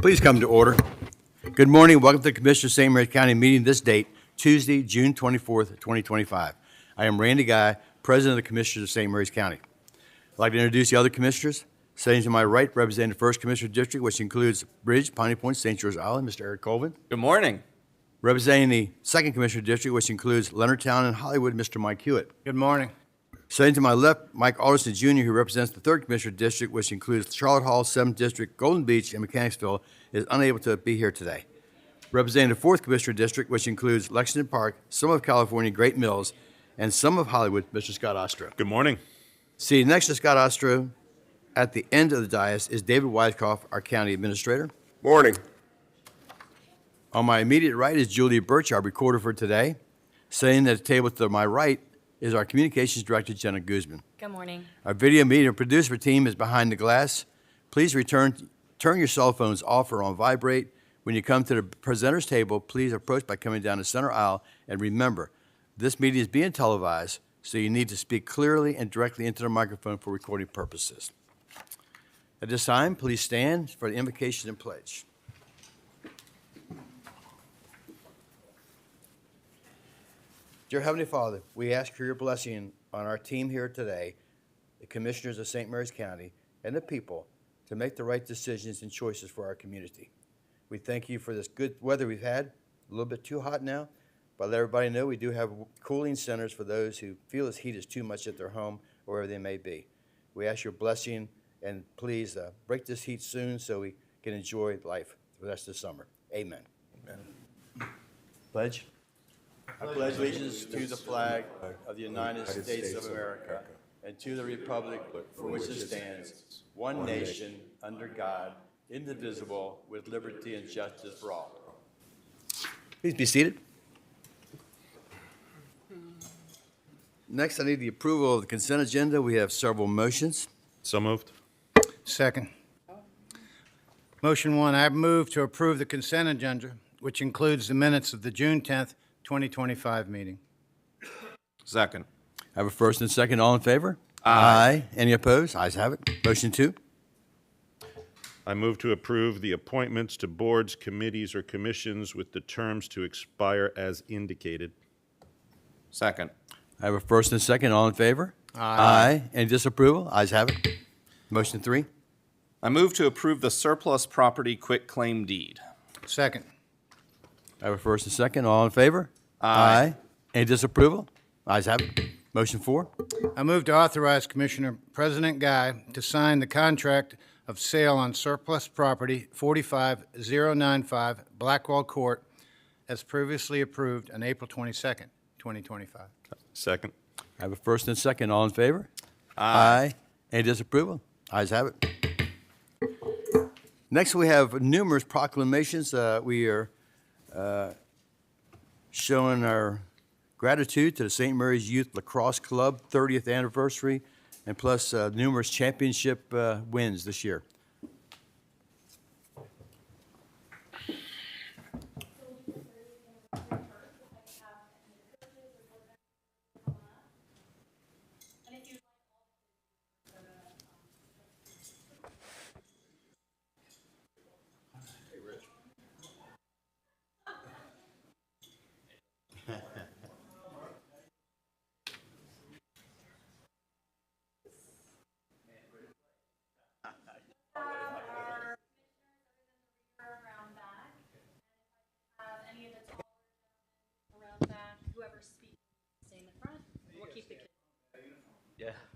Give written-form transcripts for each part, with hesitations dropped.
Please come to order. Good morning. Welcome to the Commissioners of St. Mary's County meeting this date, Tuesday, June 24th, 2025. I am Randy Guy, President of the Commissioners of St. Mary's County. I'd like to introduce the other commissioners. Sitting to my right, representing the 1st Commissioner District, which includes Bridge, Piney Point, St. George Island, Mr. Eric Colvin. Good morning. Representing the 2nd Commissioner District, which includes Leonardtown and Hollywood, Mr. Mike Hewitt. Good morning. Sitting to my left, Mike Alderson Jr., who represents the 3rd Commissioner District, which includes Charlotte Hall, 7th District, Golden Beach, and Mechanicsville, is unable to be here today. Representing the 4th Commissioner District, which includes Lexington Park, some of California, Great Mills, and some of Hollywood, Mr. Scott Ostro. Good morning. Seated next to Scott Ostro at the end of the dais is David Weiskopf, our County Administrator. Morning. On my immediate right is Julia Birch, our recorder for today. Sitting at the table to my right is our Communications Director, Jenna Guzman. Good morning. Our video media producer team is behind the glass. Please turn your cell phones off or on vibrate. When you come to the presenter's table, please approach by coming down the center aisle. And remember, this meeting is being televised, so you need to speak clearly and directly into the microphone for recording purposes. At this time, please stand for the invocation and pledge. Dear Heavenly Father, we ask for your blessing on our team here today, the Commissioners of St. Mary's County, and the people to make the right decisions and choices for our community. We thank you for this good weather we've had, a little bit too hot now, but let everybody know we do have cooling centers for those who feel this heat is too much at their home or wherever they may be. We ask your blessing, and please break this heat soon so we can enjoy life the rest of the summer. Amen. Amen. Pledge. I pledge allegiance to the flag of the United States of America and to the republic for which it stands, one nation, under God, indivisible, with liberty and justice for all. Please be seated. Next, I need the approval of the consent agenda. We have several motions. So moved. Second. Motion 1, I move to approve the consent agenda, which includes the minutes of the June 10th, 2025 meeting. Second. I have a first and second. All in favor? Aye. Any opposed? Ayes have it. Motion 2. I move to approve the appointments to boards, committees, or commissions with the terms to expire as indicated. Second. I have a first and second. All in favor? Aye. Any disapproval? Ayes have it. Motion 3. I move to approve the surplus property quitclaim deed. Second. I have a first and second. All in favor? Aye. Any disapproval? Ayes have it. Motion 4. I move to authorize Commissioner President Guy to sign the contract of sale on surplus property 45095 Blackwell Court as previously approved on April 22nd, 2025. Second. I have a first and second. All in favor? Aye. Any disapproval? Ayes have it. Next, we have numerous proclamations. We are showing our gratitude to the St. Mary's Youth Lacrosse Club 30th anniversary, and plus numerous championship wins this year.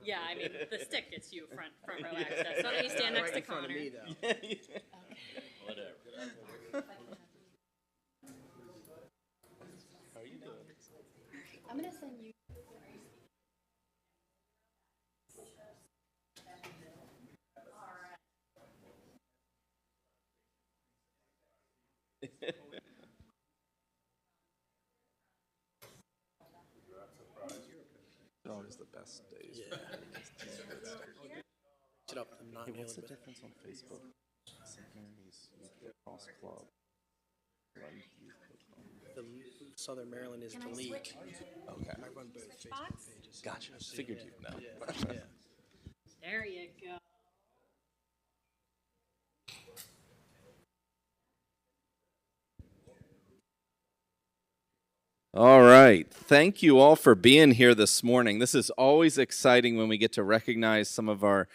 Yeah, I mean, the stick gets you front row access. So why don't you stand next to Connor? Okay. Whatever. How are you doing? I'm going to send you. Always the best days. Yeah. Hey, what's the difference on Facebook? St. Mary's Youth Lacrosse Club. The Southern Maryland is the league. Okay. I run both Facebook pages. Gotcha. Figured you'd know. Yeah. There you go. All right. Thank you all for being here this morning. This is always exciting when we get to recognize some of our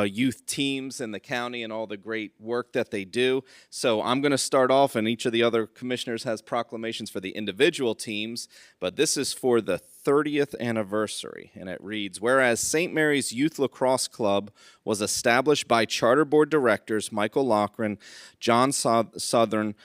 youth teams in the county and all the great work that they do. So I'm going to start off, and each of the other commissioners has proclamations for the individual teams, but this is for the 30th anniversary, and it reads, whereas St. Mary's Youth Lacrosse Club was established by Charter Board directors Michael Loughran, John Southern,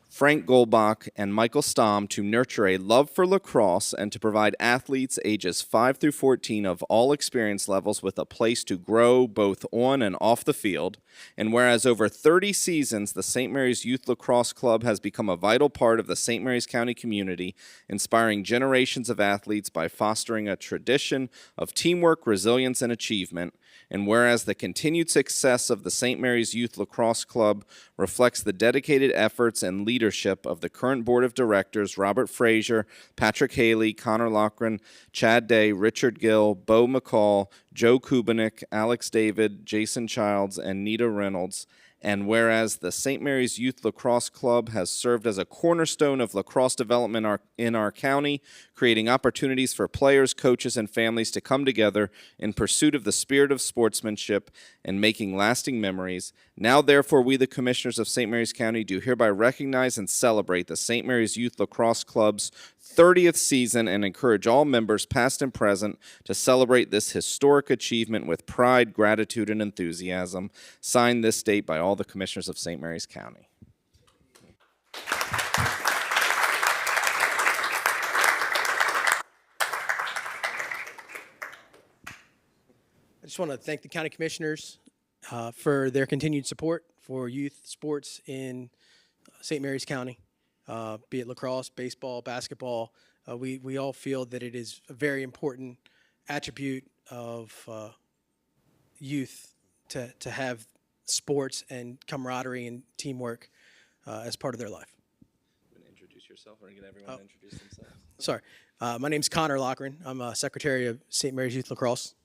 Frank Goldbach, and Michael Stamm to nurture a love for lacrosse and to provide athletes ages 5 through 14 of all experience levels with a place to grow both on and off the field. And whereas over 30 seasons, the St. Mary's Youth Lacrosse Club has become a vital part of the St. Mary's County community, inspiring generations of athletes by fostering a tradition of teamwork, resilience, and achievement. And whereas the continued success of the St. Mary's Youth Lacrosse Club reflects the dedicated efforts and leadership of the current board of directors, Robert Frazier, Patrick Haley, Connor Loughran, Chad Day, Richard Gill, Bo McCall, Joe Kubinick, Alex David, Jason Childs, and Nita Reynolds. And whereas the St. Mary's Youth Lacrosse Club has served as a cornerstone of lacrosse development in our county, creating opportunities for players, coaches, and families to come together in pursuit of the spirit of sportsmanship and making lasting memories. Now, therefore, we, the commissioners of St. Mary's County, do hereby recognize and celebrate the St. Mary's Youth Lacrosse Club's 30th season and encourage all members, past and present, to celebrate this historic achievement with pride, gratitude, and enthusiasm. Signed this date by all the commissioners of St. Mary's County. I just want to thank the county commissioners for their continued support for youth sports in St. Mary's County, be it lacrosse, baseball, basketball. We all feel that it is a very important attribute of youth to have sports and camaraderie and teamwork as part of their life. You want to introduce yourself or get everyone to introduce themselves? Sorry. My name's Connor Loughran. I'm a secretary of St. Mary's Youth Lacrosse.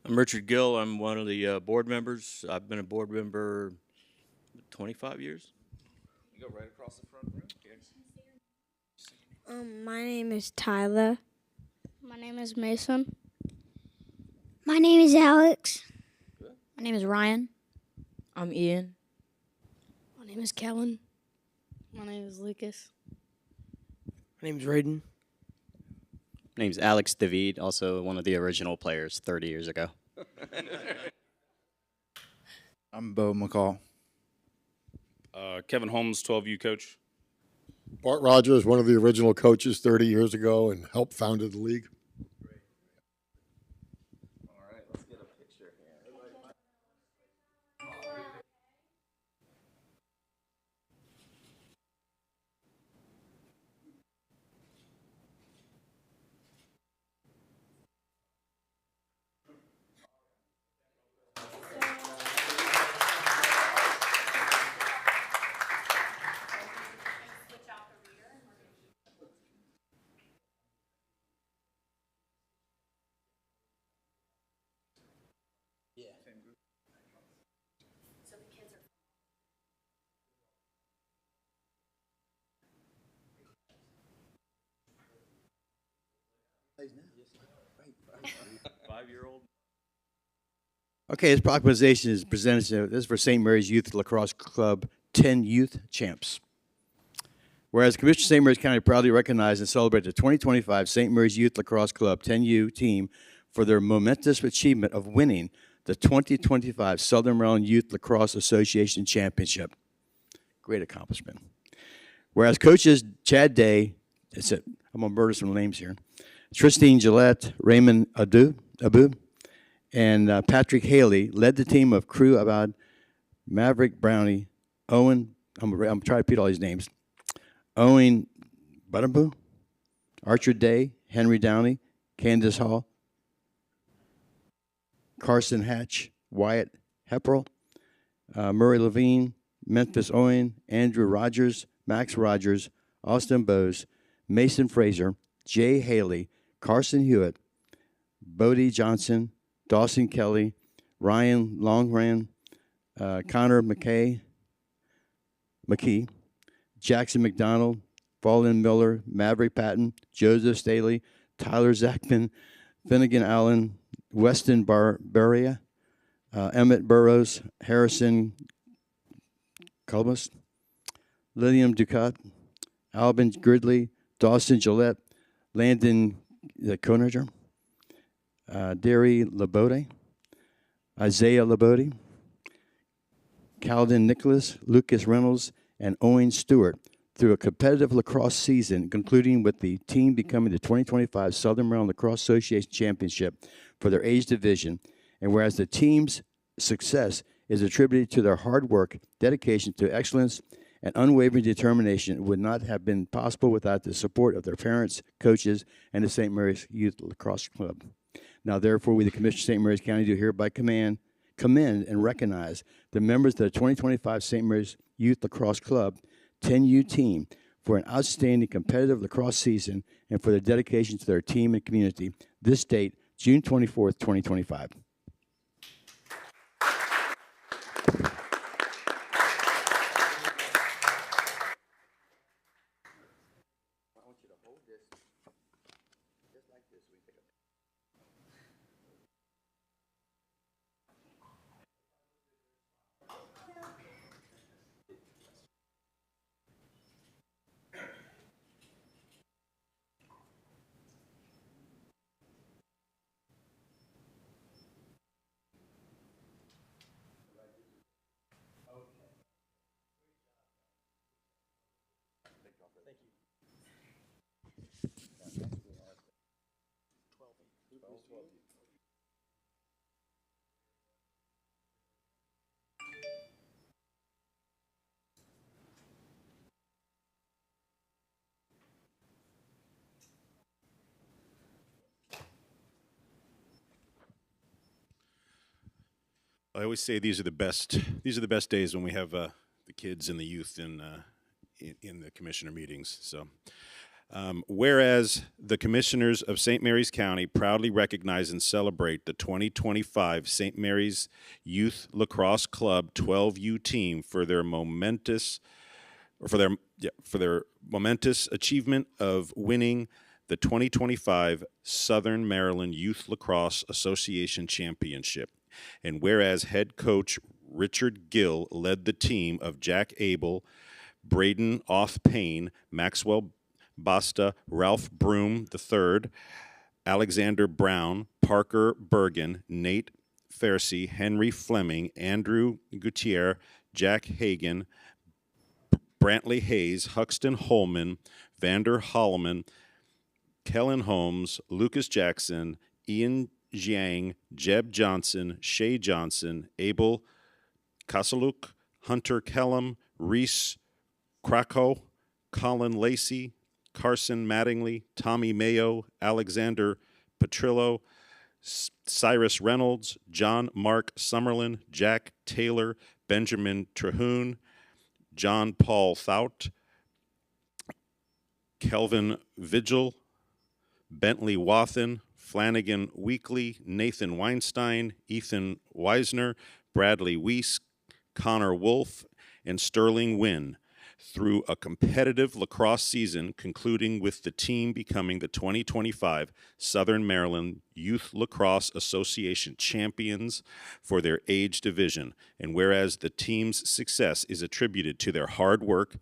I'm Richard Gill. I'm one of the board members. I've been a board member 25 years. You go right across the front room. My name is Tyler. My name is Mason. My name is Alex. My name is Ryan. I'm Ian. My name is Kellen. My name is Lucas. My name's Raiden. My name's Alex David, also one of the original players 30 years ago. I'm Bo McCall. Kevin Holmes, 12U coach. Bart Rogers, one of the original coaches 30 years ago and helped founded the league. All right, let's get a picture here. Five-year-old. Okay, this proclamation is presented. This is for St. Mary's Youth Lacrosse Club 10 Youth Champs. Whereas Commissioner St. Mary's County proudly recognize and celebrate the 2025 St. Mary's Youth Lacrosse Club 10U team for their momentous achievement of winning the 2025 Southern Maryland Youth Lacrosse Association Championship. Great accomplishment. Whereas coaches Chad Day, that's it, I'm going to murder some names here, Tristine Gillette, Raymond Abu, and Patrick Haley led the team of Crew Abad, Maverick Brownie, Owen, I'm trying to repeat all these names, Owen Butterboo, Archer Day, Henry Downey, Candace Hall, Carson Hatch, Wyatt Hepperl, Murray Levine, Memphis Owen, Andrew Rogers, Max Rogers, Austin Bose, Mason Fraser, Jay Haley, Carson Hewitt, Bodie Johnson, Dawson Kelly, Ryan Longran, Connor McKee, Jackson McDonald, Fallen Miller, Maverick Patton, Joseph Staley, Tyler Zachman, Finnegan Allen, Weston Beria, Emmett Burrows, Harrison Culmus, Lillian Ducat, Albin Gridley, Dawson Gillette, Landon Koninger, Derry Labode, Isaiah Labode, Calvin Nicholas, Lucas Reynolds, and Owen Stewart through a competitive lacrosse season, concluding with the team becoming the 2025 Southern Maryland Lacrosse Association Championship for their age division. And whereas the team's success is attributed to their hard work, dedication to excellence, and unwavering determination, it would not have been possible without the support of their parents, coaches, and the St. Mary's Youth Lacrosse Club. Now, therefore, we, the Commissioner of St. Mary's County, do hereby commend and recognize the members of the 2025 St. Mary's Youth Lacrosse Club 10U team for an outstanding competitive lacrosse season and for their dedication to their team and community. This date, June 24th, 2025. I always say these are the best days when we have the kids and the youth in the commissioner meetings. So, whereas the commissioners of St. Mary's County proudly recognize and celebrate the 2025 St. Mary's Youth Lacrosse Club 12U team for their momentous achievement of winning the 2025 Southern Maryland Youth Lacrosse Association Championship. And whereas head coach Richard Gill led the team of Jack Abel, Braden Oth-Payne, Maxwell Basta, Ralph Broom III, Alexander Brown, Parker Bergen, Nate Farcy, Henry Fleming, Andrew Gutierrez, Jack Hagan, Brantley Hayes, Huxton Holman, Vander Holloman, Kellen Holmes, Lucas Jackson, Ian Jiang, Jeb Johnson, Shay Johnson, Abel Kasaluk, Hunter Kellum, Reese Krakow, Colin Lacey, Carson Mattingly, Tommy Mayo, Alexander Petrillo, Cyrus Reynolds, John Mark Summerlin, Jack Taylor, Benjamin Trahoon, John Paul Thout, Kelvin Vigil, Bentley Wathen, Flanagan Weekly, Nathan Weinstein, Ethan Weisner, Bradley Weiss, Connor Wolf, and Sterling Wynn through a competitive lacrosse season, concluding with the team becoming the 2025 Southern Maryland Youth Lacrosse Association champions for their age division. And whereas the team's success is attributed to their hard work,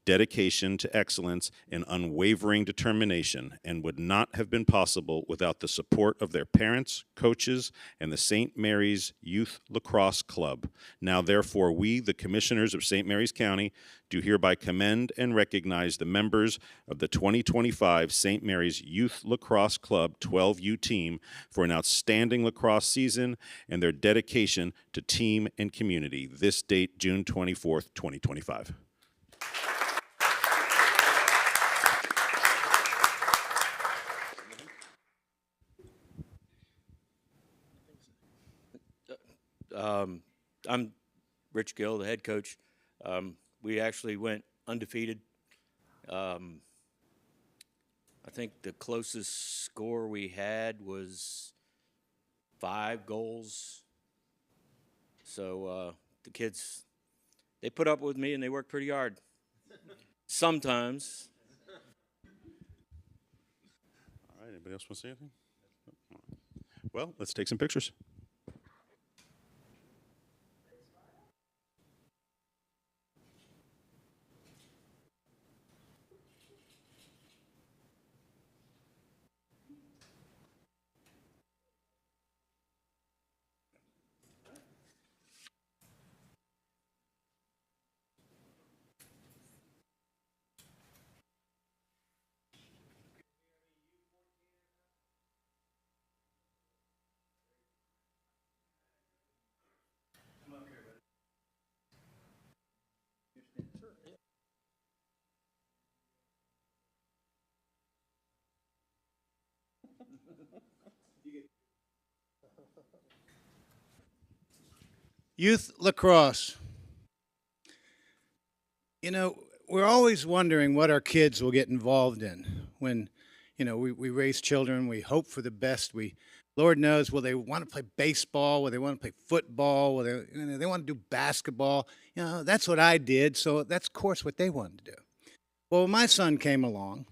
dedication to excellence, and unwavering determination, and would not have been possible without the support of their parents, coaches, and the St. Mary's Youth Lacrosse Club. Now, therefore, we, the Commissioners of St. Mary's County, do hereby commend and recognize the members of the 2025 St. Mary's Youth Lacrosse Club 12U team for an outstanding lacrosse season and their dedication to team and community. This date, June 24th, 2025. I'm Rich Gill, the head coach. We actually went undefeated. I think the closest score we had was 5 goals. So the kids, they put up with me and they worked pretty hard. Sometimes. Anybody else want to say anything? Well, let's take some pictures. Youth lacrosse. You know, we're always wondering what our kids will get involved in when, you know, we raise children, we hope for the best. Lord knows, will they want to play baseball? Will they want to play football? Will they want to do basketball? You know, that's what I did, so that's, of course, what they wanted to do. Well, when my son came along,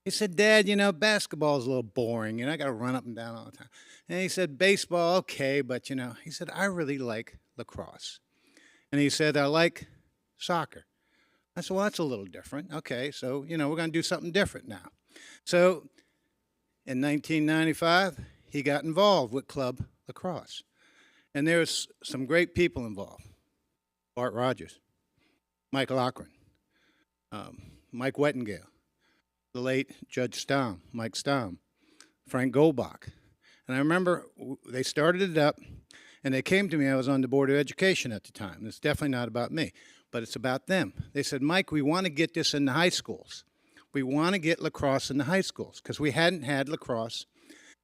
he said, Dad, you know, basketball is a little boring. You know, I got to run up and down all the time. And he said, baseball, okay, but, you know, he said, I really like lacrosse. And he said, I like soccer. I said, well, that's a little different. Okay, so, you know, we're going to do something different now. So in 1995, he got involved with club lacrosse. And there's some great people involved. Bart Rogers, Mike Loughran, Mike Wettengale, the late Judge Stamm, Mike Stamm, Frank Goldbach. And I remember they started it up, and they came to me. I was on the Board of Education at the time. It's definitely not about me, but it's about them. They said, Mike, we want to get this in the high schools. We want to get lacrosse in the high schools because we hadn't had lacrosse.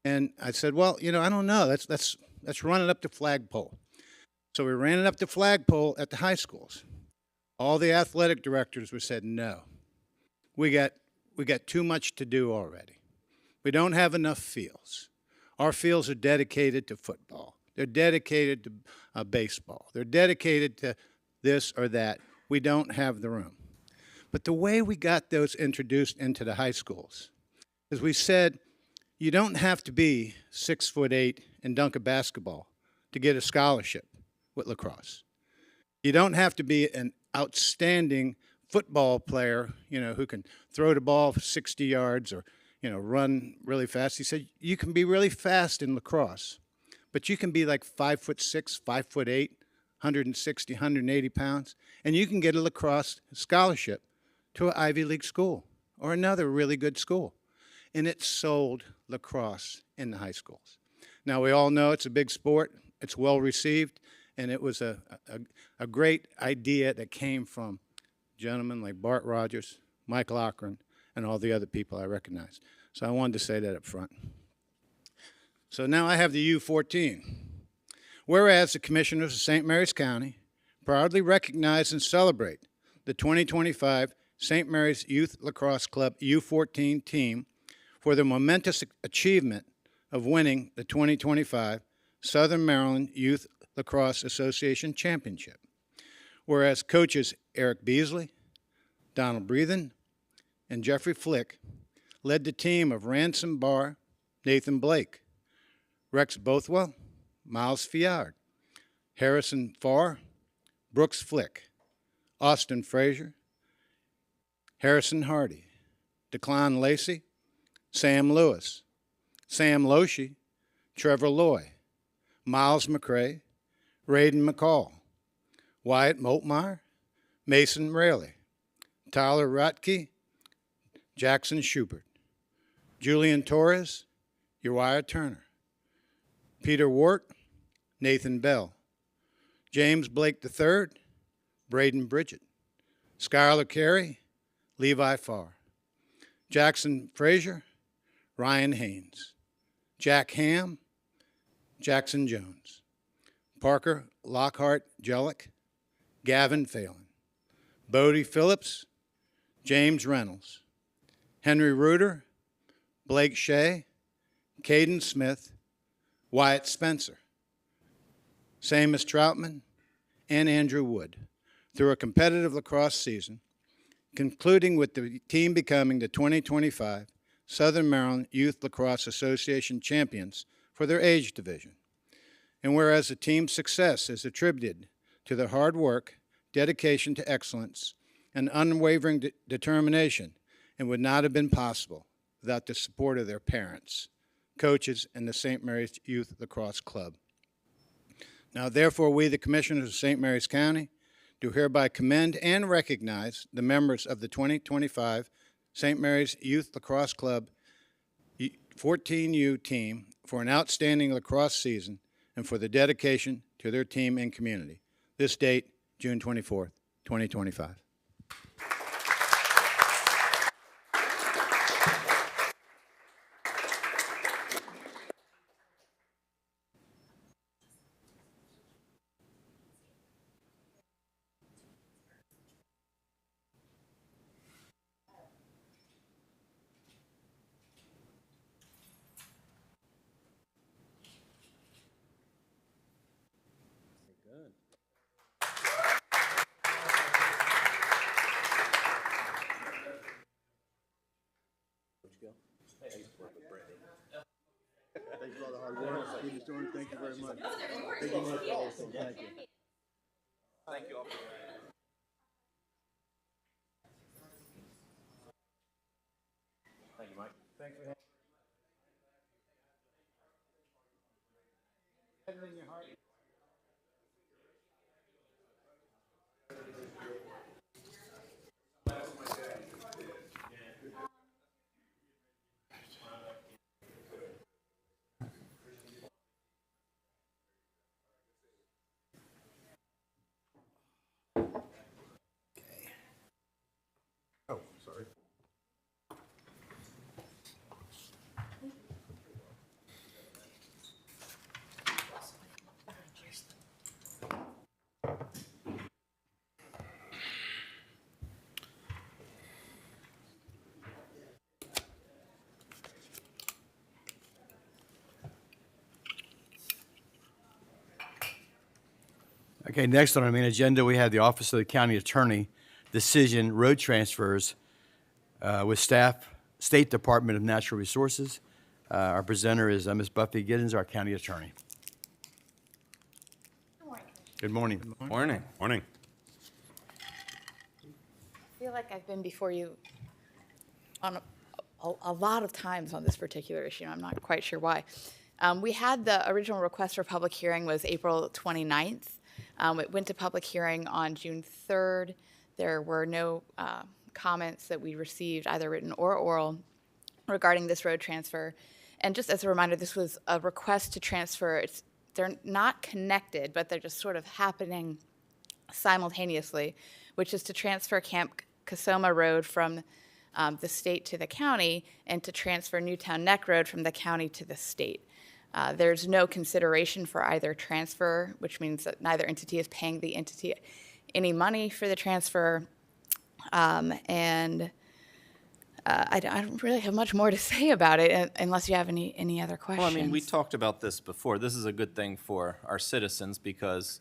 And I said, well, you know, I don't know. Let's run it up the flagpole. So we ran it up the flagpole at the high schools. All the athletic directors were said, no, we got too much to do already. We don't have enough fields. Our fields are dedicated to football. They're dedicated to baseball. They're dedicated to this or that. We don't have the room. But the way we got those introduced into the high schools is we said, you don't have to be 6'8" and dunk a basketball to get a scholarship with lacrosse. You don't have to be an outstanding football player, you know, who can throw the ball for 60 yards or, you know, run really fast. He said, you can be really fast in lacrosse, but you can be like 5'6", 5'8", 160, 180 pounds, and you can get a lacrosse scholarship to an Ivy League school or another really good school. And it sold lacrosse in the high schools. Now, we all know it's a big sport. It's well received, and it was a great idea that came from gentlemen like Bart Rogers, Mike Loughran, and all the other people I recognize. So I wanted to say that up front. So now I have the U14. Whereas the Commissioners of St. Mary's County proudly recognize and celebrate the 2025 St. Mary's Youth Lacrosse Club U14 team for the momentous achievement of winning the 2025 Southern Maryland Youth Lacrosse Association Championship. Whereas coaches Eric Beasley, Donald Breathen, and Jeffrey Flick led the team of Ransom Barr, Nathan Blake, Rex Bothwell, Miles Fiard, Harrison Farr, Brooks Flick, Austin Frazier, Harrison Hardy, Declan Lacey, Sam Lewis, Sam Loshi, Trevor Loy, Miles McCrae, Raiden McCall, Wyatt Moltmeyer, Mason Raley, Tyler Rotke, Jackson Schubert, Julian Torres, Uriah Turner, Peter Wart, Nathan Bell, James Blake III, Braden Bridget, Skylar Carey, Levi Farr, Jackson Frazier, Ryan Haynes, Jack Ham, Jackson Jones, Parker Lockhart Jellick, Gavin Phelan, Bodie Phillips, James Reynolds, Henry Reuter, Blake Shea, Caden Smith, Wyatt Spencer, Seamus Troutman, and Andrew Wood through a competitive lacrosse season, concluding with the team becoming the 2025 Southern Maryland Youth Lacrosse Association champions for their age division. And whereas the team's success is attributed to their hard work, dedication to excellence, and unwavering determination, and would not have been possible without the support of their parents, coaches, and the St. Mary's Youth Lacrosse Club. Now, therefore, we, the Commissioners of St. Mary's County, do hereby commend and recognize the members of the 2025 St. Mary's Youth Lacrosse Club 14U team for an outstanding lacrosse season and for the dedication to their team and community. This date, June 24th, 2025. Thanks for all the hard work. Thank you very much. Thank you much also. Thank you. Thank you all. Thank you, Mike. Thanks for having me in your heart. Oh, sorry. Okay, next on our main agenda, we have the Office of the County Attorney decision road transfers with staff, State Department of Natural Resources. Our presenter is Ms. Buffy Giddens, our county attorney. Good morning. Morning. Morning. I feel like I've been before you on a lot of times on this particular issue. I'm not quite sure why. We had the original request for public hearing was April 29th. It went to public hearing on June 3rd. There were no comments that we received, either written or oral, regarding this road transfer. And just as a reminder, this was a request to transfer. They're not connected, but they're just sort of happening simultaneously, which is to transfer Camp Casoma Road from the state to the county and to transfer Newtown Neck Road from the county to the state. There's no consideration for either transfer, which means that neither entity is paying the entity any money for the transfer. I don't really have much more to say about it unless you have any other questions. Well, I mean, we talked about this before. This is a good thing for our citizens because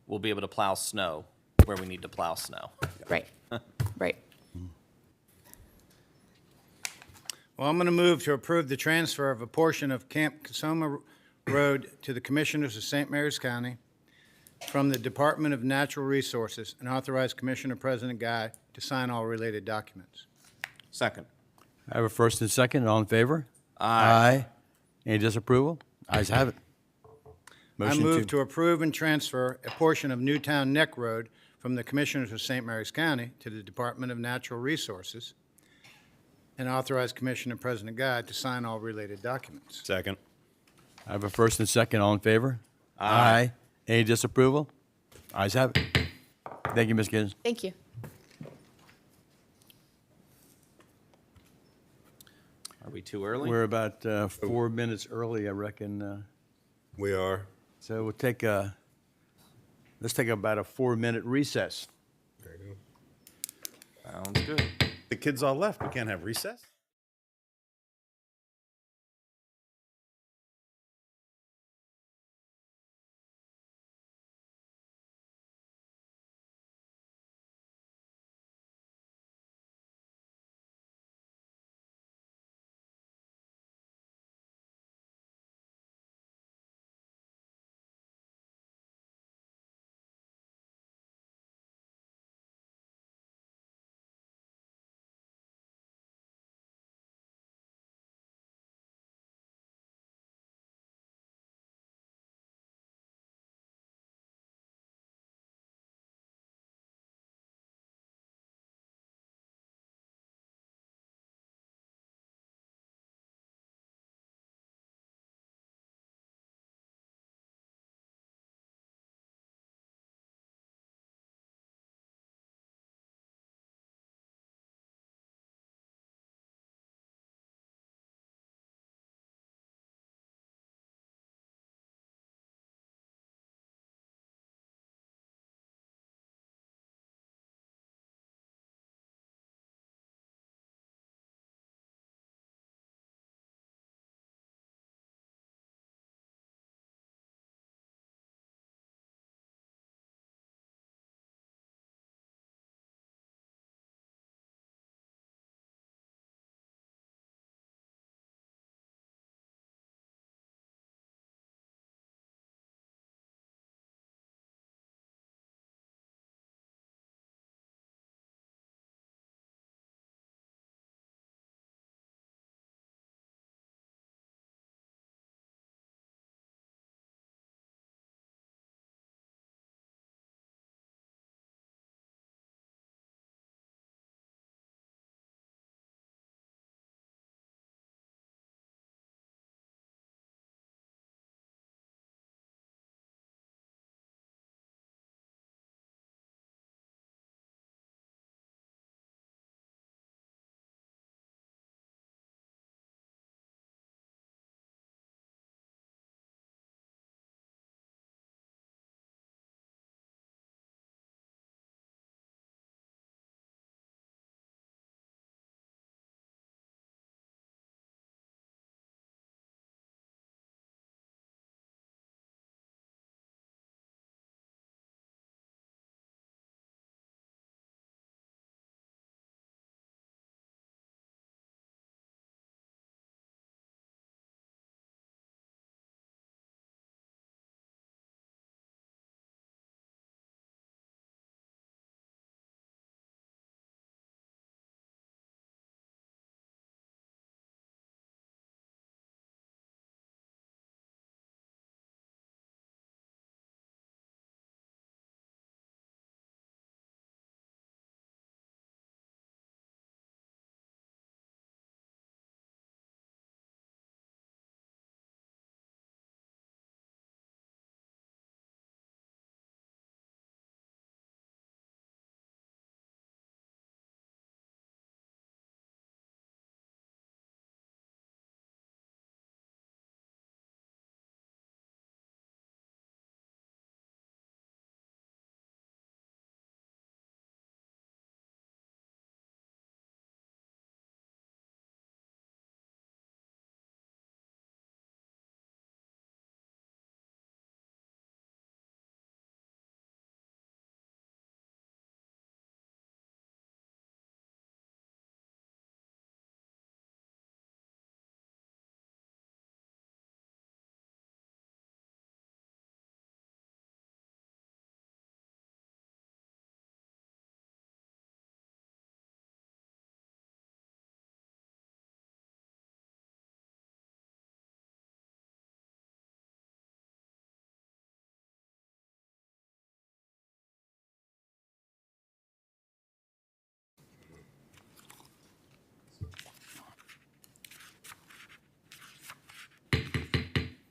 we'll be able to plow snow where we need to plow snow. Right, right. Well, I'm going to move to approve the transfer of a portion of Camp Casoma Road to the Commissioners of St. Mary's County from the Department of Natural Resources and authorize Commissioner President Guy to sign all related documents. Second. I have a first and second. All in favor? Aye. Any disapproval? Ayes have it. I move to approve and transfer a portion of Newtown Neck Road from the Commissioners of St. Mary's County to the Department of Natural Resources and authorize Commissioner President Guy to sign all related documents. Second. I have a first and second. All in favor? Aye. Any disapproval? Ayes have it. Thank you, Ms. Giddens. Thank you. Are we too early? We're about 4 minutes early, I reckon. We are. So we'll take let's take about a 4-minute recess. There you go. Sounds good. The kids all left. We can't have recess?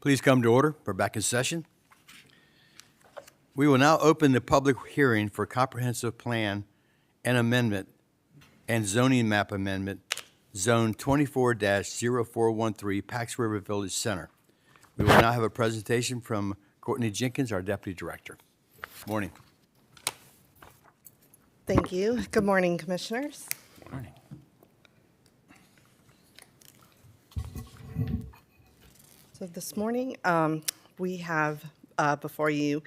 Please come to order. We're back in session. We will now open the public hearing for comprehensive plan and amendment and zoning map amendment, Zone 24-0413, Pax River Village Center. We will now have a presentation from Courtney Jenkins, our Deputy Director. Morning. Thank you. Good morning, Commissioners. Morning. So this morning, we have before you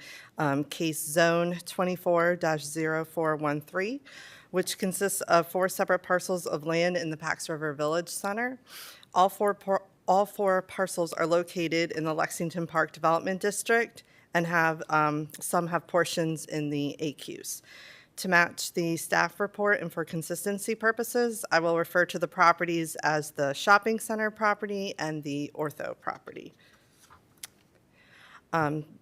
case Zone 24-0413, which consists of 4 separate parcels of land in the Pax River Village Center. All four parcels are located in the Lexington Park Development District and have some have portions in the AQs. To match the staff report and for consistency purposes, I will refer to the properties as the shopping center property and the ortho property.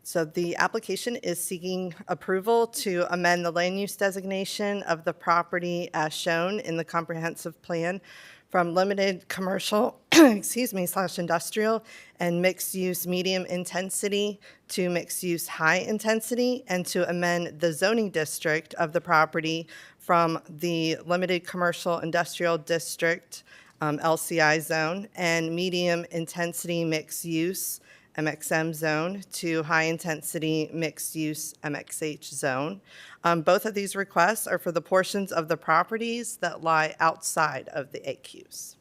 So the application is seeking approval to amend the land use designation of the property as shown in the comprehensive plan from limited commercial, / industrial and mixed use medium intensity to mixed use high intensity, and to amend the zoning district of the property from the limited commercial industrial district, LCI zone, and medium intensity mixed use MXM zone to high-intensity mixed-use MXH zone. Both of these requests are for the portions of the properties that lie outside of the AQs.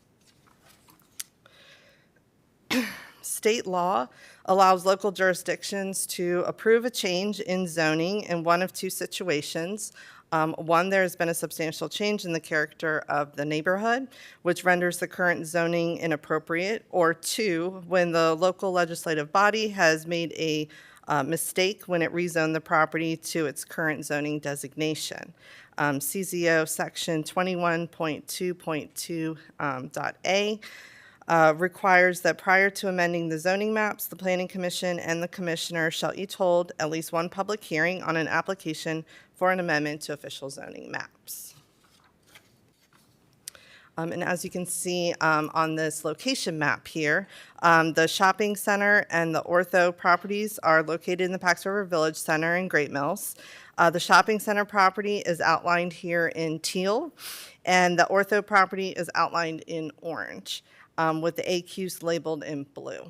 State law allows local jurisdictions to approve a change in zoning in one of 2 situations. One, there has been a substantial change in the character of the neighborhood, which renders the current zoning inappropriate, or 2, when the local legislative body has made a mistake when it rezoned the property to its current zoning designation. CZO section 21.2.2.A requires that prior to amending the zoning maps, the Planning Commission and the Commissioner shall each hold at least one public hearing on an application for an amendment to official zoning maps. And as you can see on this location map here, the shopping center and the ortho properties are located in the Pax River Village Center in Great Mills. The shopping center property is outlined here in teal, and the ortho property is outlined in orange, with the AQs labeled in blue.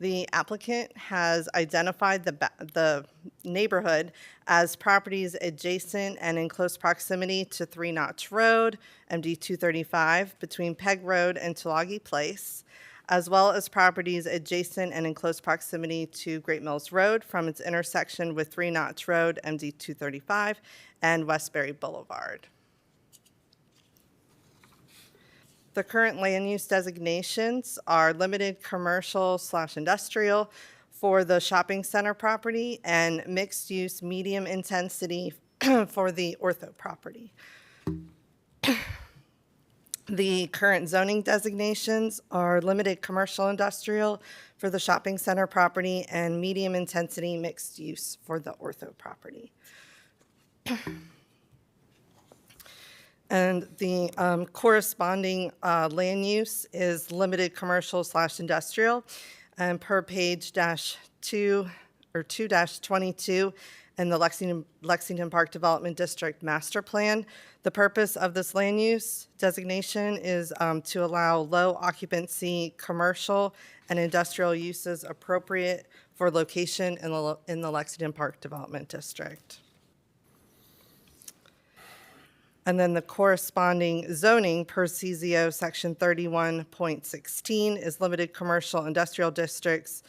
The applicant has identified the neighborhood as properties adjacent and in close proximity to 3 Notch Road, MD 235, between Peg Road and Tulagi Place, as well as properties adjacent and in close proximity to Great Mills Road from its intersection with 3 Notch Road, MD 235, and Westbury Boulevard. The current land use designations are limited commercial / industrial for the shopping center property and mixed use medium intensity for the ortho property. The current zoning designations are limited commercial industrial for the shopping center property and medium intensity mixed use for the ortho property. And the corresponding land use is limited commercial / industrial. And per page -2 or 2-22 in the Lexington Park Development District Master Plan, the purpose of this land use designation is to allow low occupancy commercial and industrial uses appropriate for location in the Lexington Park Development District. And then the corresponding zoning per CZO section 31.16 is limited commercial industrial districts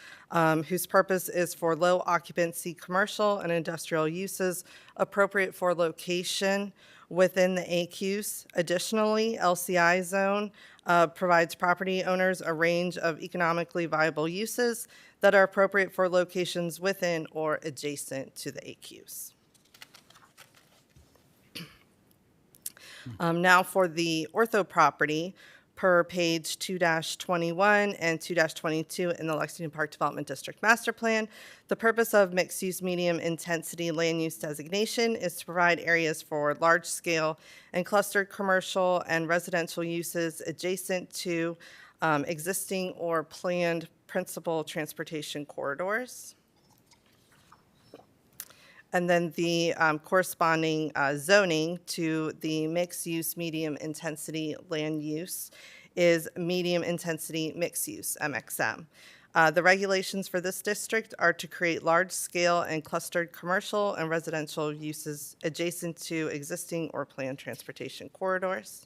whose purpose is for low occupancy commercial and industrial uses appropriate for location within the AQs. Additionally, LCI zone provides property owners a range of economically viable uses that are appropriate for locations within or adjacent to the AQs. Now for the ortho property, per page 2-21 and 2-22 in the Lexington Park Development District Master Plan, the purpose of mixed-use medium intensity land use designation is to provide areas for large-scale and clustered commercial and residential uses adjacent to existing or planned principal transportation corridors. And then the corresponding zoning to the mixed-use medium-intensity land use is medium-intensity mixed-use, MXM. The regulations for this district are to create large-scale and clustered commercial and residential uses adjacent to existing or planned transportation corridors.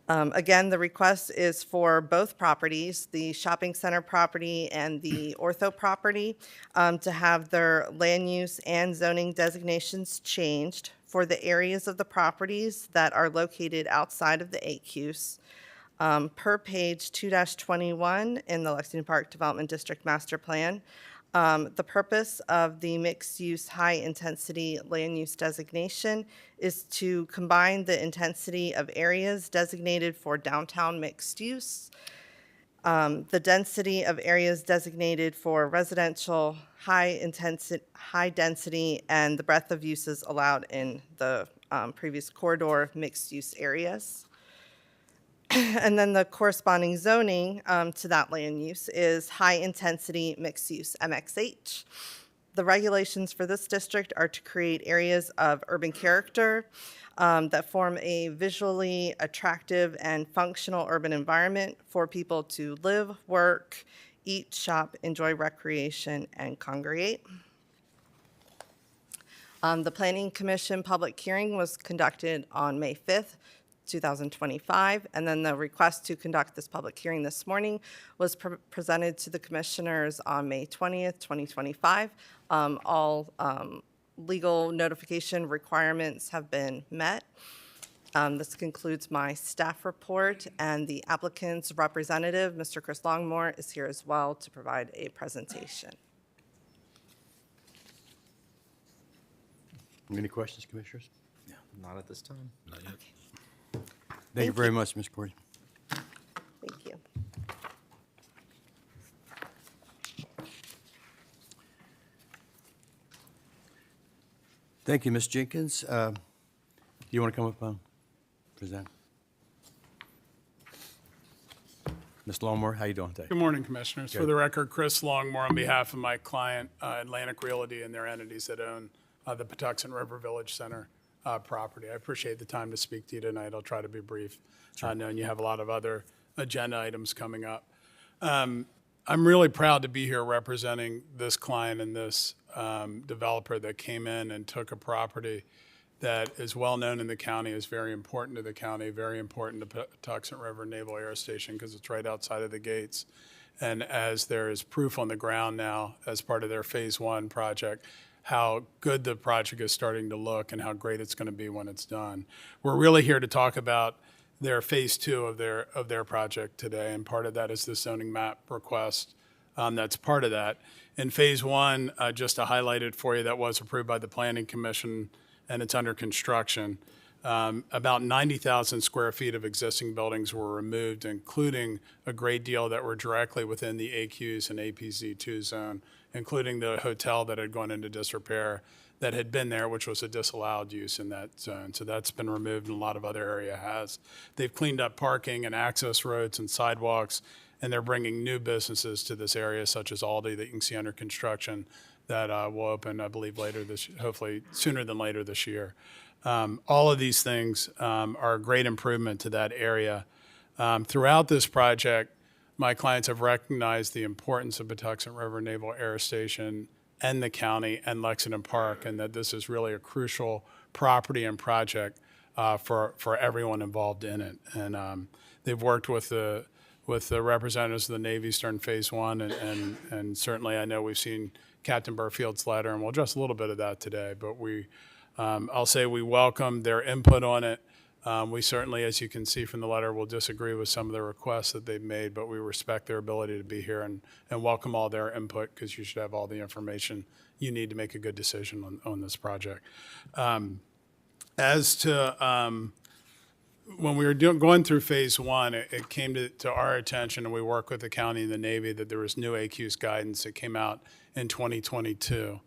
Again, the request is for both properties, the shopping center property and the ortho property, to have their land use and zoning designations changed for the areas of the properties that are located outside of the AQs. Per page 2-21 in the Lexington Park Development District Master Plan, the purpose of the mixed-use high-intensity land use designation is to combine the intensity of areas designated for downtown mixed use, the density of areas designated for residential high density, and the breadth of uses allowed in the previous corridor mixed-use areas. And then the corresponding zoning to that land use is high-intensity mixed-use, MXH. The regulations for this district are to create areas of urban character that form a visually attractive and functional urban environment for people to live, work, eat, shop, enjoy recreation, and congregate. The Planning Commission public hearing was conducted on May 5th, 2025, and then the request to conduct this public hearing this morning was presented to the commissioners on May 20th, 2025. All legal notification requirements have been met. This concludes my staff report, and the applicant's representative, Mr. Chris Longmore, is here as well to provide a presentation. Any questions, commissioners? Yeah, not at this time. Not yet. Thank you very much, Ms. Cordy. Thank you. Thank you, Ms. Jenkins. Do you want to come up and present? Ms. Longmore, how you doing today? Good morning, Commissioners. Good. For the record, Chris Longmore on behalf of my client, Atlantic Realty, and their entities that own the Patuxent River Village Center property. I appreciate the time to speak to you tonight. I'll try to be brief, knowing you have a lot of other agenda items coming up. I'm really proud to be here representing this client and this developer that came in and took a property that is well known in the county, is very important to the county, very important to Patuxent River Naval Air Station because it's right outside of the gates. And as there is proof on the ground now as part of their phase 1 project, how good the project is starting to look and how great it's going to be when it's done. We're really here to talk about their phase 2 of their project today, and part of that is the zoning map request. That's part of that. In phase 1, just to highlight it for you, that was approved by the Planning Commission and it's under construction. About 90,000 square feet of existing buildings were removed, including a great deal that were directly within the AQs and APZ2 zone, including the hotel that had gone into disrepair that had been there, which was a disallowed use in that zone. So that's been removed and a lot of other area has. They've cleaned up parking and access roads and sidewalks, and they're bringing new businesses to this area, such as Aldi that you can see under construction that will open, I believe, hopefully sooner than later this year. All of these things are a great improvement to that area. Throughout this project, my clients have recognized the importance of Patuxent River Naval Air Station and the county and Lexington Park, and that this is really a crucial property and project for everyone involved in it. And they've worked with the representatives of the Navy during phase 1, and certainly I know we've seen Captain Burfield's letter, and we'll address a little bit of that today, but I'll say we welcome their input on it. We certainly, as you can see from the letter, will disagree with some of the requests that they've made, but we respect their ability to be here and welcome all their input because you should have all the information you need to make a good decision on this project. As to when we were going through phase 1, it came to our attention, and we worked with the county and the Navy, that there was new AQs guidance that came out in 2022.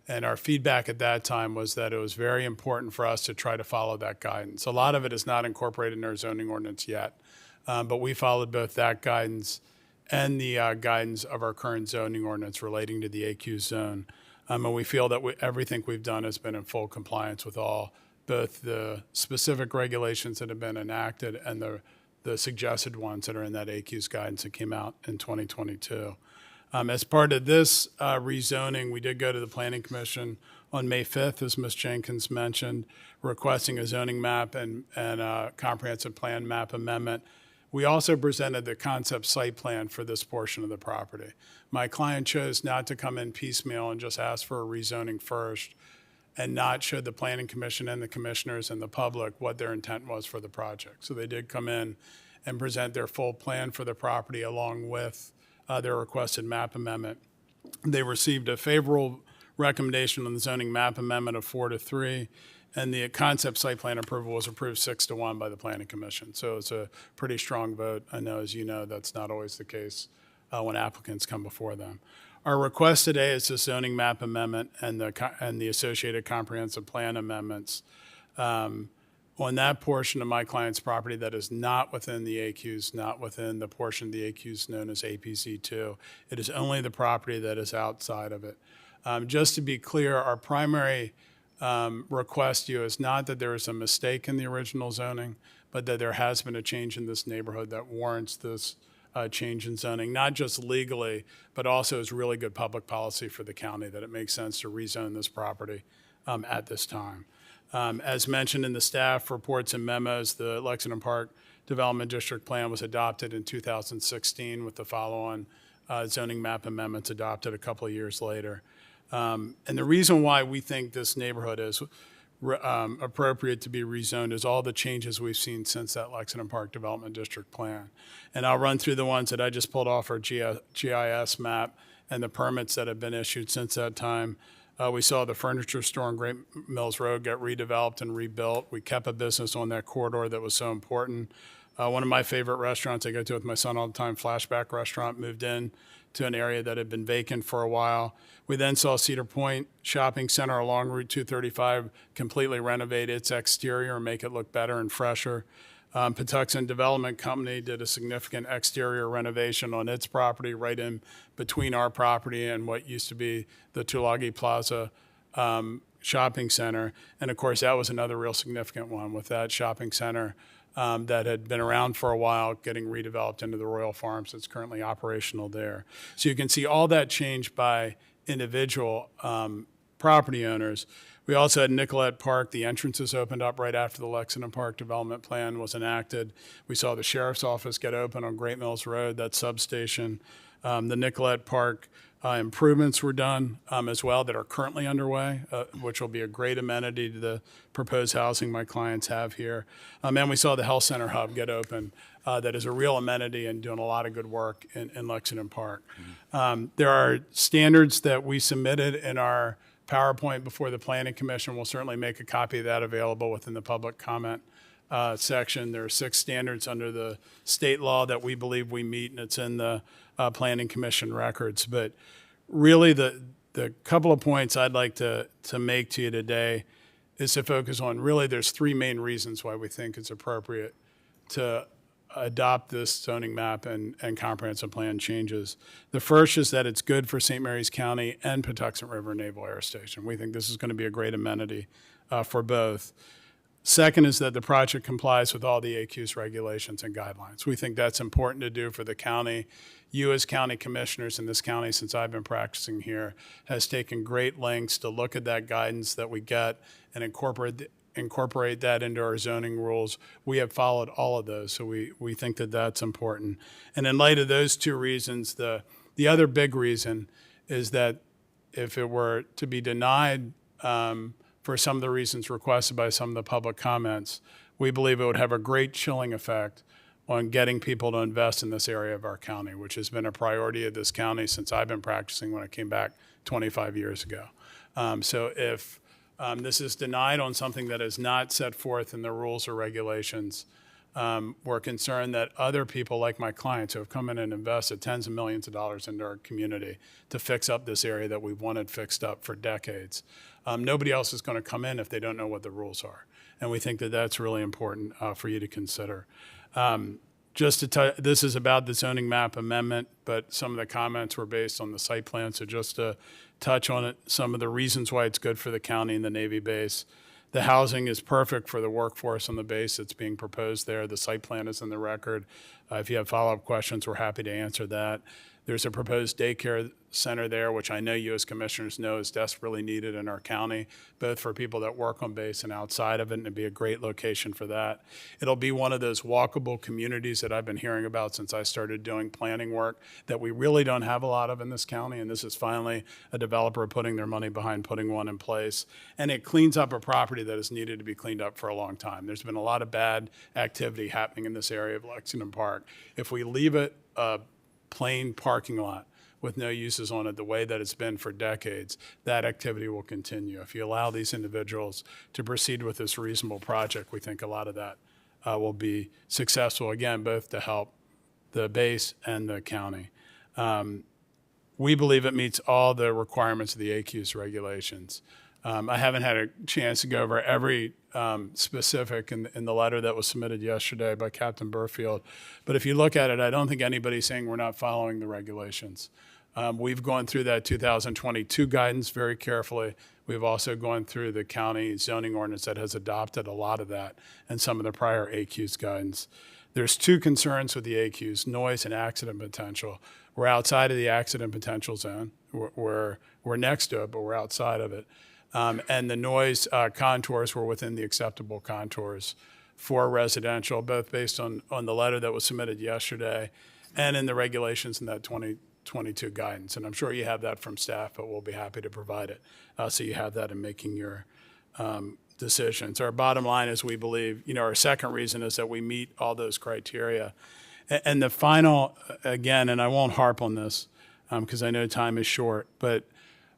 And our feedback at that time was that it was very important for us to try to follow that guidance. A lot of it is not incorporated in our zoning ordinance yet, But we followed both that guidance and the guidance of our current zoning ordinance relating to the AQ zone. And we feel that everything we've done has been in full compliance with both the specific regulations that have been enacted and the suggested ones that are in that AQ's guidance that came out in 2022. As part of this rezoning, we did go to the Planning Commission on May 5th, as Ms. Jenkins mentioned, requesting a zoning map and a comprehensive plan map amendment. We also presented the concept site plan for this portion of the property. My client chose not to come in piecemeal and just ask for a rezoning first and not show the Planning Commission and the commissioners and the public what their intent was for the project. So they did come in and present their full plan for the property along with their requested map amendment. They received a favorable recommendation on the zoning map amendment of 4-3, and the concept site plan approval was approved 6-1 by the Planning Commission. So it's a pretty strong vote. I know, as you know, that's not always the case when applicants come before them. Our request today is the zoning map amendment and the associated comprehensive plan amendments. On that portion of my client's property that is not within the AQs, not within the portion of the AQs known as APC2. It is only the property that is outside of it. Just to be clear, our primary request to you is not that there is a mistake in the original zoning, but that there has been a change in this neighborhood that warrants this change in zoning, not just legally, but also as really good public policy for the county, that it makes sense to rezone this property at this time. As mentioned in the staff reports and memos, the Lexington Park Development District Plan was adopted in 2016 with the follow-on zoning map amendments adopted a couple of years later. And the reason why we think this neighborhood is appropriate to be rezoned is all the changes we've seen since that Lexington Park Development District Plan. And I'll run through the ones that I just pulled off our GIS map and the permits that have been issued since that time. We saw the furniture store on Great Mills Road get redeveloped and rebuilt. We kept a business on that corridor that was so important. One of my favorite restaurants I go to with my son all the time, Flashback Restaurant, moved in to an area that had been vacant for a while. We then saw Cedar Point Shopping Center along Route 235 completely renovate its exterior and make it look better and fresher. Patuxent Development Company did a significant exterior renovation on its property right in between our property and what used to be the Tulagi Plaza shopping center. And of course, that was another real significant one with that shopping center that had been around for a while, getting redeveloped into the Royal Farms that's currently operational there. So you can see all that changed by individual property owners. We also had Nicollet Park. The entrances opened up right after the Lexington Park Development Plan was enacted. We saw the Sheriff's Office get open on Great Mills Road, that substation. The Nicollet Park improvements were done as well that are currently underway, which will be a great amenity to the proposed housing my clients have here. And we saw the Health Center Hub get open. That is a real amenity and doing a lot of good work in Lexington Park. There are standards that we submitted in our PowerPoint before the Planning Commission. We'll certainly make a copy of that available within the public comment section. There are 6 standards under the state law that we believe we meet, and it's in the Planning Commission records. But really the couple of points I'd like to make to you today is to focus on really there's 3 main reasons why we think it's appropriate to adopt this zoning map and comprehensive plan changes. The first is that it's good for St. Mary's County and Patuxent River Naval Air Station. We think this is going to be a great amenity for both. Second is that the project complies with all the AQ's regulations and guidelines. We think that's important to do for the county. You as county commissioners in this county, since I've been practicing here, has taken great lengths to look at that guidance that we get and incorporate that into our zoning rules. We have followed all of those, so we think that that's important. And in light of those 2 reasons, the other big reason is that if it were to be denied for some of the reasons requested by some of the public comments, we believe it would have a great chilling effect on getting people to invest in this area of our county, which has been a priority of this county since I've been practicing when I came back 25 years ago. So if this is denied on something that is not set forth in the rules or regulations, we're concerned that other people like my clients who have come in and invested tens of millions of dollars into our community to fix up this area that we've wanted fixed up for decades. Nobody else is going to come in if they don't know what the rules are. And we think that that's really important for you to consider. Just to this is about the zoning map amendment, but some of the comments were based on the site plan. So just to touch on it, some of the reasons why it's good for the county and the Navy base. The housing is perfect for the workforce on the base that's being proposed there. The site plan is in the record. If you have follow-up questions, we're happy to answer that. There's a proposed daycare center there, which I know you as commissioners know is desperately needed in our county, both for people that work on base and outside of it, and it'd be a great location for that. It'll be one of those walkable communities that I've been hearing about since I started doing planning work that we really don't have a lot of in this county, and this is finally a developer putting their money behind putting one in place. And it cleans up a property that has needed to be cleaned up for a long time. There's been a lot of bad activity happening in this area of Lexington Park. If we leave it a plain parking lot with no uses on it the way that it's been for decades, that activity will continue. If you allow these individuals to proceed with this reasonable project, we think a lot of that will be successful, again, both to help the base and the county. We believe it meets all the requirements of the AQ's regulations. I haven't had a chance to go over every specific in the letter that was submitted yesterday by Captain Burfield. But if you look at it, I don't think anybody's saying we're not following the regulations. We've gone through that 2022 guidance very carefully. We've also gone through the county zoning ordinance that has adopted a lot of that and some of the prior AQ's guidance. There's two concerns with the AQ's, noise and accident potential. We're outside of the accident potential zone. We're next to it, but we're outside of it. And the noise contours were within the acceptable contours for residential, both based on the letter that was submitted yesterday and in the regulations in that 2022 guidance. And I'm sure you have that from staff, but we'll be happy to provide it so you have that in making your decisions. Our bottom line is we believe, our second reason is that we meet all those criteria. And the final, again, and I won't harp on this because I know time is short, but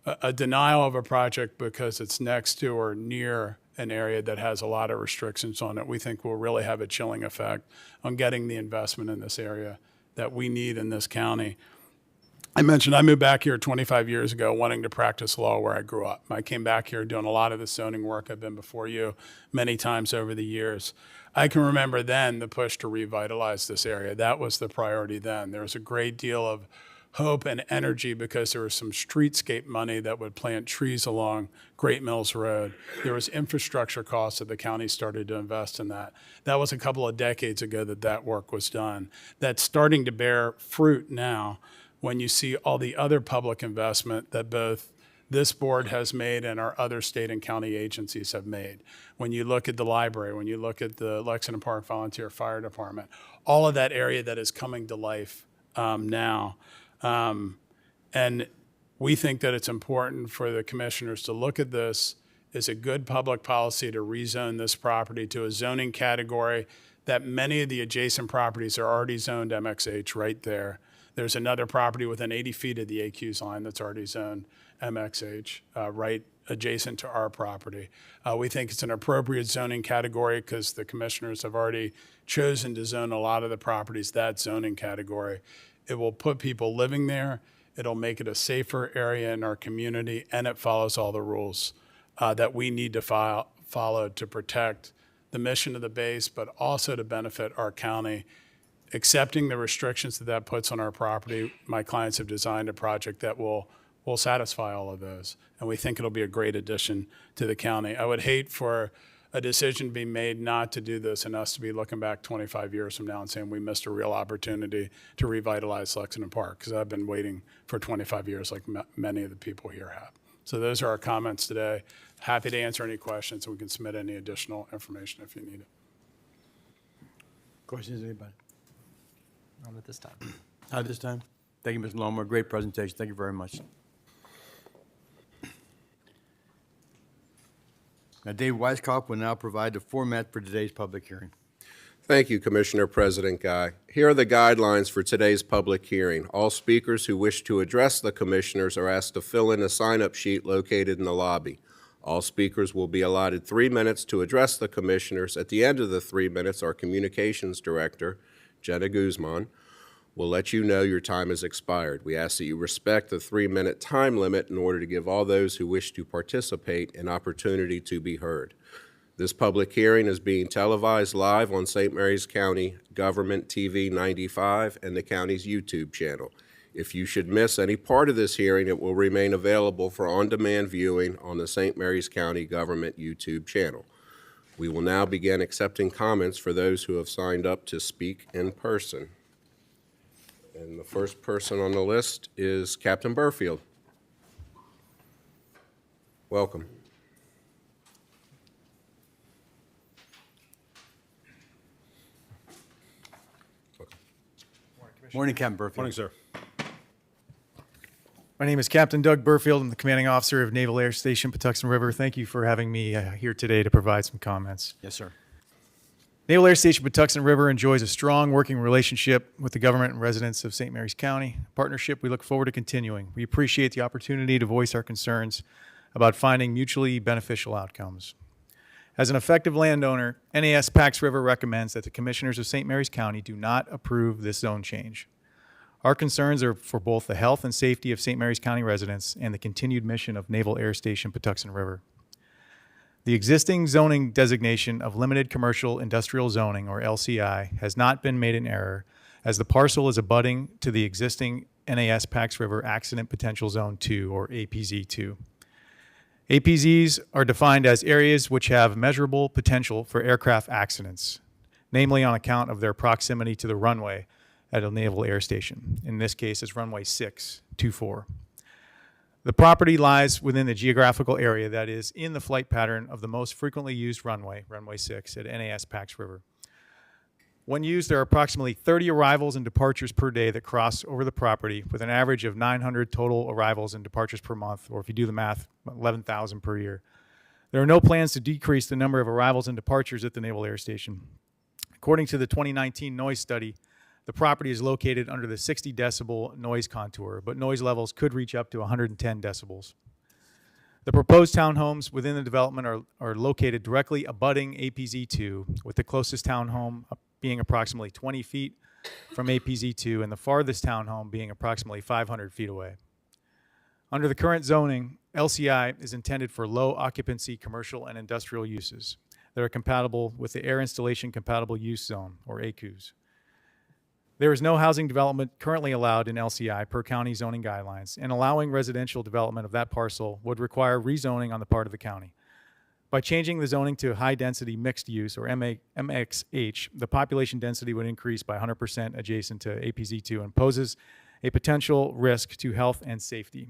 a denial of a project because it's next to or near an area that has a lot of restrictions on it, we think will really have a chilling effect on getting the investment in this area that we need in this county. I mentioned I moved back here 25 years ago wanting to practice law where I grew up. I came back here doing a lot of the zoning work. I've been before you many times over the years. I can remember then the push to revitalize this area. That was the priority then. There was a great deal of hope and energy because there was some streetscape money that would plant trees along Great Mills Road. There was infrastructure costs that the county started to invest in that. That was a couple of decades ago that work was done. That's starting to bear fruit now when you see all the other public investment that both this board has made and our other state and county agencies have made. When you look at the library, when you look at the Lexington Park Volunteer Fire Department, all of that area that is coming to life now. And we think that it's important for the commissioners to look at this as a good public policy to rezone this property to a zoning category that many of the adjacent properties are already zoned MXH right there. There's another property within 80 feet of the AQ's line that's already zoned MXH, right adjacent to our property. We think it's an appropriate zoning category because the commissioners have already chosen to zone a lot of the properties that zoning category. It will put people living there. It'll make it a safer area in our community, and it follows all the rules that we need to follow to protect the mission of the base, but also to benefit our county. Accepting the restrictions that puts on our property, my clients have designed a project that will satisfy all of those, and we think it'll be a great addition to the county. I would hate for a decision to be made not to do this and us to be looking back 25 years from now and saying we missed a real opportunity to revitalize Lexington Park, because I've been waiting for 25 years like many of the people here have. So those are our comments today. Happy to answer any questions, and we can submit any additional information if you need it. Questions, anybody? Not at this time. Not at this time. Thank you, Mr. Longmore. Great presentation. Thank you very much. Now, Dave Weisskopf will now provide the format for today's public hearing. Thank you, Commissioner President Guy. Here are the guidelines for today's public hearing. All speakers who wish to address the commissioners are asked to fill in a sign-up sheet located in the lobby. All speakers will be allotted 3 minutes to address the commissioners. At the end of the 3 minutes, our Communications Director, Jenna Guzman, will let you know your time has expired. We ask that you respect the 3-minute time limit in order to give all those who wish to participate an opportunity to be heard. This public hearing is being televised live on St. Mary's County Government TV 95 and the county's YouTube channel. If you should miss any part of this hearing, it will remain available for on-demand viewing on the St. Mary's County Government YouTube channel. We will now begin accepting comments for those who have signed up to speak in person. And the first person on the list is Captain Burfield. Welcome. Morning, Captain Burfield. Morning, sir. My name is Captain Doug Burfield. I'm the commanding officer of Naval Air Station Patuxent River. Thank you for having me here today to provide some comments. Yes, sir. Naval Air Station Patuxent River enjoys a strong working relationship with the government and residents of St. Mary's County. A partnership we look forward to continuing. We appreciate the opportunity to voice our concerns about finding mutually beneficial outcomes. As an effective landowner, NAS Pax River recommends that the commissioners of St. Mary's County do not approve this zone change. Our concerns are for both the health and safety of St. Mary's County residents and the continued mission of Naval Air Station Patuxent River. The existing zoning designation of Limited Commercial Industrial Zoning, or LCI, has not been made in error, as the parcel is abutting to the existing NAS Pax River Accident Potential Zone 2, or APZ2. APZs are defined as areas which have measurable potential for aircraft accidents, namely on account of their proximity to the runway at a naval air station. In this case, it's runway 624. The property lies within the geographical area that is in the flight pattern of the most frequently used runway, runway 6, at NAS Pax River. When used, there are approximately 30 arrivals and departures per day that cross over the property, with an average of 900 total arrivals and departures per month, or if you do the math, 11,000 per year. There are no plans to decrease the number of arrivals and departures at the Naval Air Station. According to the 2019 noise study, the property is located under the 60 decibel noise contour, but noise levels could reach up to 110 decibels. The proposed townhomes within the development are located directly abutting APZ2, with the closest townhome being approximately 20 feet from APZ2 and the farthest townhome being approximately 500 feet away. Under the current zoning, LCI is intended for low occupancy commercial and industrial uses that are compatible with the Air Installation Compatible Use Zone, or ACUS. There is no housing development currently allowed in LCI per county zoning guidelines, and allowing residential development of that parcel would require rezoning on the part of the county. By changing the zoning to high-density mixed use, or MXH, the population density would increase by 100% adjacent to APZ2 and poses a potential risk to health and safety.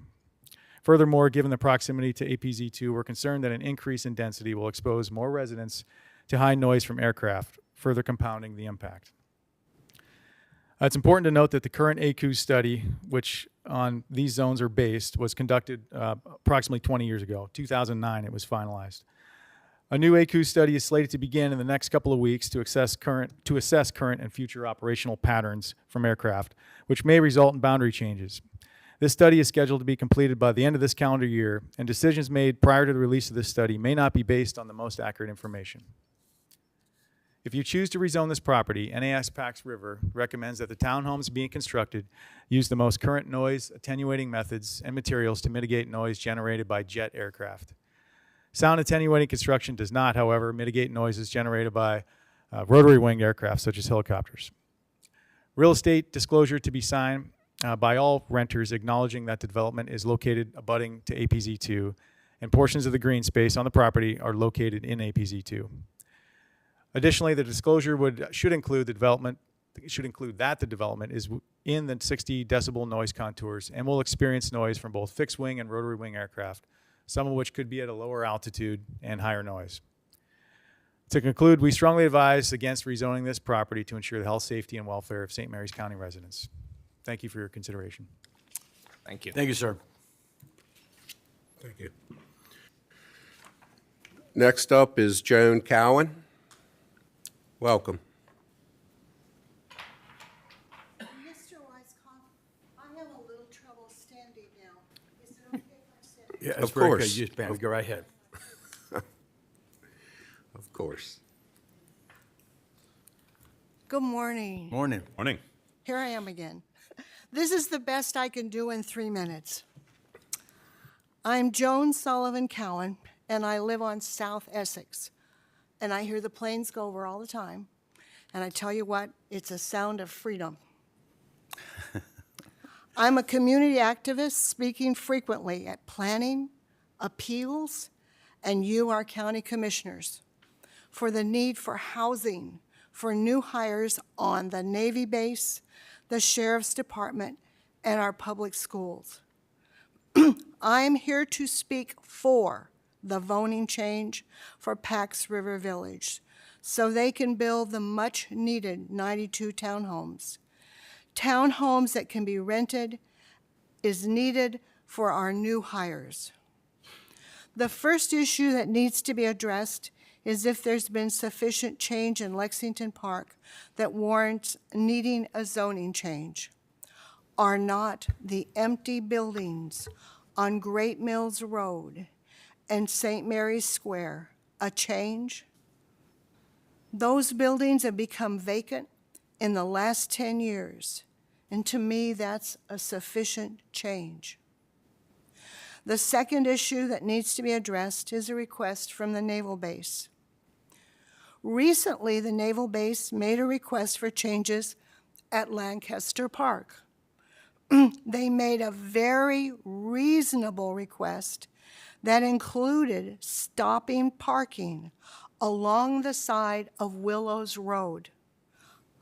Furthermore, given the proximity to APZ2, we're concerned that an increase in density will expose more residents to high noise from aircraft, further compounding the impact. It's important to note that the current ACUS study, which on these zones are based, was conducted approximately 20 years ago. 2009, it was finalized. A new ACUS study is slated to begin in the next couple of weeks to assess current and future operational patterns from aircraft, which may result in boundary changes. This study is scheduled to be completed by the end of this calendar year, and decisions made prior to the release of this study may not be based on the most accurate information. If you choose to rezone this property, NAS Pax River recommends that the townhomes being constructed use the most current noise attenuating methods and materials to mitigate noise generated by jet aircraft. Sound attenuating construction does not, however, mitigate noises generated by rotary winged aircraft such as helicopters. Real estate disclosure to be signed by all renters acknowledging that the development is located abutting to APZ2 and portions of the green space on the property are located in APZ2. Additionally, the disclosure should include that the development is in the 60 decibel noise contours and will experience noise from both fixed wing and rotary wing aircraft, some of which could be at a lower altitude and higher noise. To conclude, we strongly advise against rezoning this property to ensure the health, safety, and welfare of St. Mary's County residents. Thank you for your consideration. Thank you. Thank you, sir. Thank you. Next up is Joan Cowan. Welcome. Mr. Weisskopf, I have a little trouble standing now. Is it okay if I sit? Yeah, Of that's very good. course. You just go right ahead. Of course. Good morning. Morning. Morning. Here I am again. This is the best I can do in 3 minutes. I'm Joan Sullivan Cowan, and I live on South Essex. and I hear the planes go over all the time. And I tell you what, it's a sound of freedom. I'm a community activist speaking frequently at planning, appeals, and you, our county commissioners, for the need for housing for new hires on the Navy base, the Sheriff's Department, and our public schools. I'm here to speak for the zoning change for Pax River Village so they can build the much-needed 92 townhomes. Townhomes that can be rented is needed for our new hires. The first issue that needs to be addressed is if there's been sufficient change in Lexington Park that warrants needing a zoning change. Are not the empty buildings on Great Mills Road and St. Mary's Square a change? Those buildings have become vacant in the last 10 years, and to me, that's a sufficient change. The second issue that needs to be addressed is a request from the Naval Base. Recently, the Naval Base made a request for changes at Lancaster Park. They made a very reasonable request that included stopping parking along the side of Willows Road.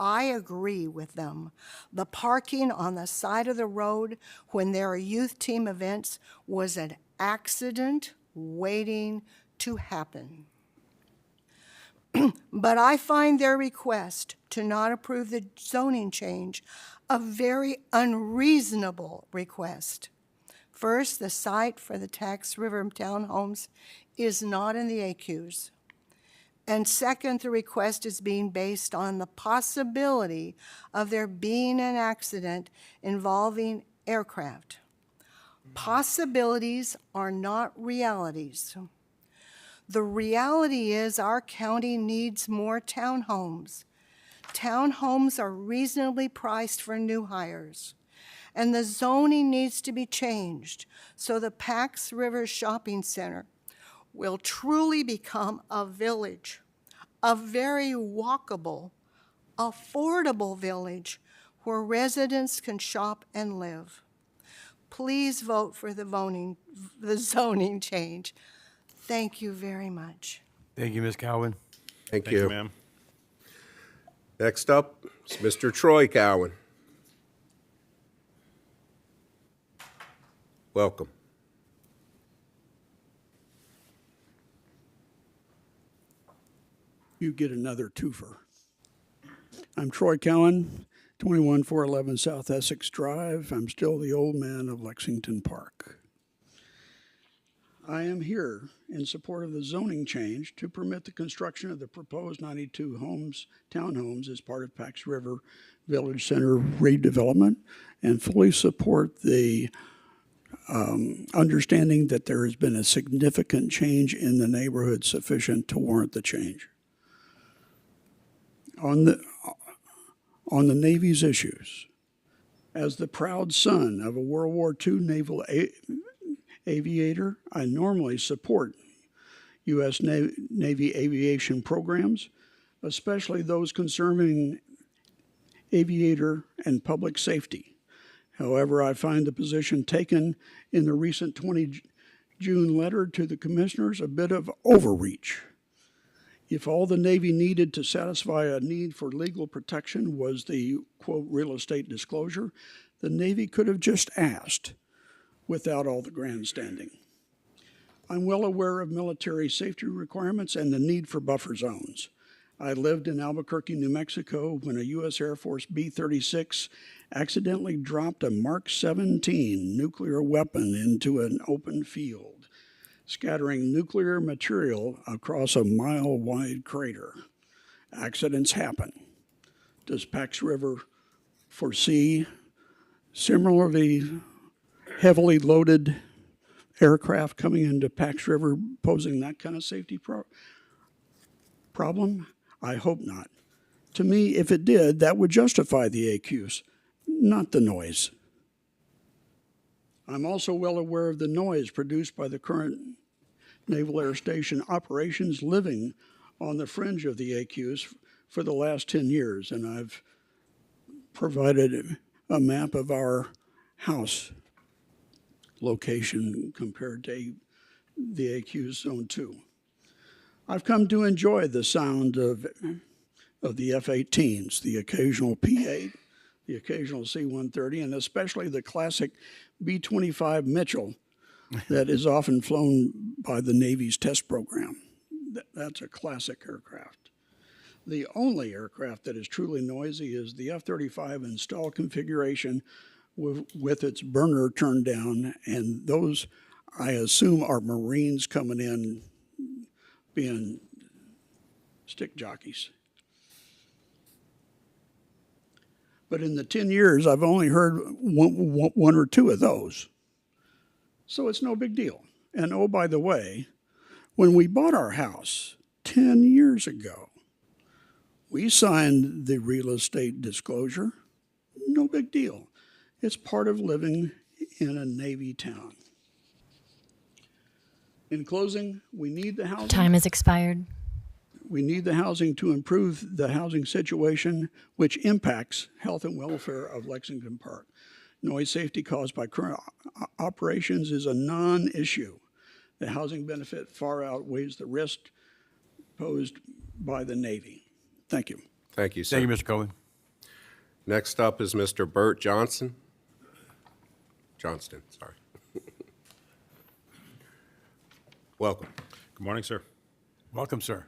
I agree with them. The parking on the side of the road when there are youth team events was an accident waiting to happen. But I find their request to not approve the zoning change a very unreasonable request. First, the site for the Pax River townhomes is not in the AQs. And second, the request is being based on the possibility of there being an accident involving aircraft. Possibilities are not realities. The reality is our county needs more townhomes. Townhomes are reasonably priced for new hires, and the zoning needs to be changed so the Pax River Shopping Center will truly become a village, a very walkable, affordable village where residents can shop and live. Please vote for the zoning change. Thank you very much. Thank you, Ms. Cowan. Thank you, you. ma'am. Next up is Mr. Troy Cowan. Welcome. You get another twofer. I'm Troy Cowan, 21411 South Essex Drive. I'm still the old man of Lexington Park. I am here in support of the zoning change to permit the construction of the proposed 92 townhomes as part of Pax River Village Center redevelopment, and fully support the understanding that there has been a significant change in the neighborhood sufficient to warrant the change. On the Navy's issues, as the proud son of a World War II naval aviator, I normally support U.S. Navy aviation programs, especially those concerning aviator and public safety. However, I find the position taken in the recent 20 June letter to the commissioners a bit of overreach. If all the Navy needed to satisfy a need for legal protection was the, quote, real estate disclosure, the Navy could have just asked without all the grandstanding. I'm well aware of military safety requirements and the need for buffer zones. I lived in Albuquerque, New Mexico when a U.S. Air Force B-36 accidentally dropped a Mark 17 nuclear weapon into an open field, scattering nuclear material across a mile-wide crater. Accidents happen. Does Pax River foresee similarly heavily loaded aircraft coming into Pax River posing that kind of safety problem? I hope not. To me, if it did, that would justify the AQs, not the noise. I'm also well aware of the noise produced by the current Naval Air Station operations living on the fringe of the AQs for the last 10 years, and I've provided a map of our house location compared to the AQ Zone 2. I've come to enjoy the sound of the F-18s, the occasional P-8, the occasional C-130, and especially the classic B-25 Mitchell that is often flown by the Navy's test program. That's a classic aircraft. The only aircraft that is truly noisy is the F-35 install configuration with its burner turned down, and those, I assume, are Marines coming in being stick jockeys. But in the 10 years, I've only heard one or two of those. So it's no big deal. And oh, by the way, when we bought our house 10 years ago, we signed the real estate disclosure. No big deal. It's part of living in a Navy town. In closing, we need the housing. Time has expired. We need the housing to improve the housing situation, which impacts health and welfare of Lexington Park. Noise safety caused by current operations is a non-issue. The housing benefit far outweighs the risk posed by the Navy. Thank you. Thank you, sir. Thank you, Mr. Coley. Next up is Mr. Bert Johnston. Johnston, sorry. Welcome. Good morning, sir. Welcome, sir.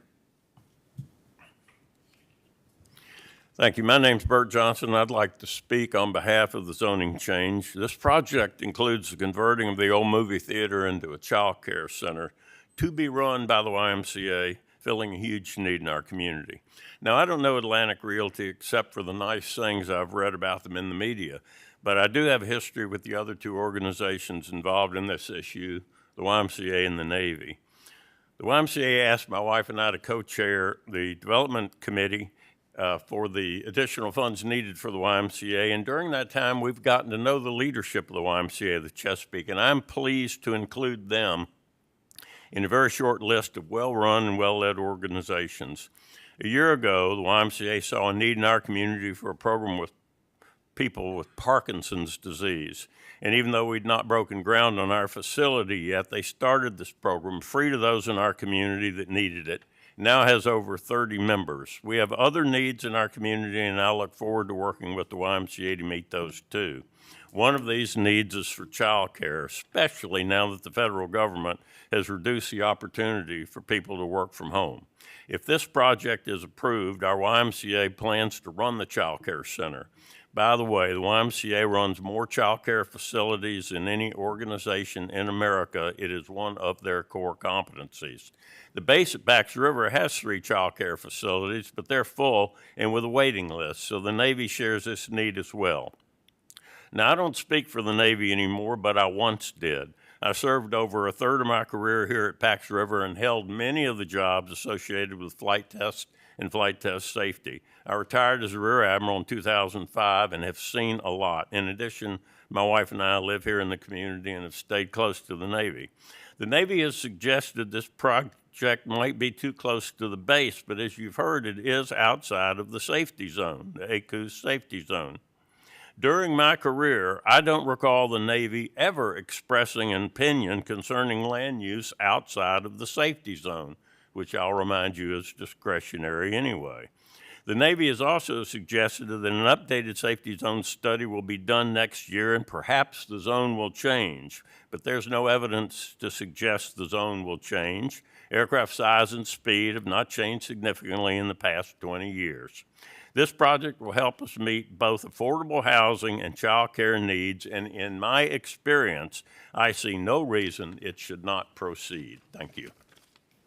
Thank you. My name's Bert Johnson. I'd like to speak on behalf of the zoning change. This project includes the converting of the old movie theater into a child care center to be run by the YMCA, filling a huge need in our community. Now, I don't know Atlantic Realty except for the nice things I've read about them in the media, but I do have a history with the other two organizations involved in this issue, the YMCA and the Navy. The YMCA asked my wife and I to co-chair the development committee for the additional funds needed for the YMCA. And during that time, we've gotten to know the leadership of the YMCA of the Chesapeake, and I'm pleased to include them in a very short list of well-run and well-led organizations. A year ago, the YMCA saw a need in our community for a program with people with Parkinson's disease. And even though we'd not broken ground on our facility yet, they started this program free to those in our community that needed it. Now has over 30 members. We have other needs in our community, and I look forward to working with the YMCA to meet those too. One of these needs is for child care, especially now that the federal government has reduced the opportunity for people to work from home. If this project is approved, our YMCA plans to run the child care center. By the way, the YMCA runs more child care facilities than any organization in America. It is one of their core competencies. The base at Pax River has 3 child care facilities, but they're full and with a waiting list, so the Navy shares this need as well. Now, I don't speak for the Navy anymore, but I once did. I served over a third of my career here at Pax River and held many of the jobs associated with flight test and flight test safety. I retired as a Rear Admiral in 2005 and have seen a lot. In addition, my wife and I live here in the community and have stayed close to the Navy. The Navy has suggested this project might be too close to the base, but as you've heard, it is outside of the safety zone, the ACUS safety zone. During my career, I don't recall the Navy ever expressing an opinion concerning land use outside of the safety zone, which I'll remind you is discretionary anyway. The Navy has also suggested that an updated safety zone study will be done next year and perhaps the zone will change, but there's no evidence to suggest the zone will change. Aircraft size and speed have not changed significantly in the past 20 years. This project will help us meet both affordable housing and child care needs, and in my experience, I see no reason it should not proceed. Thank you.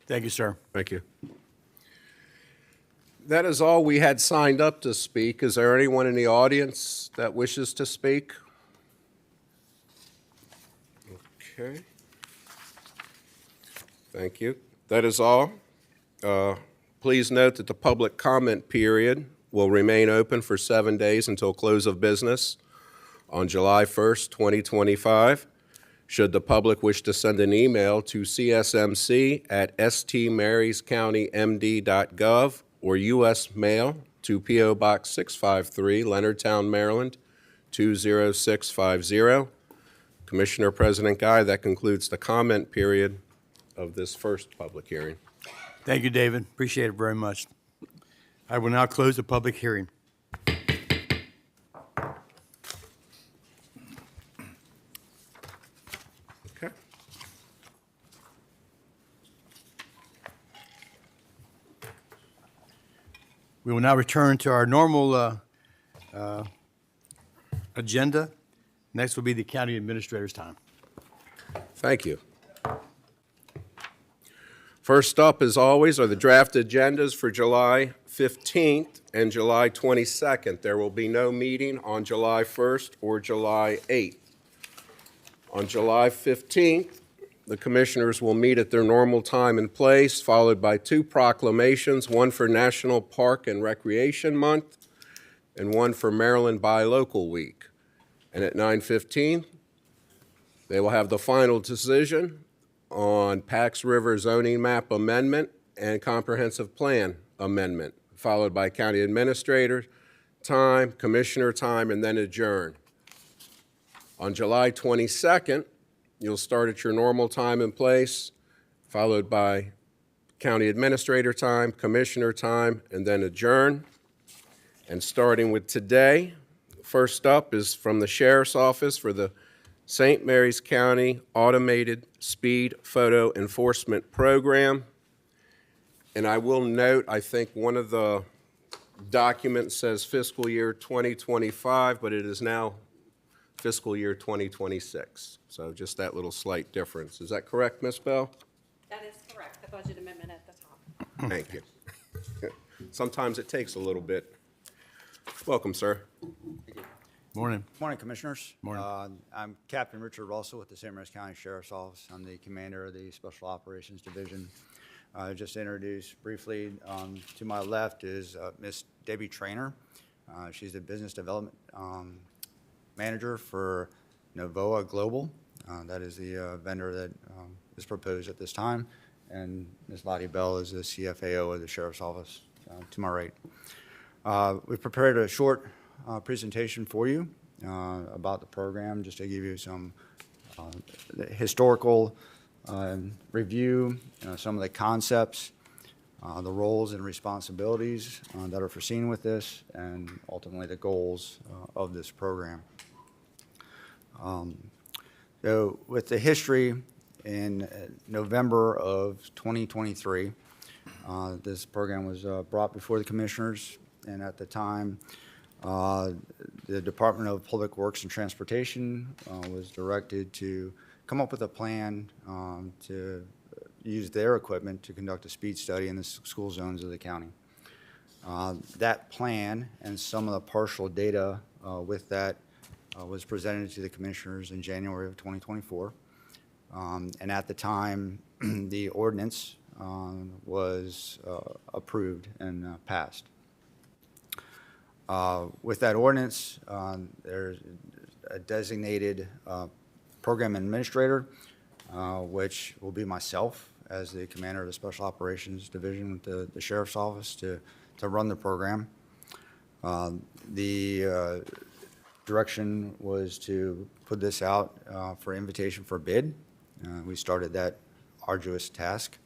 Thank you, sir. Thank you. That is all we had signed up to speak. Is there anyone in the audience that wishes to speak? Okay. Thank you. That is all. Please note that the public comment period will remain open for 7 days until close of business on July 1st, 2025. Should the public wish to send an email to csmc@stmaryscountymd.gov or U.S. mail to P.O. Box 653, Leonardtown, Maryland, 20650. Commissioner President Guy, that concludes the comment period of this first public hearing. Thank you, David. Appreciate it very much. I will now close the public hearing. Okay. We will now return to our normal agenda. Next will be the county administrator's time. Thank you. First up, as always, are the draft agendas for July 15th and July 22nd. There will be no meeting on July 1st or July 8th. On July 15th, the commissioners will meet at their normal time and place, followed by two proclamations, one for National Park and Recreation Month and one for Maryland Buy Local Week. And at 9:15, they will have the final decision on Pax River zoning map amendment and comprehensive plan amendment, followed by county administrator time, commissioner time, and then adjourn. On July 22nd, you'll start at your normal time and place, followed by county administrator time, commissioner time, and then adjourn. And starting with today, first up is from the Sheriff's Office for the St. Mary's County Automated Speed Photo Enforcement Program. And I will note, I think one of the documents says fiscal year 2025, but it is now fiscal year 2026. So just that little slight difference. Is that correct, Ms. Bell? That is correct, the budget amendment at the top. Thank you. Sometimes it takes a little bit. Welcome, sir. Morning. Morning, Commissioners. Morning. I'm Captain Richard Russell with the St. Mary's County Sheriff's Office. I'm the commander of the Special Operations Division. Just to introduce briefly, to my left is Miss Debbie Trainer. She's the Business Development Manager for Novoa Global. That is the vendor that is proposed at this time. And Ms. Lottie Bell is the CFAO of the Sheriff's Office to my right. We've prepared a short presentation for you about the program, just to give you some historical review, some of the concepts, the roles and responsibilities that are foreseen with this, and ultimately the goals of this program. So with the history, in November of 2023, this program was brought before the commissioners, and at the time, the Department of Public Works and Transportation was directed to come up with a plan to use their equipment to conduct a speed study in the school zones of the county. That plan and some of the partial data with that was presented to the commissioners in January of 2024. And at the time, the ordinance was approved and passed. With that ordinance, there's a designated program administrator, which will be myself as the commander of the Special Operations Division with the Sheriff's Office to run the program. The direction was to put this out for invitation for bid. We started that arduous task,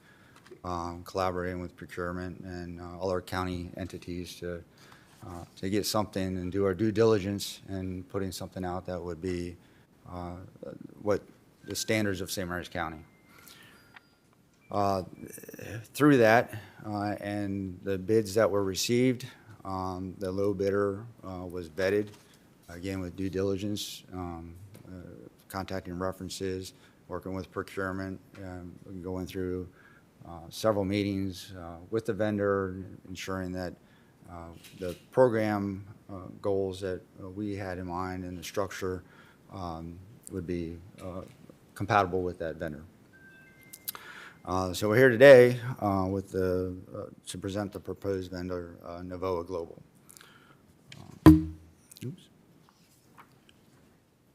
collaborating with procurement and other county entities to get something and do our due diligence and putting something out that would be what the standards of St. Mary's County. Through that and the bids that were received, the low bidder was vetted, again with due diligence, contacting references, working with procurement, going through several meetings with the vendor, ensuring that the program goals that we had in mind and the structure would be compatible with that vendor. So we're here today to present the proposed vendor, Novoa Global. Oops.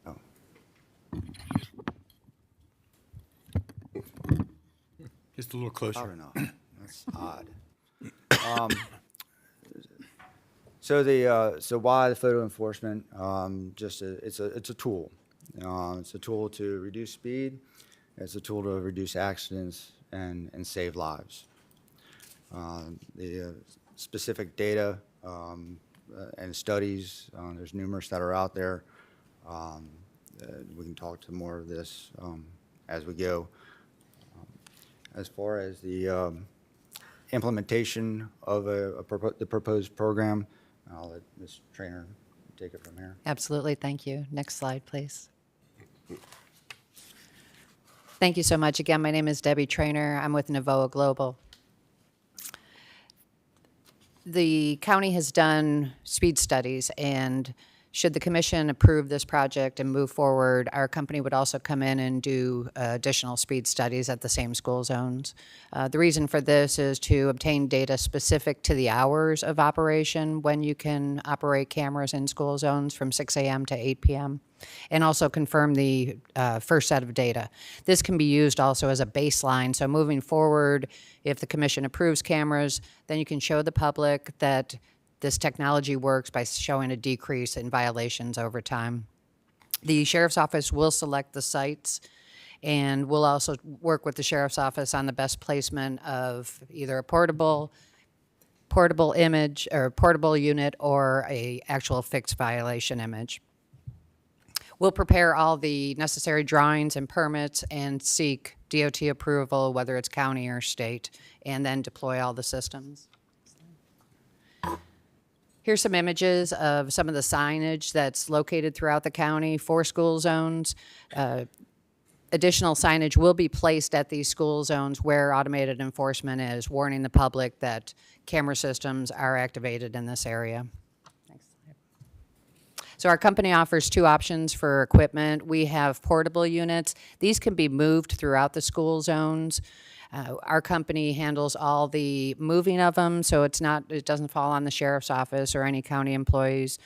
Oh. Just a little closer. Louder enough. That's odd. So why the photo enforcement? It's a tool. It's a tool to reduce speed. It's a tool to reduce accidents and save lives. The specific data and studies, there's numerous that are out there. We can talk to more of this as we go. As far as the implementation of the proposed program, I'll let Ms. Trainer take it from here. Absolutely, thank you. Next slide, please. Thank you so much. Again, my name is Debbie Trainer. I'm with Novoa Global. The county has done speed studies, and should the commission approve this project and move forward, our company would also come in and do additional speed studies at the same school zones. The reason for this is to obtain data specific to the hours of operation when you can operate cameras in school zones from 6 a.m. to 8 p.m., and also confirm the first set of data. This can be used also as a baseline. So moving forward, if the commission approves cameras, then you can show the public that this technology works by showing a decrease in violations over time. The Sheriff's Office will select the sites, and we'll also work with the Sheriff's Office on the best placement of either a portable image or portable unit or a actual fixed violation image. We'll prepare all the necessary drawings and permits and seek DOT approval, whether it's county or state, and then deploy all the systems. Here's some images of some of the signage that's located throughout the county for school zones. Additional signage will be placed at these school zones where automated enforcement is, warning the public that camera systems are activated in this area. Next slide. So our company offers two options for equipment. We have portable units. These can be moved throughout the school zones. Our company handles all the moving of them, so it doesn't fall on the sheriff's office or any county employees.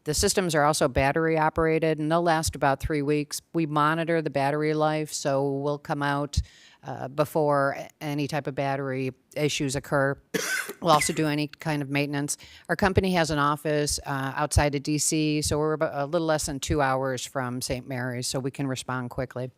The systems are also battery operated, and they'll last about 3 weeks. We monitor the battery life, so we'll come out before any type of battery issues occur. We'll also do any kind of maintenance. Our company has an office outside of DC, so we're about a little less than 2 hours from St. Mary's, so we can respond quickly.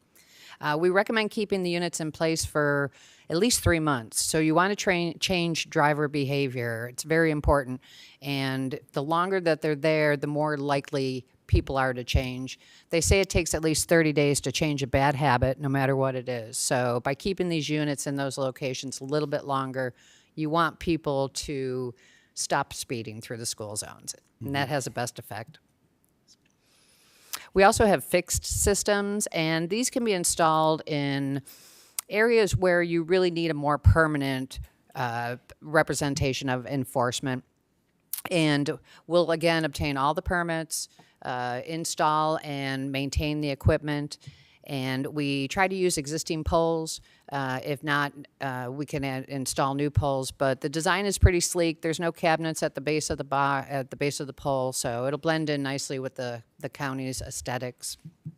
We recommend keeping the units in place for at least 3 months. So you want to change driver behavior. It's very important. And the longer that they're there, the more likely people are to change. They say it takes at least 30 days to change a bad habit, no matter what it is. So by keeping these units in those locations a little bit longer, you want people to stop speeding through the school zones. And that has the best effect. We also have fixed systems, and these can be installed in areas where you really need a more permanent representation of enforcement. And we'll, again, obtain all the permits, install and maintain the equipment. And we try to use existing poles. If not, we can install new poles. But the design is pretty sleek. There's no cabinets at the base of the pole, so it'll blend in nicely with the county's aesthetics.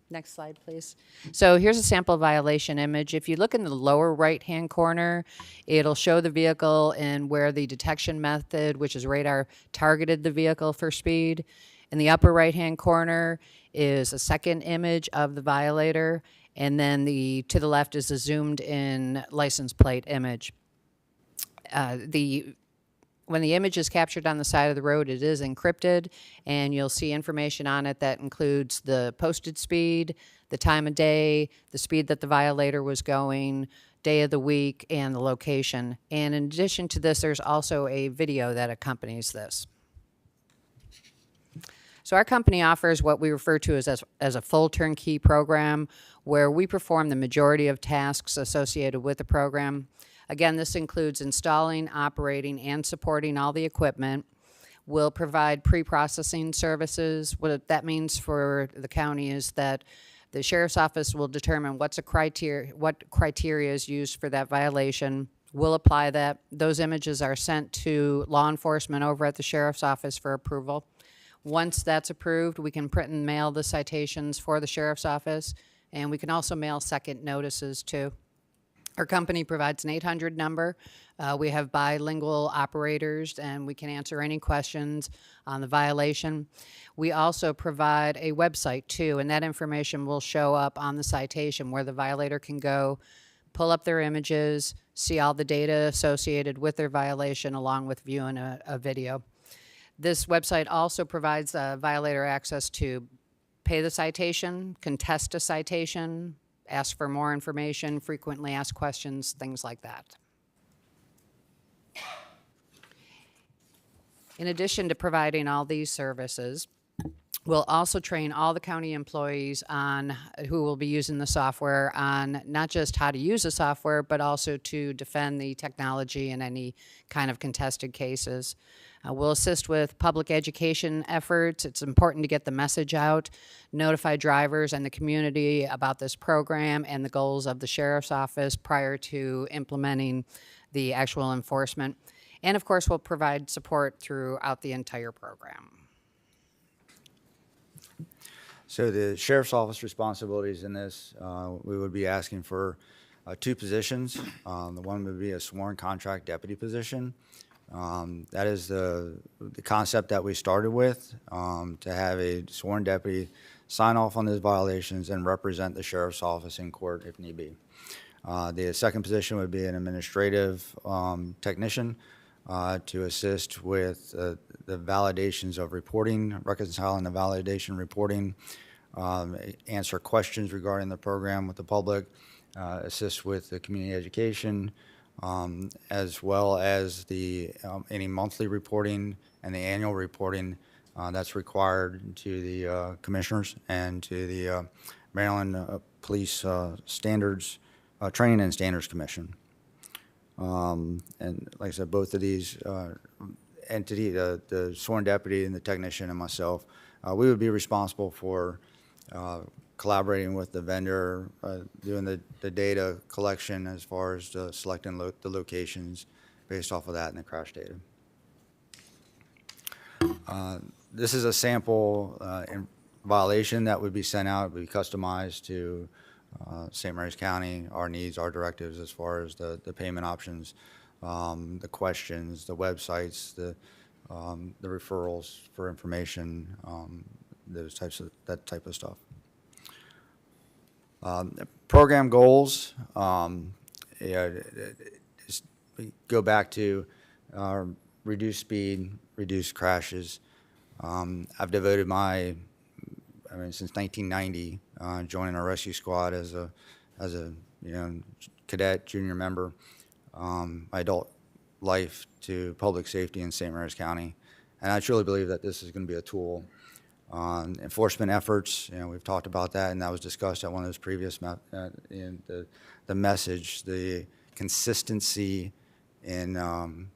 Next slide, please. So here's a sample violation image. If you look in the lower right-hand corner, it'll show the vehicle and where the detection method, which is radar, targeted the vehicle for speed. In the upper right-hand corner is a second image of the violator, and then to the left is a zoomed-in license plate image. When the image is captured on the side of the road, it is encrypted, and you'll see information on it that includes the posted speed, the time of day, the speed that the violator was going, day of the week, and the location. And in addition to this, there's also a video that accompanies this. So our company offers what we refer to as a full turnkey program, where we perform the majority of tasks associated with the program. Again, this includes installing, operating, and supporting all the equipment. We'll provide pre-processing services. What that means for the county is that the sheriff's office will determine what criteria is used for that violation. We'll apply that. Those images are sent to law enforcement over at the sheriff's office for approval. Once that's approved, we can print and mail the citations for the sheriff's office, and we can also mail second notices too. Our company provides an 800 number. We have bilingual operators, and we can answer any questions on the violation. We also provide a website, too, and that information will show up on the citation where the violator can go, pull up their images, see all the data associated with their violation, along with viewing a video. This website also provides a violator access to pay the citation, contest a citation, ask for more information, frequently asked questions, things like that. In addition to providing all these services, we'll also train all the county employees on who will be using the software on not just how to use the software, but also to defend the technology in any kind of contested cases. We'll assist with public education efforts. It's important to get the message out, notify drivers and the community about this program and the goals of the sheriff's office prior to implementing the actual enforcement. And of course, we'll provide support throughout the entire program. So the sheriff's office responsibilities in this, we would be asking for 2 positions. The one would be a sworn contract deputy position. That is the concept that we started with, to have a sworn deputy sign off on those violations and represent the sheriff's office in court if need be. The second position would be an administrative technician to assist with the validations of reporting, reconciling the validation reporting, answer questions regarding the program with the public, assist with the community education, as well as the any monthly reporting and the annual reporting that's required to the commissioners and to the Maryland Police Standards Training and Standards Commission. And like I said, both of these entity, the sworn deputy and the technician and myself, we would be responsible for collaborating with the vendor, doing the data collection as far as selecting the locations based off of that and the crash data. This is a sample violation that would be sent out, would be customized to St. Mary's County, our needs, our directives as far as the payment options, the questions, the websites, the referrals for information, that type of stuff. Program goals, just go back to reduce speed, reduce crashes. I've devoted since 1990, joining our rescue squad as a cadet, junior member, my adult life to public safety in St. Mary's County. And I truly believe that this is going to be a tool. Enforcement efforts, we've talked about that, and that was discussed at one of those previous, in the message, the consistency in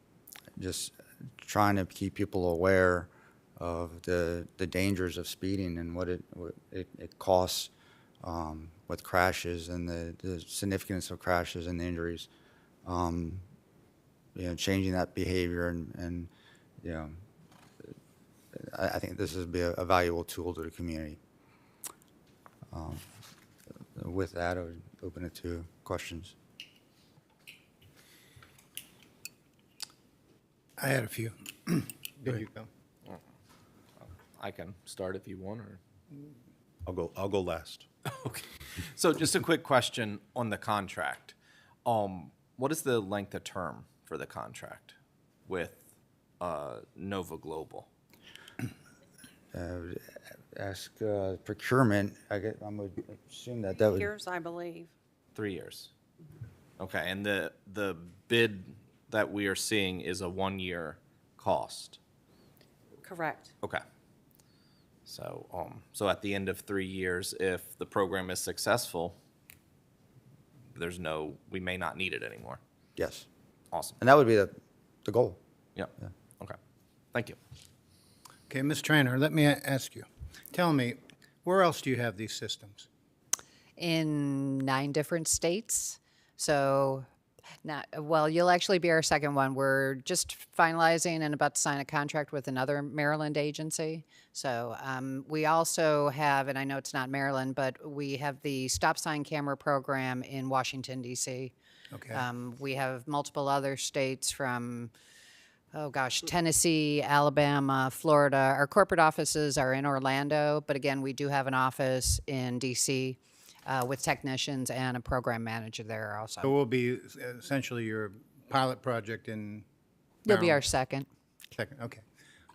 just trying to keep people aware of the dangers of speeding and what it costs with crashes and the significance of crashes and injuries. Changing that behavior and I think this would be a valuable tool to the community. With that, I would open it to questions. I had a few. There you go. I can start if you want, or I'll go last. okay. So just a quick question on the contract. What is the length of term for the contract with Nova Global? Ask procurement. I would assume that would. Years, I believe. 3 years. Okay, and the bid that we are seeing is a 1-year cost. Correct. Okay. So at the end of 3 years, if the program is successful, we may not need it anymore. Yes. Awesome. And that would be the goal. Yep. Yeah. Okay. Thank you. Okay, Ms. Trainer, let me ask you. Tell me, where else do you have these systems? In 9 different states. So, you'll actually be our second one. We're just finalizing and about to sign a contract with another Maryland agency. So we also have, and I know it's not Maryland, but we have the stop sign camera program in Washington, D.C. Okay. We have multiple other states from, Tennessee, Alabama, Florida. Our corporate offices are in Orlando, but again, we do have an office in DC with technicians and a program manager there also. So we'll be essentially your pilot project in You'll be our Maryland. second. Second, okay.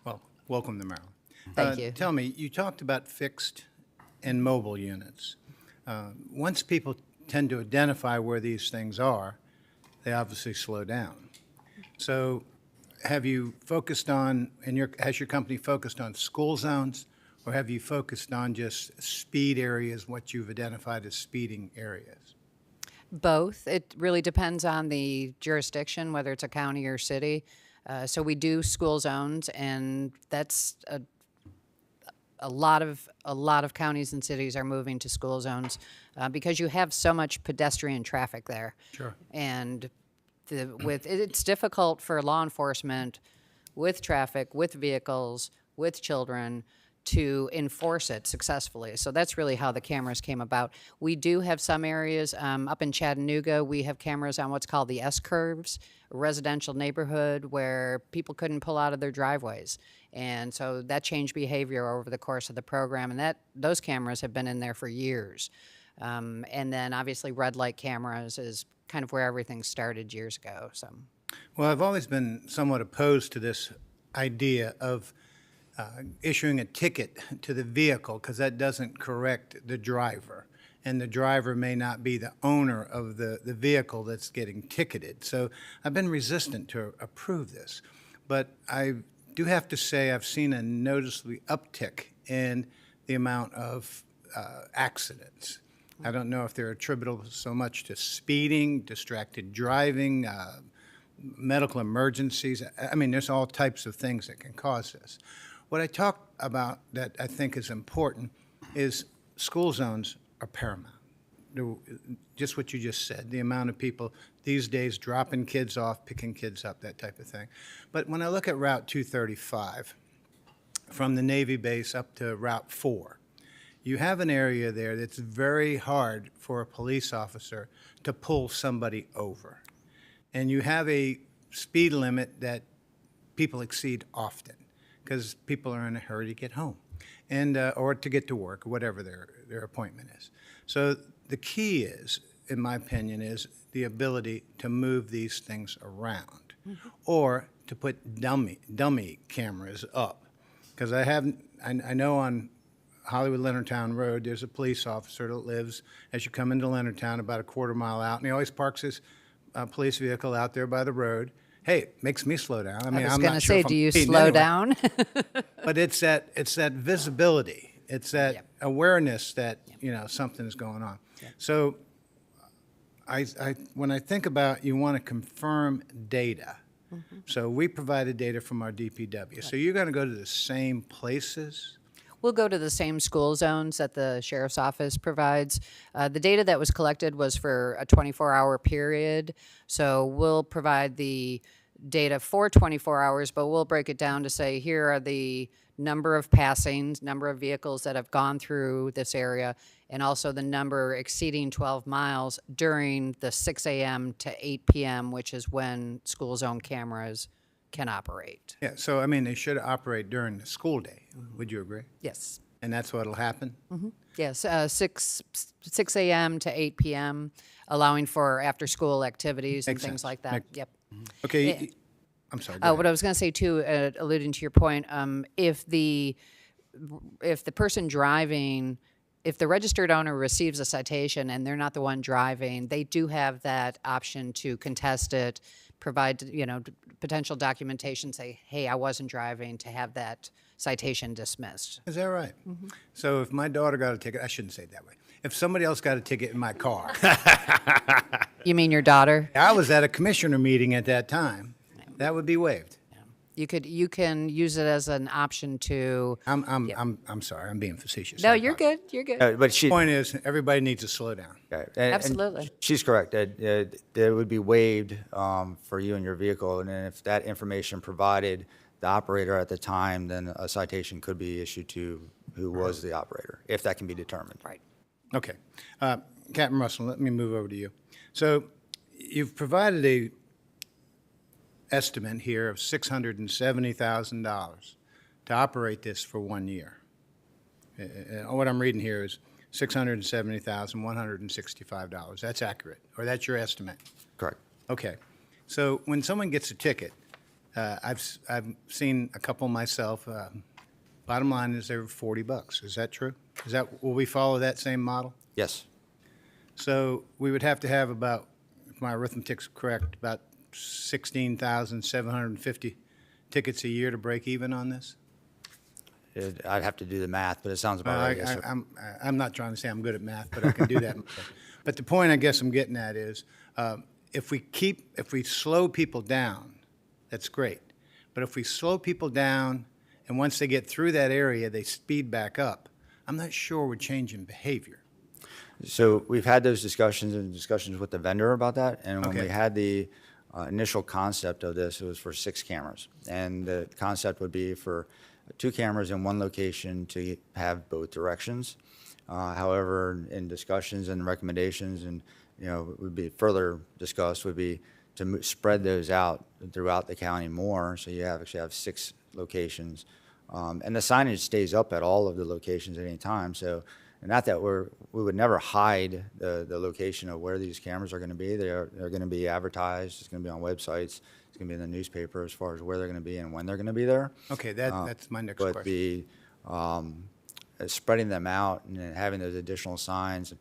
Well, welcome to Maryland. Thank you. Tell me, you talked about fixed and mobile units. Once people tend to identify where these things are, they obviously slow down. So have you focused on, has your company focused on school zones, or have you focused on just speed areas, what you've identified as speeding areas? Both. It really depends on the jurisdiction, whether it's a county or city. So we do school zones, and that's a lot of counties and cities are moving to school zones because you have so much pedestrian traffic there. Sure. And it's difficult for law enforcement with traffic, with vehicles, with children to enforce it successfully. So that's really how the cameras came about. We do have some areas up in Chattanooga, we have cameras on what's called the S-curves, a residential neighborhood where people couldn't pull out of their driveways. And so that changed behavior over the course of the program, and those cameras have been in there for years. And then obviously red light cameras is kind of where everything started years ago. So, Well, I've always been somewhat opposed to this idea of issuing a ticket to the vehicle because that doesn't correct the driver. And the driver may not be the owner of the vehicle that's getting ticketed. So I've been resistant to approve this. But I do have to say I've seen a noticeably uptick in the amount of accidents. I don't know if they're attributable so much to speeding, distracted driving, medical emergencies. I mean, there's all types of things that can cause this. What I talk about that I think is important is school zones are paramount. Just what you just said, the amount of people these days dropping kids off, picking kids up, that type of thing. But when I look at Route 235, from the Navy base up to Route 4, you have an area there that's very hard for a police officer to pull somebody over. And you have a speed limit that people exceed often because people are in a hurry to get home and or to get to work, or whatever their appointment is. So the key is, in my opinion, is the ability to move these things around or to put dummy cameras up. Because I know on Hollywood Leonardtown Road, there's a police officer that lives as you come into Leonardtown about a quarter mile out, and he always parks his police vehicle out there by the road. Hey, it makes me slow down. I mean, was I'm going not to sure say, if I'm do you speeding slow anyway. down? But it's that visibility. It's that awareness that, something's going on. So when I think about you want to confirm data, so we provided data from our DPW. So you're going to go to the same places? We'll go to the same school zones that the sheriff's office provides. The data that was collected was for a 24-hour period, so we'll provide the data for 24 hours, but we'll break it down to say here are the number of passings, number of vehicles that have gone through this area, and also the number exceeding 12 miles during the 6 a.m. to 8 p.m., which is when school zone cameras can operate. Yeah, so I mean, they should operate during the school day. Would you agree? Yes. And that's what'll happen? Yes, 6 a.m. to 8 p.m., allowing for after-school activities and Makes things sense. like that. Yep. Okay, I'm sorry. go What I was going to say too, alluding to your point, if the person driving, if the registered owner receives a citation and they're not the one driving, they do have that option to contest it, provide potential documentation, say, hey, I wasn't driving, to have that citation dismissed. Is that right? So if my daughter got a ticket, I shouldn't say it that way. If somebody else got a ticket in my car. You mean your daughter? I was at a commissioner meeting at that time. That would be waived. You can use it as an option to. I'm sorry. I'm being facetious. No, you're good. You're good. But The point is, everybody needs to slow down. Absolutely. She's correct. That would be waived for you and your vehicle, and then if that information provided the operator at the time, then a citation could be issued to who was the operator, if that can be determined. Right. Okay. Captain Russell, let me move over to you. So You've provided a estimate here of $670,000 to operate this for 1 year. What I'm reading here is $670,165. That's accurate, or that's your estimate? Correct. Okay. So when someone gets a ticket, I've seen a couple myself. Bottom line is they're $40. Is that true? Will we follow that same model? Yes. So we would have to have about, if my arithmetic's correct, about 16,750 tickets a year to break even on this? I'd have to do the math, but it sounds about right. Yes, sir. I'm not trying to say I'm good at math, but I can do that. But the point I guess I'm getting at is, if we slow people down, that's great. But if we slow people down, and once they get through that area, they speed back up, I'm not sure we're changing behavior. So we've had those discussions with the vendor about that, and when we had the initial concept of this, it was for 6 cameras, and the concept would be for 2 cameras in one location to have both directions. However, in discussions and recommendations, and would be further discussed, would be to spread those out throughout the county more, so you actually have 6 locations, and the signage stays up at all of the locations at any time. So, not that we would never hide the location of where these cameras are going to be. They're going to be advertised. It's going to be on websites. It's going to be in the newspaper as far as where they're going to be and when they're going to be there. Okay, that's my next question. But spreading them out and then having those additional signs,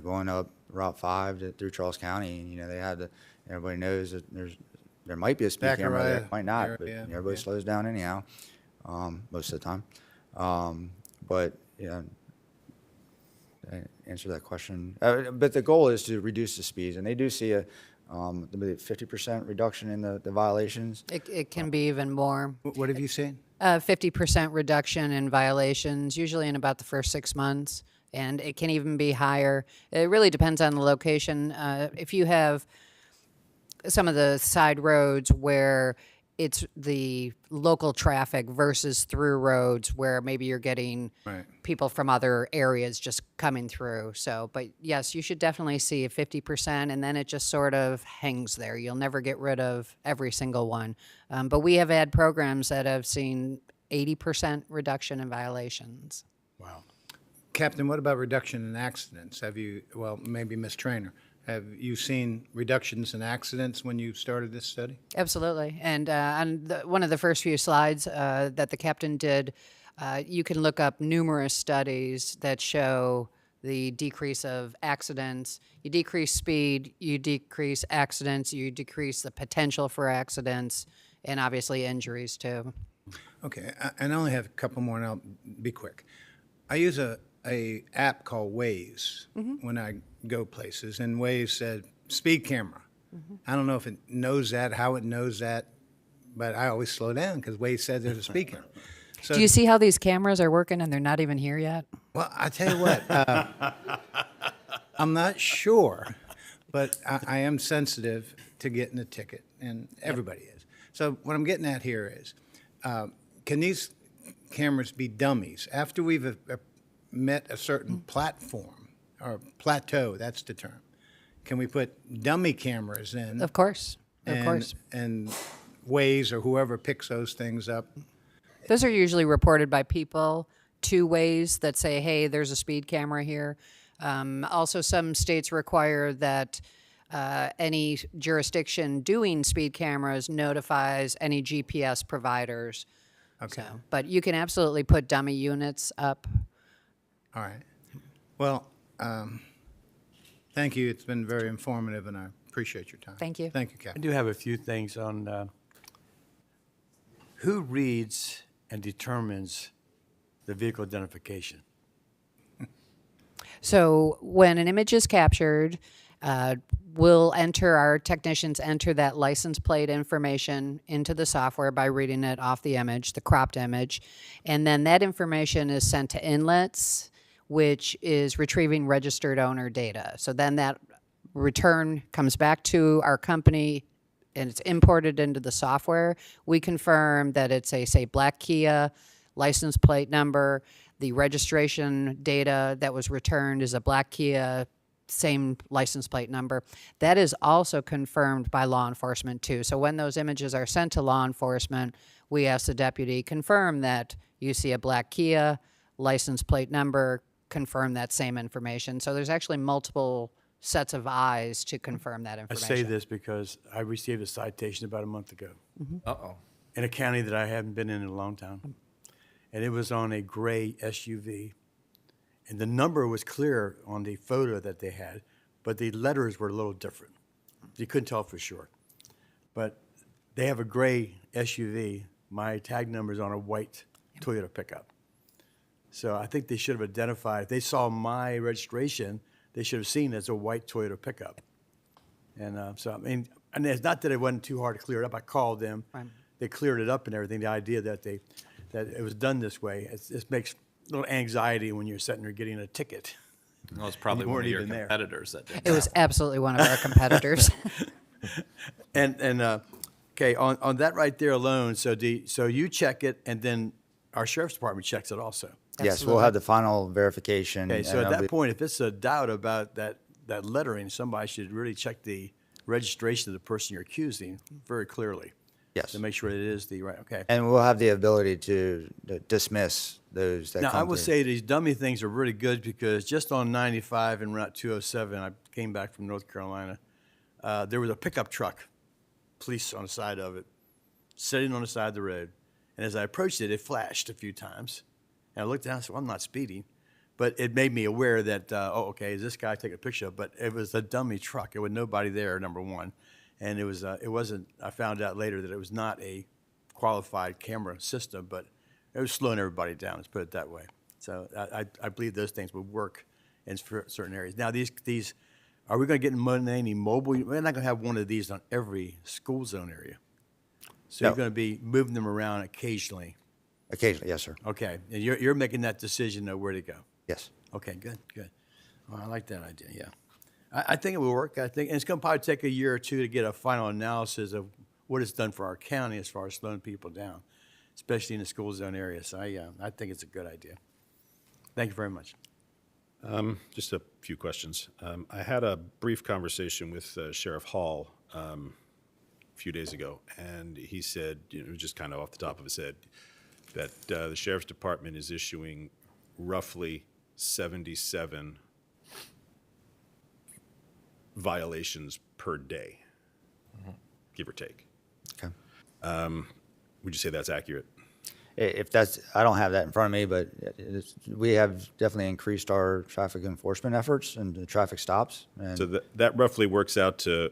going up Route 5 through Charles County, they had everybody knows that there might be a speed camera there, might not, but everybody slows down anyhow, most of the time. But answer that question. But the goal is to reduce the speeds, and they do see a 50% reduction in the violations. It can be even more. What have you seen? 50% reduction in violations, usually in about the first 6 months, and it can even be higher. It really depends on the location. If you have some of the side roads where it's the local traffic versus through roads where maybe you're getting people from other areas just coming through. So, but yes, you should definitely see a 50%, and then it just sort of hangs there. You'll never get rid of every single one. But we have had programs that have seen 80% reduction in violations. Wow. Captain, what about reduction in accidents? Maybe Ms. Trainer, have you seen reductions in accidents when you started this study? Absolutely. And on one of the first few slides that the captain did, you can look up numerous studies that show the decrease of accidents. You decrease speed, you decrease accidents, you decrease the potential for accidents, and obviously injuries too. Okay, and I only have a couple more, and I'll be quick. I use a app called Waze when I go places, and Waze said speed camera. I don't know if it knows that, how it knows that, but I always slow down because Waze said there's a speed camera. So, do you see how these cameras are working and they're not even here yet? Well, I tell you what, I'm not sure, but I am sensitive to getting a ticket, and everybody is. So what I'm getting at here is, can these cameras be dummies? After we've met a certain platform or plateau, that's the term, can we put dummy cameras in? Of course, of course. And Waze or whoever picks those things up. Those are usually reported by people to Waze that say, hey, there's a speed camera here. Also, some states require that any jurisdiction doing speed cameras notifies any GPS providers. Okay. So, but you can absolutely put dummy units up. All right. Well, thank you. It's been very informative, and I appreciate your time. Thank you. Thank you, Captain. I do have a few things on who reads and determines the vehicle identification. So when an image is captured, our technicians enter that license plate information into the software by reading it off the image, the cropped image, and then that information is sent to Inlets, which is retrieving registered owner data. So then that return comes back to our company and it's imported into the software. We confirm that it's a, say, black Kia license plate number. The registration data that was returned is a black Kia same license plate number. That is also confirmed by law enforcement too. So when those images are sent to law enforcement, we ask the deputy, confirm that you see a black Kia, license plate number, confirm that same information. So there's actually multiple sets of eyes to confirm that I information. say this because I received a citation about a month ago Uh-oh. in a county that I haven't been in a long time. And it was on a gray SUV. And the number was clear on the photo that they had, but the letters were a little different. You couldn't tell for sure. But they have a gray SUV. My tag number is on a white Toyota pickup. So I think they should have identified, if they saw my registration, they should have seen it as a white Toyota pickup. And so, I mean, and it's not that it wasn't too hard to clear it up. I called them. Right. They cleared it up and everything. The idea that that it was done this way, it makes a little anxiety when you're sitting there getting a ticket. Well, it's probably You one weren't of your even there. competitors that did It was absolutely one of our competitors. Okay, on that right there alone, so you check it, and then our sheriff's department checks it also. Yes, we'll have the final verification. Okay, so and at it'll that be- point, if it's a doubt about that lettering, somebody should really check the registration of the person you're accusing very clearly. Yes. To make sure it is the right, okay. And we'll have the ability to dismiss those that Now, come I will through. say these dummy things are really good because just on 95 and Route 207, I came back from North Carolina, there was a pickup truck, police on the side of it, sitting on the side of the road. And as I approached it, it flashed a few times. And I looked down and said, well, I'm not speeding. But it made me aware that, okay, is this guy taking a picture of? But it was a dummy truck. It was nobody there, number one. And it wasn't, I found out later that it was not a qualified camera system, but it was slowing everybody down, let's put it that way. So I believe those things would work in certain areas. Now, these are we going to get any mobile? We're not going to have one of these on every school zone area. So No. you're going to be moving them around occasionally. Occasionally, yes, sir. Okay, and you're making that decision of where to go. Yes. Okay, good. Well, I like that idea, yeah. I think it will work. I think, and it's going to probably take a year or two to get a final analysis of what it's done for our county as far as slowing people down, especially in the school zone area. So I think it's a good idea. Thank you very much. Just a few questions. I had a brief conversation with Sheriff Hall a few days ago, and he said, just kind of off the top of his head, that the Sheriff's Department is issuing roughly 77 violations per day, give or take. Okay. Would you say that's accurate? If that's, I don't have that in front of me, but we have definitely increased our traffic enforcement efforts and the traffic stops. And So that roughly works out to,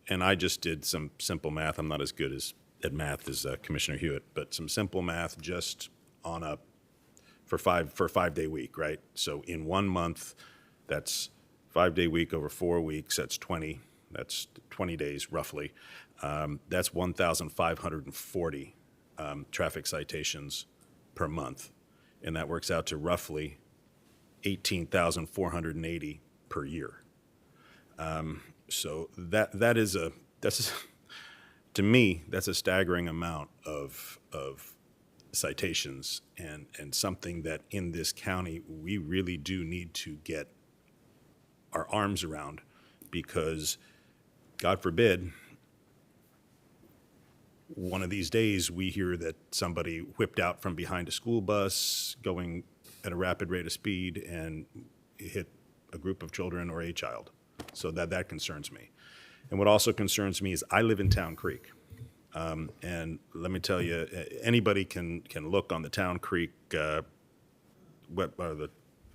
and I just did some simple math. I'm not as good at math as Commissioner Hewitt, but some simple math just on for a 5-day week, right? So in 1 month, that's 5-day week over 4 weeks. That's 20 days roughly. That's 1,540 traffic citations per month, and that works out to roughly 18,480 per year. So that's to me, that's a staggering amount of citations and something that in this county we really do need to get our arms around, because God forbid one of these days we hear that somebody whipped out from behind a school bus going at a rapid rate of speed and hit a group of children or a child. So that concerns me. And what also concerns me is I live in Town Creek. And let me tell you, anybody can look on the Town Creek the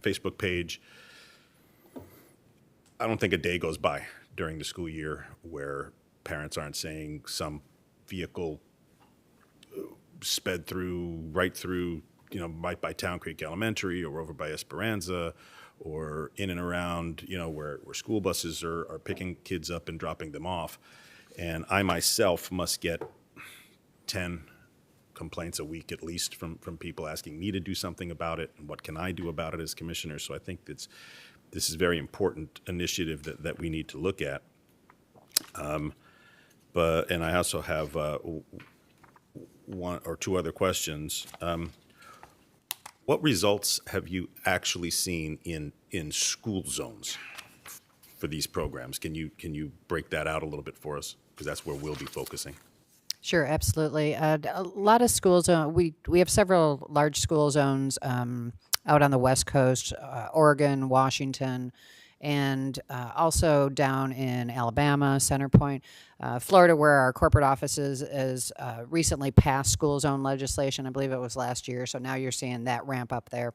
Facebook page. I don't think a day goes by during the school year where parents aren't saying some vehicle sped right through, right by Town Creek Elementary or over by Esperanza or in and around, where school buses are picking kids up and dropping them off. And I myself must get 10 complaints a week at least from people asking me to do something about it and what can I do about it as commissioner. So I think this is a very important initiative that we need to look at. And I also have one or two other questions. What results have you actually seen in school zones for these programs. Can you break that out a little bit for us? Because that's where we'll be focusing. Sure, absolutely. A lot of schools, we have several large school zones out on the West Coast, Oregon, Washington, and also down in Alabama, Center Point, Florida, where our corporate office is recently passed school zone legislation. I believe it was last year, so now you're seeing that ramp up there.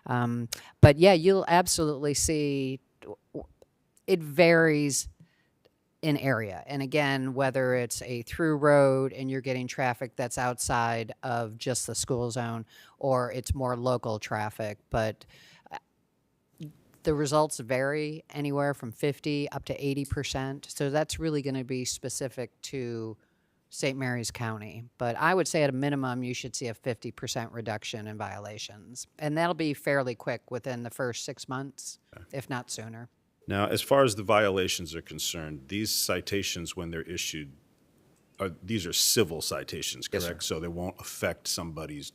But yeah, you'll absolutely see it varies in area. And again, whether it's a through road and you're getting traffic that's outside of just the school zone, or it's more local traffic, but the results vary anywhere from 50 up to 80%. So that's really going to be specific to St. Mary's County. But I would say at a minimum, you should see a 50% reduction in violations. And that'll be fairly quick within the first 6 months, if not sooner. Now, as far as the violations are concerned, these citations, when they're issued, these are civil citations, correct? Yes, sir. So they won't affect somebody's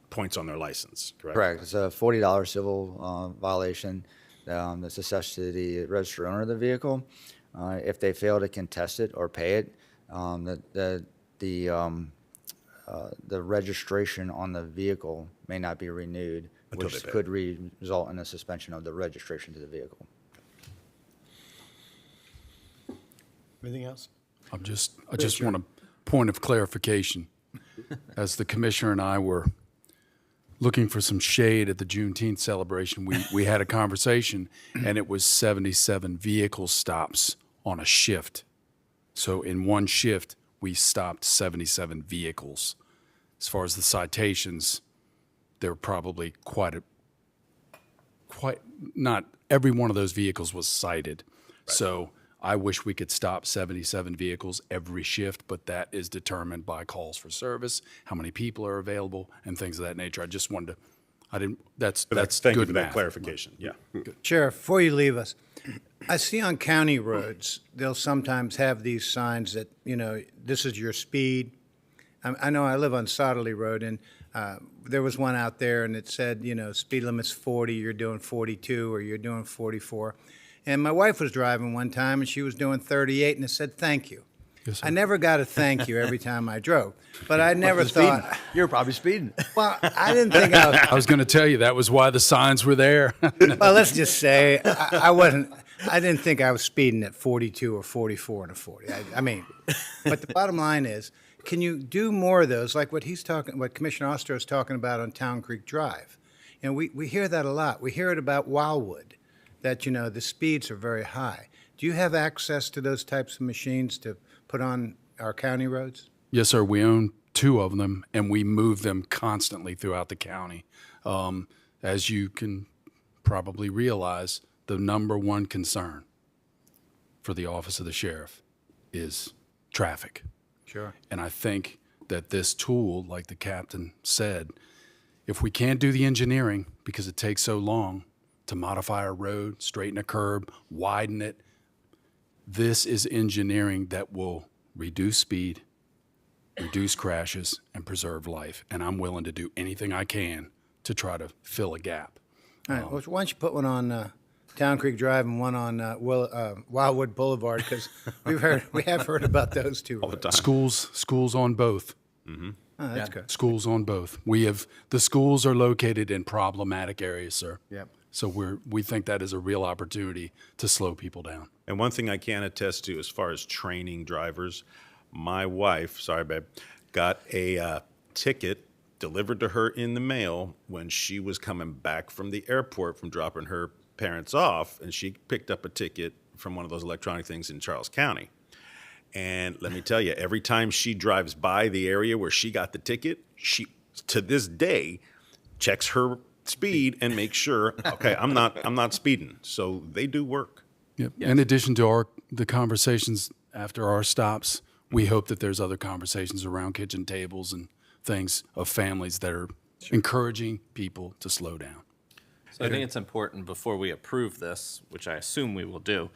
points on their license, correct? Correct. It's a $40 civil violation that's assessed to the registered owner of the vehicle. If they fail to contest it or pay it, the registration on the vehicle may not be renewed, Until which they pay. could result in a suspension of the registration to the vehicle. Anything else? I just want a point of clarification. As the commissioner and I were looking for some shade at the Juneteenth celebration, we had a conversation, and it was 77 vehicle stops on a shift. So in one shift, we stopped 77 vehicles. As far as the citations, there were probably not every one of those vehicles was cited. Right. So I wish we could stop 77 vehicles every shift, but that is determined by calls for service, how many people are available, and things of that nature. I just wanted to, that's Thank you good for that math. clarification. Yeah. Sheriff, before you leave us, I see on county roads, they'll sometimes have these signs that, this is your speed. I know I live on Sodderly Road, and there was one out there, and it said, speed limit's 40, you're doing 42, or you're doing 44. And my wife was driving one time, and she was doing 38, and it said, thank you. Yes, sir. I never got a thank you every time I drove, but I never thought. You're probably speeding. Well, I didn't think I was. I was going to tell you that was why the signs were there. Well, let's just say I didn't think I was speeding at 42 or 44 and a 40. I mean, but the bottom line is, can you do more of those, like what Commissioner Oster is talking about on Town Creek Drive? And we hear that a lot. We hear it about Wildwood, that, the speeds are very high. Do you have access to those types of machines to put on our county roads? Yes, sir. We own 2 of them, and we move them constantly throughout the county. As you can probably realize, the number one concern for the office of the sheriff is traffic. Sure. And I think that this tool, like the captain said, if we can't do the engineering because it takes so long to modify a road, straighten a curb, widen it, this is engineering that will reduce speed, reduce crashes, and preserve life. And I'm willing to do anything I can to try to fill a gap. All right, well, why don't you put one on Town Creek Drive and one on Wildwood Boulevard, because we have heard about those two. All the time. Schools on both. Mm-hmm. Oh, that's good. Schools on both. The schools are located in problematic areas, sir. Yep. So we think that is a real opportunity to slow people down. And one thing I can attest to as far as training drivers, my wife, sorry babe, got a ticket delivered to her in the mail when she was coming back from the airport from dropping her parents off, and she picked up a ticket from one of those electronic things in Charles County. And let me tell you, every time she drives by the area where she got the ticket, she, to this day, checks her speed and makes sure, okay, I'm not speeding. So they do work. Yep. In addition to the conversations after our stops, we hope that there's other conversations around kitchen tables and things of families that are encouraging people to slow down. So I think it's important before we approve this, which I assume we will do,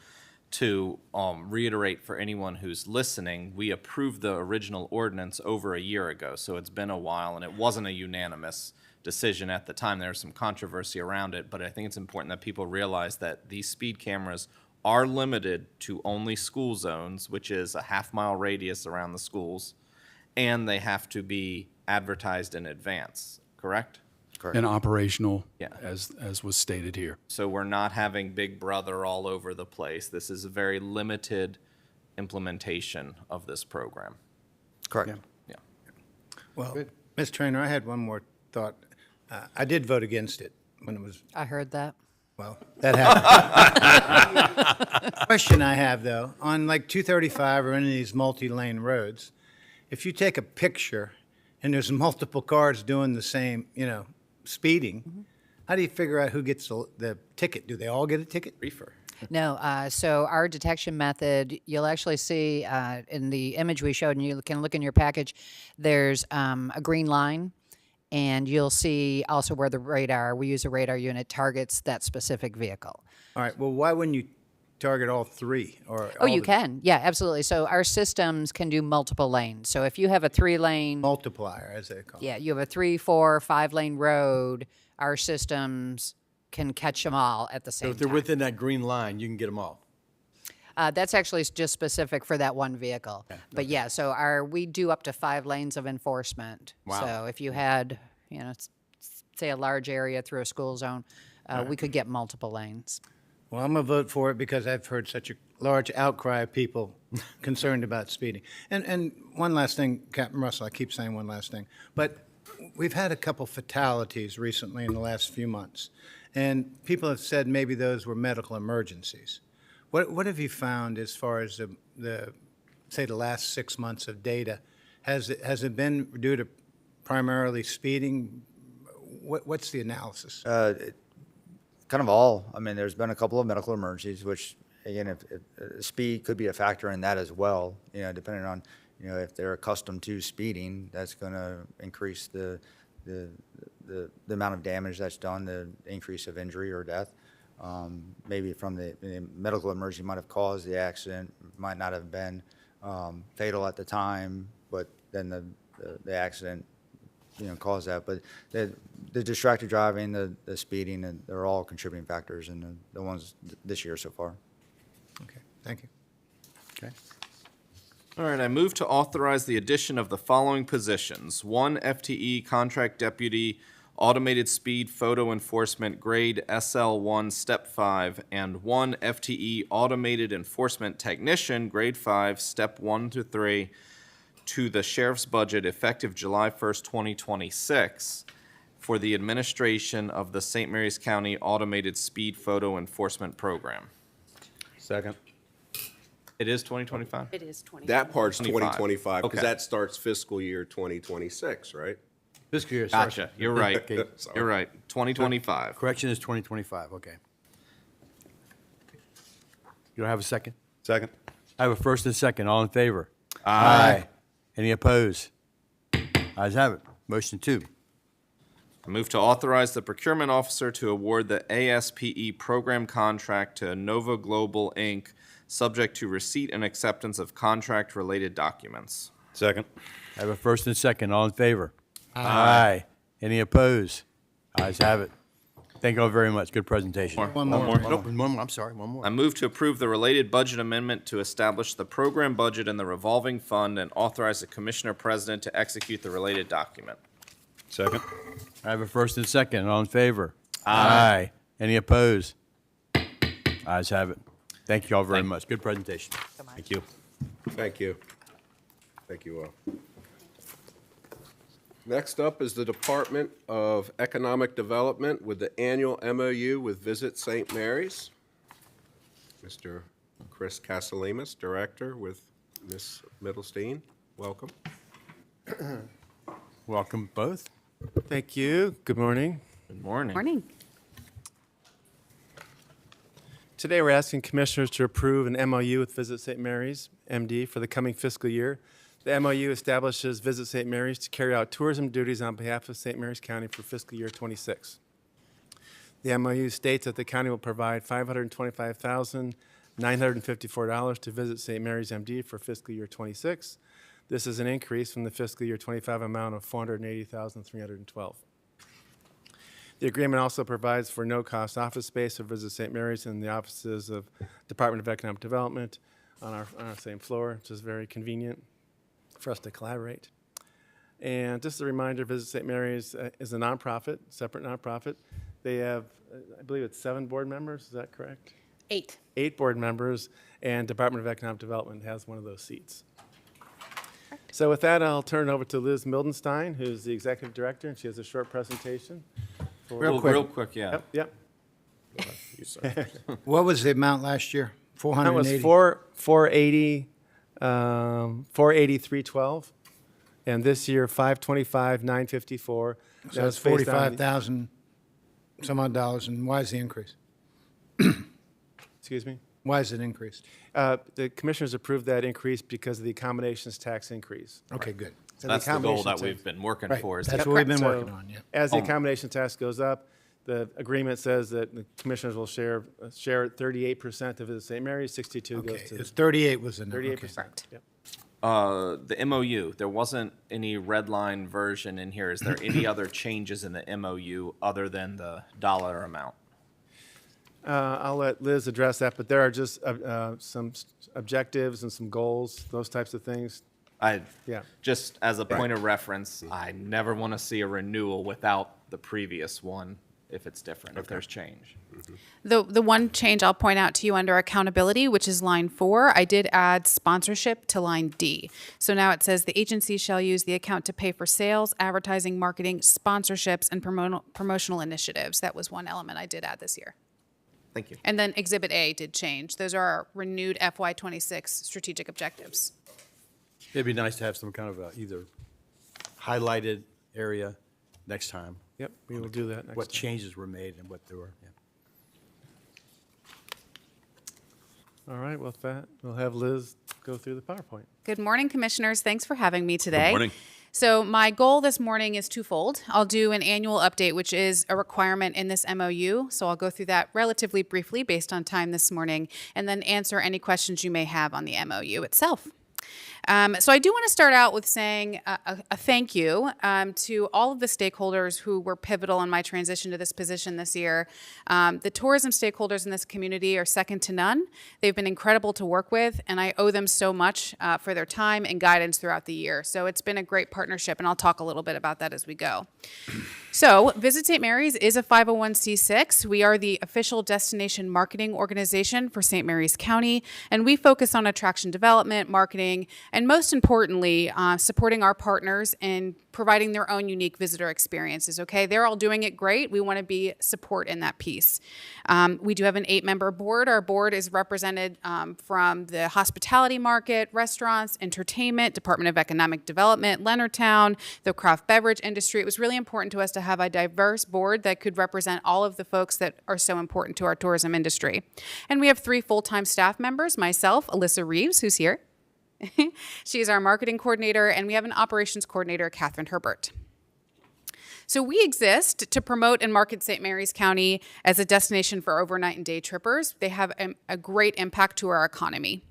to reiterate for anyone who's listening, we approved the original ordinance over a year ago, so it's been a while, and it wasn't a unanimous decision at the time. There was some controversy around it, but I think it's important that people realize that these speed cameras are limited to only school zones, which is a half-mile radius around the schools, and they have to be advertised in advance, correct? And operational, Yeah. as was stated here. So we're not having Big Brother all over the place. This is a very limited implementation of this program. Correct. Yeah. Well, Ms. Trainer, I had one more thought. I did vote against it when it was, I heard that. well, that happened. Question I have, though, on like 235 or any of these multi-lane roads, if you take a picture and there's multiple cars doing the same, speeding, how do you figure out who gets the ticket? Do they all get a ticket? Reefer. No, so our detection method, you'll actually see in the image we showed, and you can look in your package, there's a green line, and you'll see also where the radar, we use a radar unit, targets that specific vehicle. All right, well, why wouldn't you target all three? Or Oh, you can. Yeah, absolutely. So our systems can do multiple lanes. So if you have a 3-lane Multiplier, as they call it. yeah, you have a 3, 4, 5-lane road, our systems can catch them all at the So same if they're time. within that green line, you can get them all. That's actually just specific for that one vehicle. But yeah, so we do up to 5 lanes of enforcement. Wow. So if you had, say a large area through a school zone, we could get multiple lanes. Well, I'm going to vote for it because I've heard such a large outcry of people concerned about speeding. And one last thing, Captain Russell, I keep saying one last thing, but we've had a couple fatalities recently in the last few months, and people have said maybe those were medical emergencies. What have you found as far as the last 6 months of data? Has it been due to primarily speeding? What's the analysis? Kind of all. I mean, there's been a couple of medical emergencies, which, again, if speed could be a factor in that as well, depending on, if they're accustomed to speeding, that's going to increase the amount of damage that's done, the increase of injury or death. Maybe from the medical emergency might have caused the accident, might not have been fatal at the time, but then the accident caused that. But the distracted driving, the speeding, and they're all contributing factors in the ones this year so far. Okay, thank you. Okay. All right, I move to authorize the addition of the following positions: 1 FTE contract deputy, automated speed photo enforcement grade SL1 step 5, and 1 FTE automated enforcement technician grade 5 step 1 to 3 to the sheriff's budget effective July 1st, 2026 for the administration of the St. Mary's County Automated Speed Photo Enforcement Program. Second. It is 2025? It is 20. That part's 25. 2025, because Okay. that starts fiscal year 2026, right? Fiscal year starts- Gotcha. You're right. Okay. Sorry. You're right. 2025. Correction is 2025, okay. You don't have a second? Second. I have a first and a second. All in favor? Aye. Any opposed? Ayes have it. Motion 2. I move to authorize the procurement officer to award the ASPE program contract to Nova Global, Inc., subject to receipt and acceptance of contract-related documents. Second. I have a first and a second. All in favor? Aye. Any opposed? Ayes have it. Thank you all very much. Good presentation. One more. Nope, one more. I'm sorry, one more. I move to approve the related budget amendment to establish the program budget and the revolving fund and authorize the commissioner president to execute the related document. Second. I have a first and a second. All in favor? Aye. Any opposed? Ayes have it. Thank you all very much. Good presentation. Thank you. Thank you. Thank you all. Next up is the Department of Economic Development with the annual MOU with Visit St. Mary's. Mr. Chris Casalemas, Director, with Ms. Middlestein. Welcome. Welcome both. Thank you. Good morning. Good morning. Morning. Today, we're asking commissioners to approve an MOU with Visit St. Mary's, MD, for the coming fiscal year. The MOU establishes Visit St. Mary's to carry out tourism duties on behalf of St. Mary's County for fiscal year 26. The MOU states that the county will provide $525,954 to Visit St. Mary's, MD, for fiscal year 26. This is an increase from the fiscal year 25 amount of $480,312. The agreement also provides for no-cost office space for Visit St. Mary's in the offices of Department of Economic Development on our same floor, which is very convenient for us to collaborate. And just a reminder, Visit St. Mary's is a nonprofit, separate nonprofit. They have, I believe it's 7 board members, is that correct? 8. 8 board members, and Department of Economic Development has one of those seats. So with that, I'll turn it over to Liz Mildenstein, who's the executive director, and she has a short presentation. Real quick. Real quick, yeah. Yep. What was the amount last year? That was 480? 483.12, and this year 525,954. So that's 45,000 some odd dollars. And why is the increase? Excuse me? Why is it increased? The commissioners approved that increase because of the accommodations tax increase. Okay, good. So That's the goal accommodation that tax- we've been working Right, for. Is that's that what we've been So working on, yeah. As the accommodation tax goes up, the agreement says that the commissioners will share 38% of Visit St. Mary's, 62 Okay, goes to. it's 38 was the number. 38%. Yep. The MOU, there wasn't any red line version in here. Is there any other changes in the MOU other than the dollar amount? I'll let Liz address that, but there are just some objectives and some goals, those types of things. Yeah. Just as a point of reference, I never want to see a renewal without the previous one if it's different, if there's change. The one change I'll point out to you under accountability, which is line 4, I did add sponsorship to line D. So now it says the agency shall use the account to pay for sales, advertising, marketing, sponsorships, and promotional initiatives. That was one element I did add this year. Thank you. And then Exhibit A did change. Those are our renewed FY26 strategic objectives. It'd be nice to have some kind of either highlighted area next time. Yep, we will do that next What time. changes were made and what there were. Yeah. All right, with that, we'll have Liz go through the PowerPoint. Good morning, Commissioners. Thanks for having me today. morning. So my goal this morning is twofold. I'll do an annual update, which is a requirement in this MOU. So I'll go through that relatively briefly based on time this morning, and then answer any questions you may have on the MOU itself. So I do want to start out with saying a thank you to all of the stakeholders who were pivotal in my transition to this position this year. The tourism stakeholders in this community are second to none. They've been incredible to work with, and I owe them so much for their time and guidance throughout the year. So it's been a great partnership, and I'll talk a little bit about that as we go. So Visit St. Mary's is a 501c6. We are the official destination marketing organization for St. Mary's County, and we focus on attraction development, marketing, and most importantly, supporting our partners in providing their own unique visitor experiences, okay? They're all doing it great. We want to be support in that piece. We do have an 8-member board. Our board is represented from the hospitality market, restaurants, entertainment, Department of Economic Development, Leonardtown, the craft beverage industry. It was really important to us to have a diverse board that could represent all of the folks that are so important to our tourism industry. And we have 3 full-time staff members, myself, Alyssa Reeves, who's here. She is our marketing coordinator, and we have an operations coordinator, Catherine Herbert. So we exist to promote and market St. Mary's County as a destination for overnight and day trippers. They have a great impact to our economy.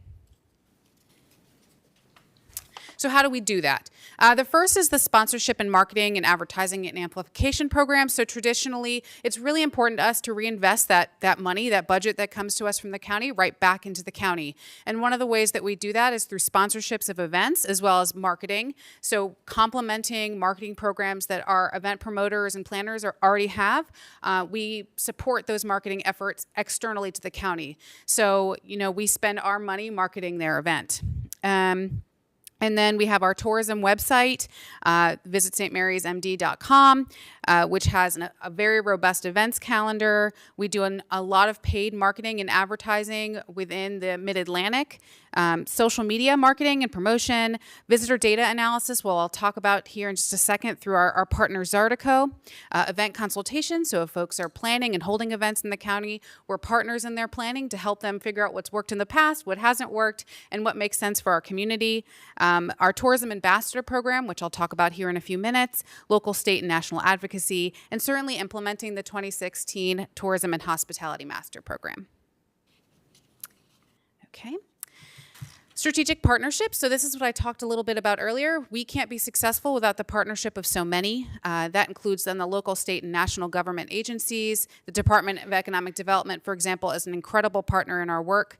So how do we do that? The first is the sponsorship and marketing and advertising and amplification program. So traditionally, it's really important to us to reinvest that money, that budget that comes to us from the county, right back into the county. And one of the ways that we do that is through sponsorships of events as well as marketing. So complementing marketing programs that our event promoters and planners already have, we support those marketing efforts externally to the county. So, we spend our money marketing their event. And then we have our tourism website, visitstmarysmd.com, which has a very robust events calendar. We do a lot of paid marketing and advertising within the Mid-Atlantic, social media marketing and promotion, visitor data analysis, well, I'll talk about here in just a second through our partner Zartico, event consultation. So if folks are planning and holding events in the county, we're partners in their planning to help them figure out what's worked in the past, what hasn't worked, and what makes sense for our community. Our tourism ambassador program, which I'll talk about here in a few minutes, local, state, and national advocacy, and certainly implementing the 2016 Tourism and Hospitality Master Program. Okay. Strategic partnerships. So this is what I talked a little bit about earlier. We can't be successful without the partnership of so many. That includes then the local, state, and national government agencies. The Department of Economic Development, for example, is an incredible partner in our work.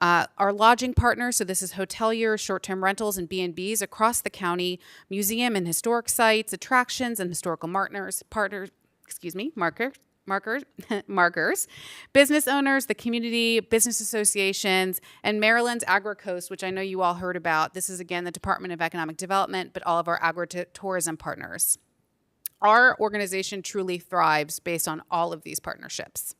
Our lodging partners, so this is hoteliers, short-term rentals, and B&Bs across the county, museum and historic sites, attractions, and historical markers, business owners, the community, business associations, and Maryland's AgriCoast, which I know you all heard about. This is, again, the Department of Economic Development, but all of our agritourism partners. Our organization truly thrives based on all of these partnerships.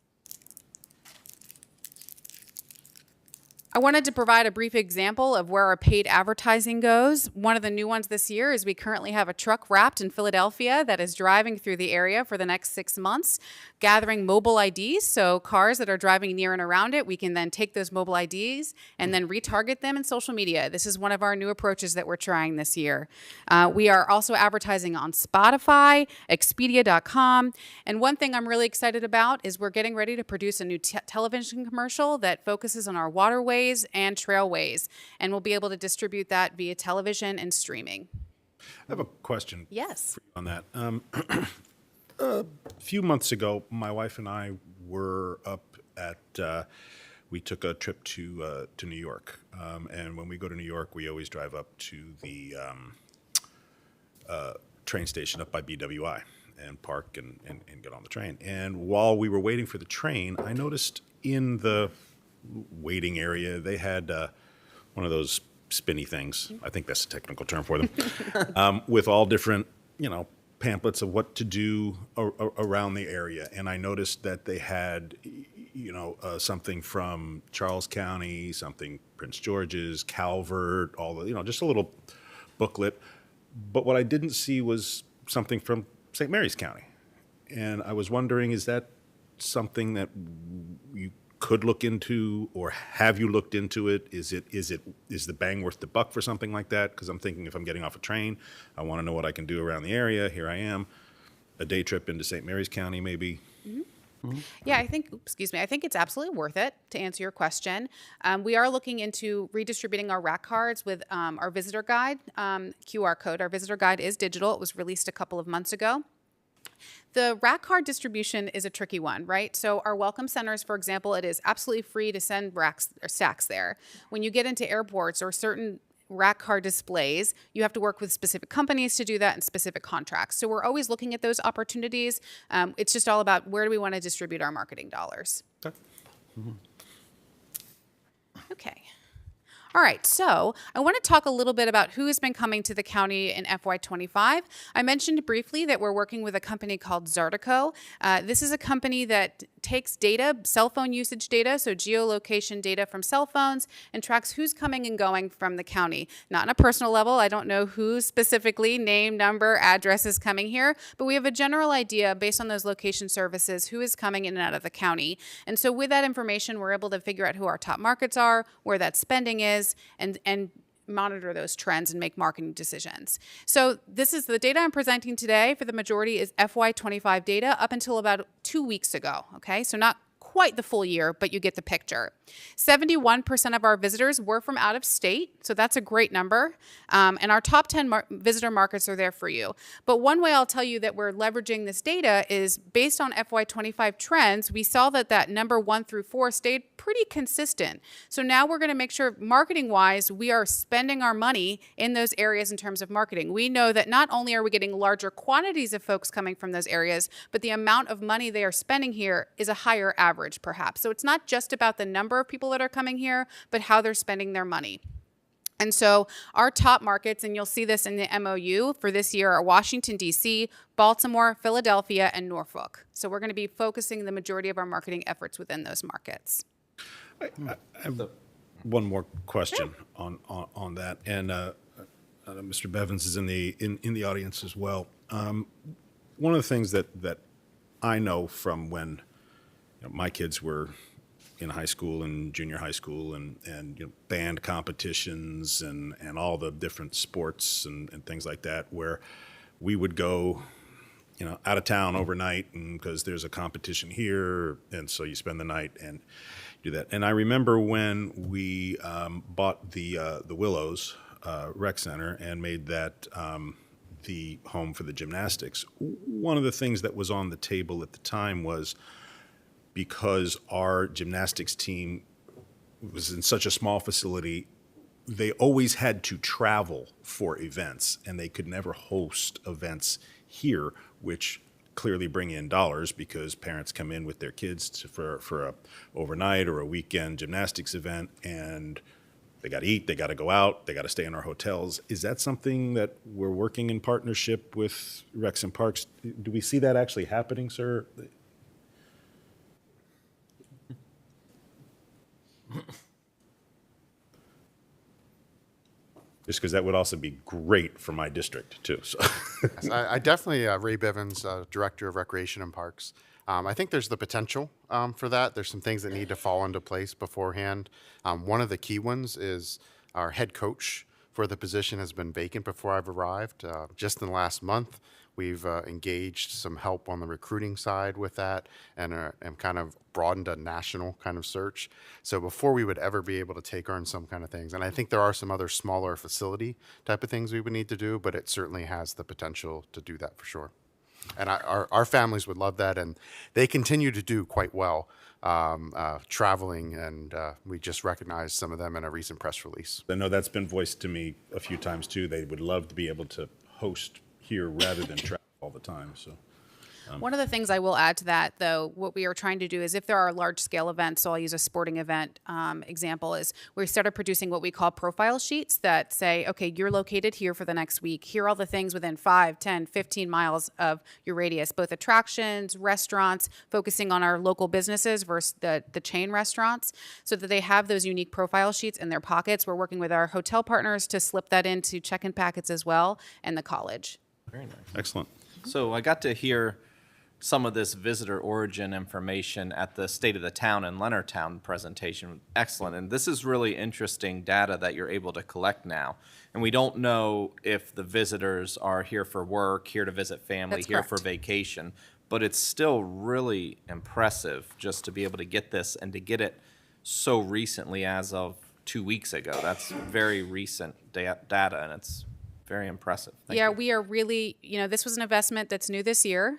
I wanted to provide a brief example of where our paid advertising goes. One of the new ones this year is we currently have a truck wrapped in Philadelphia that is driving through the area for the next 6 months, gathering mobile IDs. So cars that are driving near and around it, we can then take those mobile IDs and then retarget them in social media. This is one of our new approaches that we're trying this year. We are also advertising on Spotify, Expedia.com. And one thing I'm really excited about is we're getting ready to produce a new television commercial that focuses on our waterways and trailways, and we'll be able to distribute that via television and streaming. I have a question. Yes. For you on that. A few months ago, my wife and I were up at. We took a trip to New York, and when we go to New York, we always drive up to the train station up by BWI and park and get on the train. And while we were waiting for the train, I noticed in the waiting area they had one of those spinny things. I think that's a technical term for them, with all different, pamphlets of what to do around the area. And I noticed that they had, something from Charles County, something Prince George's, Calvert, all the, just a little booklet. But what I didn't see was something from St. Mary's County. And I was wondering, is that something that you could look into, or have you looked into it? Is the bang worth the buck for something like that? Because I'm thinking if I'm getting off a train, I want to know what I can do around the area. Here I am, a day trip into St. Mary's County, maybe. Mm-hmm. Yeah, I think it's absolutely worth it, to answer your question. We are looking into redistributing our rack cards with our visitor guide QR code. Our visitor guide is digital. It was released a couple of months ago. The rack card distribution is a tricky one, right? So our welcome centers, for example, it is absolutely free to send racks or stacks there. When you get into airports or certain rack card displays, you have to work with specific companies to do that and specific contracts. So we're always looking at those opportunities. It's just all about where do we want to distribute our marketing dollars. Okay. Mm-hmm. Okay. All right, so I want to talk a little bit about who has been coming to the county in FY25. I mentioned briefly that we're working with a company called Zartico. This is a company that takes data, cell phone usage data, so geolocation data from cell phones, and tracks who's coming and going from the county. Not on a personal level. I don't know who specifically, name, number, address is coming here, but we have a general idea based on those location services who is coming in and out of the county. And so with that information, we're able to figure out who our top markets are, where that spending is, and monitor those trends and make marketing decisions. So this is the data I'm presenting today for the majority is FY25 data up until about 2 weeks ago, okay? So not quite the full year, but you get the picture. 71% of our visitors were from out of state, so that's a great number. And our top 10 visitor markets are there for you. But one way I'll tell you that we're leveraging this data is based on FY25 trends, we saw that number 1 through 4 stayed pretty consistent. So now we're going to make sure marketing-wise, we are spending our money in those areas in terms of marketing. We know that not only are we getting larger quantities of folks coming from those areas, but the amount of money they are spending here is a higher average, perhaps. So it's not just about the number of people that are coming here, but how they're spending their money. And so our top markets, and you'll see this in the MOU for this year, are Washington, D.C., Baltimore, Philadelphia, and Norfolk. So we're going to be focusing the majority of our marketing efforts within those markets. I have one more question on that, and Mr. Bevins is in the audience as well. One of the things that I know from when my kids were in high school and junior high school and band competitions and all the different sports and things like that, where we would go out of town overnight, and because there's a competition here, and so you spend the night and do that. And I remember when we bought the Willows Rec Center and made that the home for the gymnastics. One of the things that was on the table at the time was, because our gymnastics team was in such a small facility, they always had to travel for events, and they could never host events here, which clearly bring in dollars because parents come in with their kids for a overnight or a weekend gymnastics event, and they got to eat, they got to go out, they got to stay in our hotels. Is that something that we're working in partnership with Recs and Parks? Do we see that actually happening, sir? Just because that would also be great for my district too. So. Yes, I definitely, Ray Bivens, Director of Recreation and Parks. I think there's the potential for that. There's some things that need to fall into place beforehand. One of the key ones is our head coach for the position has been vacant before I've arrived. Just in the last month, we've engaged some help on the recruiting side with that and kind of broadened a national kind of search. So before we would ever be able to take on some kind of things, and I think there are some other smaller facility type of things we would need to do, but it certainly has the potential to do that for sure. And our families would love that, and they continue to do quite well traveling, and we just recognized some of them in a recent press release. I know that's been voiced to me a few times too. They would love to be able to host here rather than travel all the time. So. One of the things I will add to that, though, what we are trying to do is if there are large-scale events, so I'll use a sporting event example, is we started producing what we call profile sheets that say, okay, you're located here for the next week. Here are all the things within 5, 10, 15 miles of your radius, both attractions, restaurants, focusing on our local businesses versus the chain restaurants, so that they have those unique profile sheets in their pockets. We're working with our hotel partners to slip that into check-in packets as well, and the college. Very nice. Excellent. So I got to hear some of this visitor origin information at the State of the Town in Leonardtown presentation. Excellent. And this is really interesting data that you're able to collect now. And we don't know if the visitors are here for work, here to visit family, That's here correct. for vacation, but it's still really impressive just to be able to get this and to get it so recently as of 2 weeks ago. That's very recent data, and it's very impressive. Thank you. We are really, this was an investment that's new this year.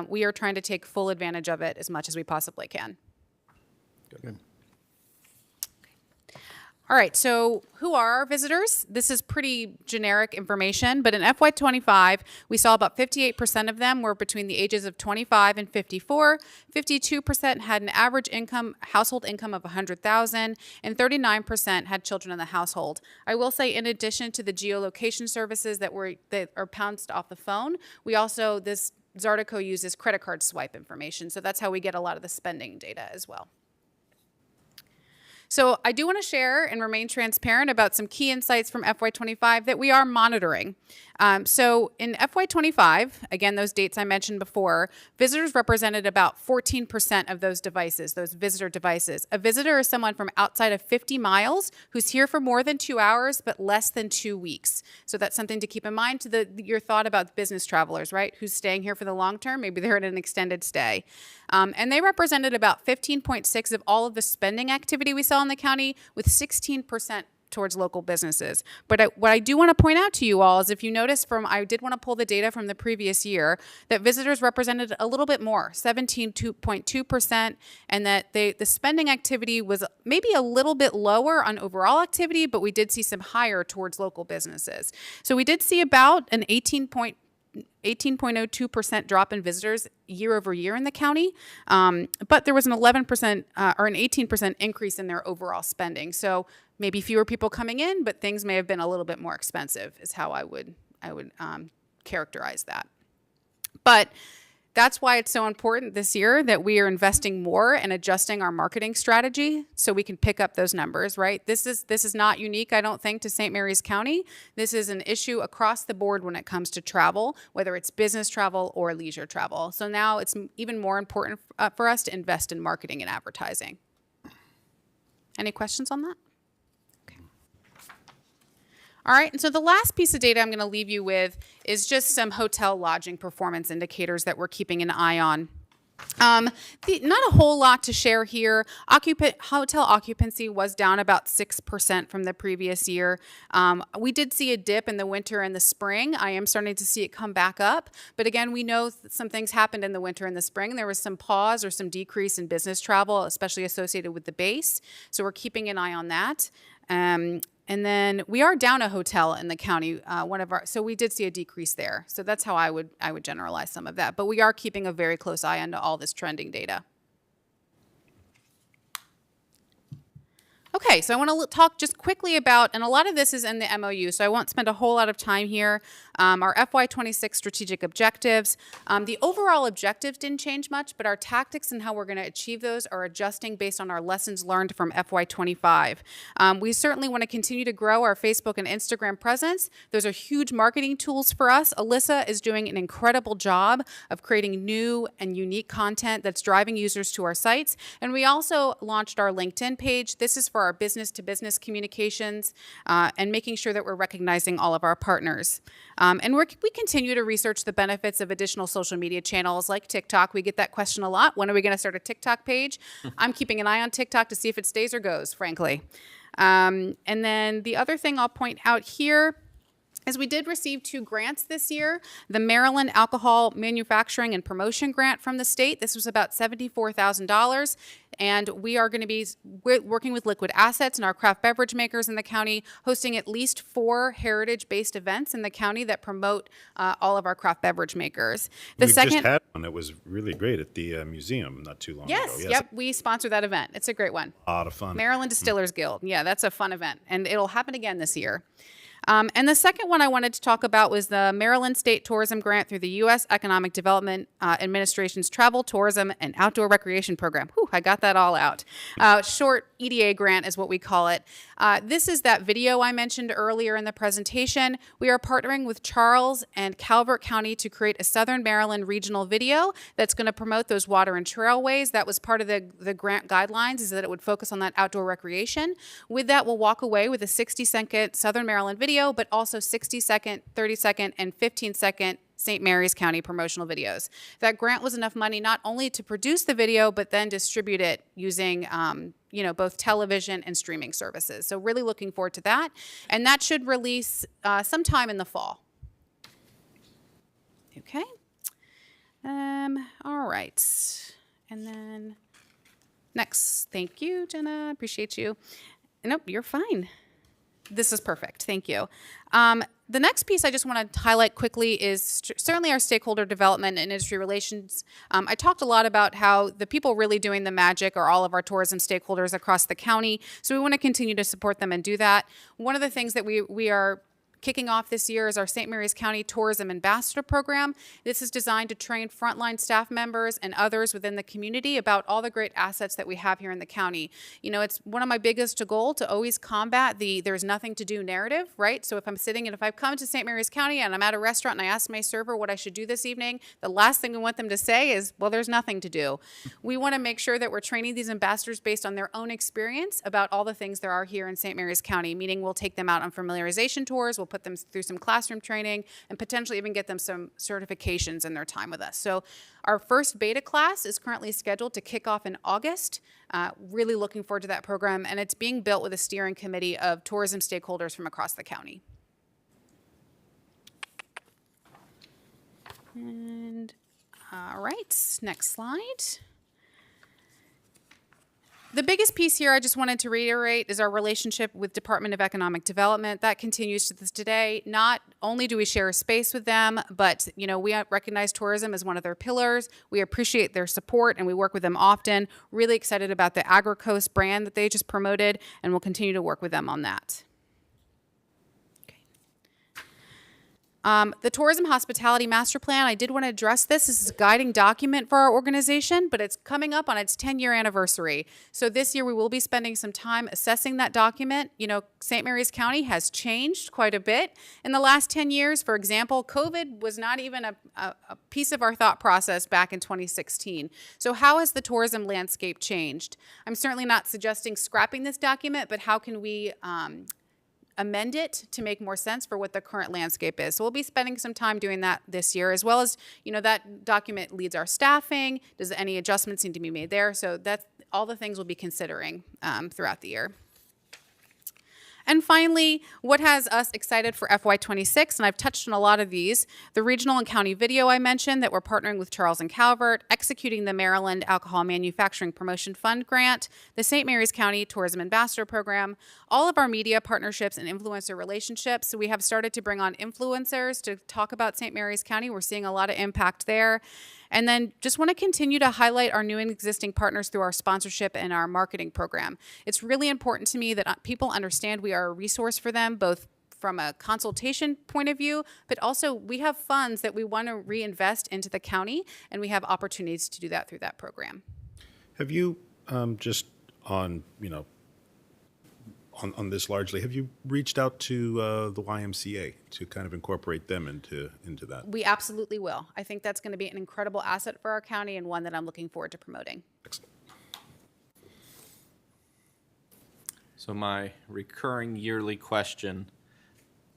We are trying to take full advantage of it as much as we possibly can. Good. All right, so who are our visitors? This is pretty generic information, but in FY25, we saw about 58% of them were between the ages of 25 and 54. 52% had an average household income of $100,000, and 39% had children in the household. I will say, in addition to the geolocation services that are pounced off the phone, we also, this Zartico uses credit card swipe information, so that's how we get a lot of the spending data as well. So I do want to share and remain transparent about some key insights from FY25 that we are monitoring. So in FY25, again, those dates I mentioned before, visitors represented about 14% of those devices, those visitor devices. A visitor is someone from outside of 50 miles who's here for more than 2 hours, but less than 2 weeks. So that's something to keep in mind to your thought about business travelers, right? Who's staying here for the long term? Maybe they're in an extended stay. And they represented about 15.6% of all of the spending activity we saw in the county, with 16% towards local businesses. But what I do want to point out to you all is, if you notice I did want to pull the data from the previous year, that visitors represented a little bit more, 17.2%, and that the spending activity was maybe a little bit lower on overall activity, but we did see some higher towards local businesses. So we did see about an 18.02% drop in visitors year over year in the county, but there was an 11% or an 18% increase in their overall spending. So maybe fewer people coming in, but things may have been a little bit more expensive, is how I would characterize that. But that's why it's so important this year that we are investing more and adjusting our marketing strategy so we can pick up those numbers, right? This is not unique, I don't think, to St. Mary's County. This is an issue across the board when it comes to travel, whether it's business travel or leisure travel. So now it's even more important for us to invest in marketing and advertising. Any questions on that? All right, and so the last piece of data I'm going to leave you with is just some hotel lodging performance indicators that we're keeping an eye on. Not a whole lot to share here. Hotel occupancy was down about 6% from the previous year. We did see a dip in the winter and the spring. I am starting to see it come back up. But again, we know some things happened in the winter and the spring. There was some pause or some decrease in business travel, especially associated with the base. So we're keeping an eye on that. And then we are down a hotel in the county, so we did see a decrease there. So that's how I would generalize some of that. But we are keeping a very close eye on all this trending data. Okay, so I want to talk just quickly about, and a lot of this is in the MOU, so I won't spend a whole lot of time here, our FY26 strategic objectives. The overall objectives didn't change much, but our tactics and how we're going to achieve those are adjusting based on our lessons learned from FY25. We certainly want to continue to grow our Facebook and Instagram presence. Those are huge marketing tools for us. Alyssa is doing an incredible job of creating new and unique content that's driving users to our sites. And we also launched our LinkedIn page. This is for our business-to-business communications and making sure that we're recognizing all of our partners. And we continue to research the benefits of additional social media channels like TikTok. We get that question a lot. When are we going to start a TikTok page? I'm keeping an eye on TikTok to see if it stays or goes, frankly. And then the other thing I'll point out here is we did receive 2 grants this year. The Maryland Alcohol Manufacturing and Promotion Grant from the state. This was about $74,000. And we are going to be working with Liquid Assets and our craft beverage makers in the county, hosting at least 4 heritage-based events in the county that promote all of our craft beverage makers. We just had one that was really great at the museum not too long ago. Yes, yep, we sponsored that event. It's a great one. A lot of fun. Maryland Distillers Guild. Yeah, that's a fun event, and it'll happen again this year. And the second one I wanted to talk about was the Maryland State Tourism Grant through the U.S. Economic Development Administration's Travel, Tourism, and Outdoor Recreation Program. Whew, I got that all out. Short EDA grant is what we call it. This is that video I mentioned earlier in the presentation. We are partnering with Charles and Calvert County to create a Southern Maryland regional video that's going to promote those water and trailways. That was part of the grant guidelines, is that it would focus on that outdoor recreation. With that, we'll walk away with a 60-second Southern Maryland video, but also 60-second, 30-second, and 15-second St. Mary's County promotional videos. That grant was enough money not only to produce the video, but then distribute it using both television and streaming services. So really looking forward to that. And that should release sometime in the fall. Okay. All right. And then next, thank you, Jenna. Appreciate you. Nope, you're fine. This is perfect. Thank you. The next piece I just want to highlight quickly is certainly our stakeholder development and industry relations. I talked a lot about how the people really doing the magic are all of our tourism stakeholders across the county. So we want to continue to support them and do that. One of the things that we are kicking off this year is our St. Mary's County Tourism Ambassador Program. This is designed to train frontline staff members and others within the community about all the great assets that we have here in the county. You know, it's one of my biggest goals to always combat the there's nothing to do narrative, right? So if I've come to St. Mary's County and I'm at a restaurant and I ask my server what I should do this evening, the last thing we want them to say is, well, there's nothing to do. We want to make sure that we're training these ambassadors based on their own experience about all the things there are here in St. Mary's County, meaning we'll take them out on familiarization tours, we'll put them through some classroom training, and potentially even get them some certifications in their time with us. So our first beta class is currently scheduled to kick off in August. Really looking forward to that program, and it's being built with a steering committee of tourism stakeholders from across the county. And all right, next slide. The biggest piece here I just wanted to reiterate is our relationship with Department of Economic Development. That continues to this today. Not only do we share a space with them, but we recognize tourism as one of their pillars. We appreciate their support and we work with them often. Really excited about the AgriCoast brand that they just promoted, and we'll continue to work with them on that. The Tourism Hospitality Master Plan, I did want to address this. This is a guiding document for our organization, but it's coming up on its 10-year anniversary. So this year we will be spending some time assessing that document. St. Mary's County has changed quite a bit in the last 10 years. For example, COVID was not even a piece of our thought process back in 2016. So how has the tourism landscape changed? I'm certainly not suggesting scrapping this document, but how can we amend it to make more sense for what the current landscape is. So we'll be spending some time doing that this year, as well as, that document leads our staffing. Does any adjustments need to be made there? So that's all the things we'll be considering throughout the year. And finally, what has us excited for FY26, and I've touched on a lot of these, the regional and county video I mentioned that we're partnering with Charles and Calvert, executing the Maryland Alcohol Manufacturing Promotion Fund grant, the St. Mary's County Tourism Ambassador Program, all of our media partnerships and influencer relationships. So we have started to bring on influencers to talk about St. Mary's County. We're seeing a lot of impact there. And then just want to continue to highlight our new and existing partners through our sponsorship and our marketing program. It's really important to me that people understand we are a resource for them, both from a consultation point of view, but also we have funds that we want to reinvest into the county, and we have opportunities to do that through that program. Have you, just on, on this largely, have you reached out to the YMCA to kind of incorporate them into that? We absolutely will. I think that's going to be an incredible asset for our county and one that I'm looking forward to promoting. Excellent. So my recurring yearly question,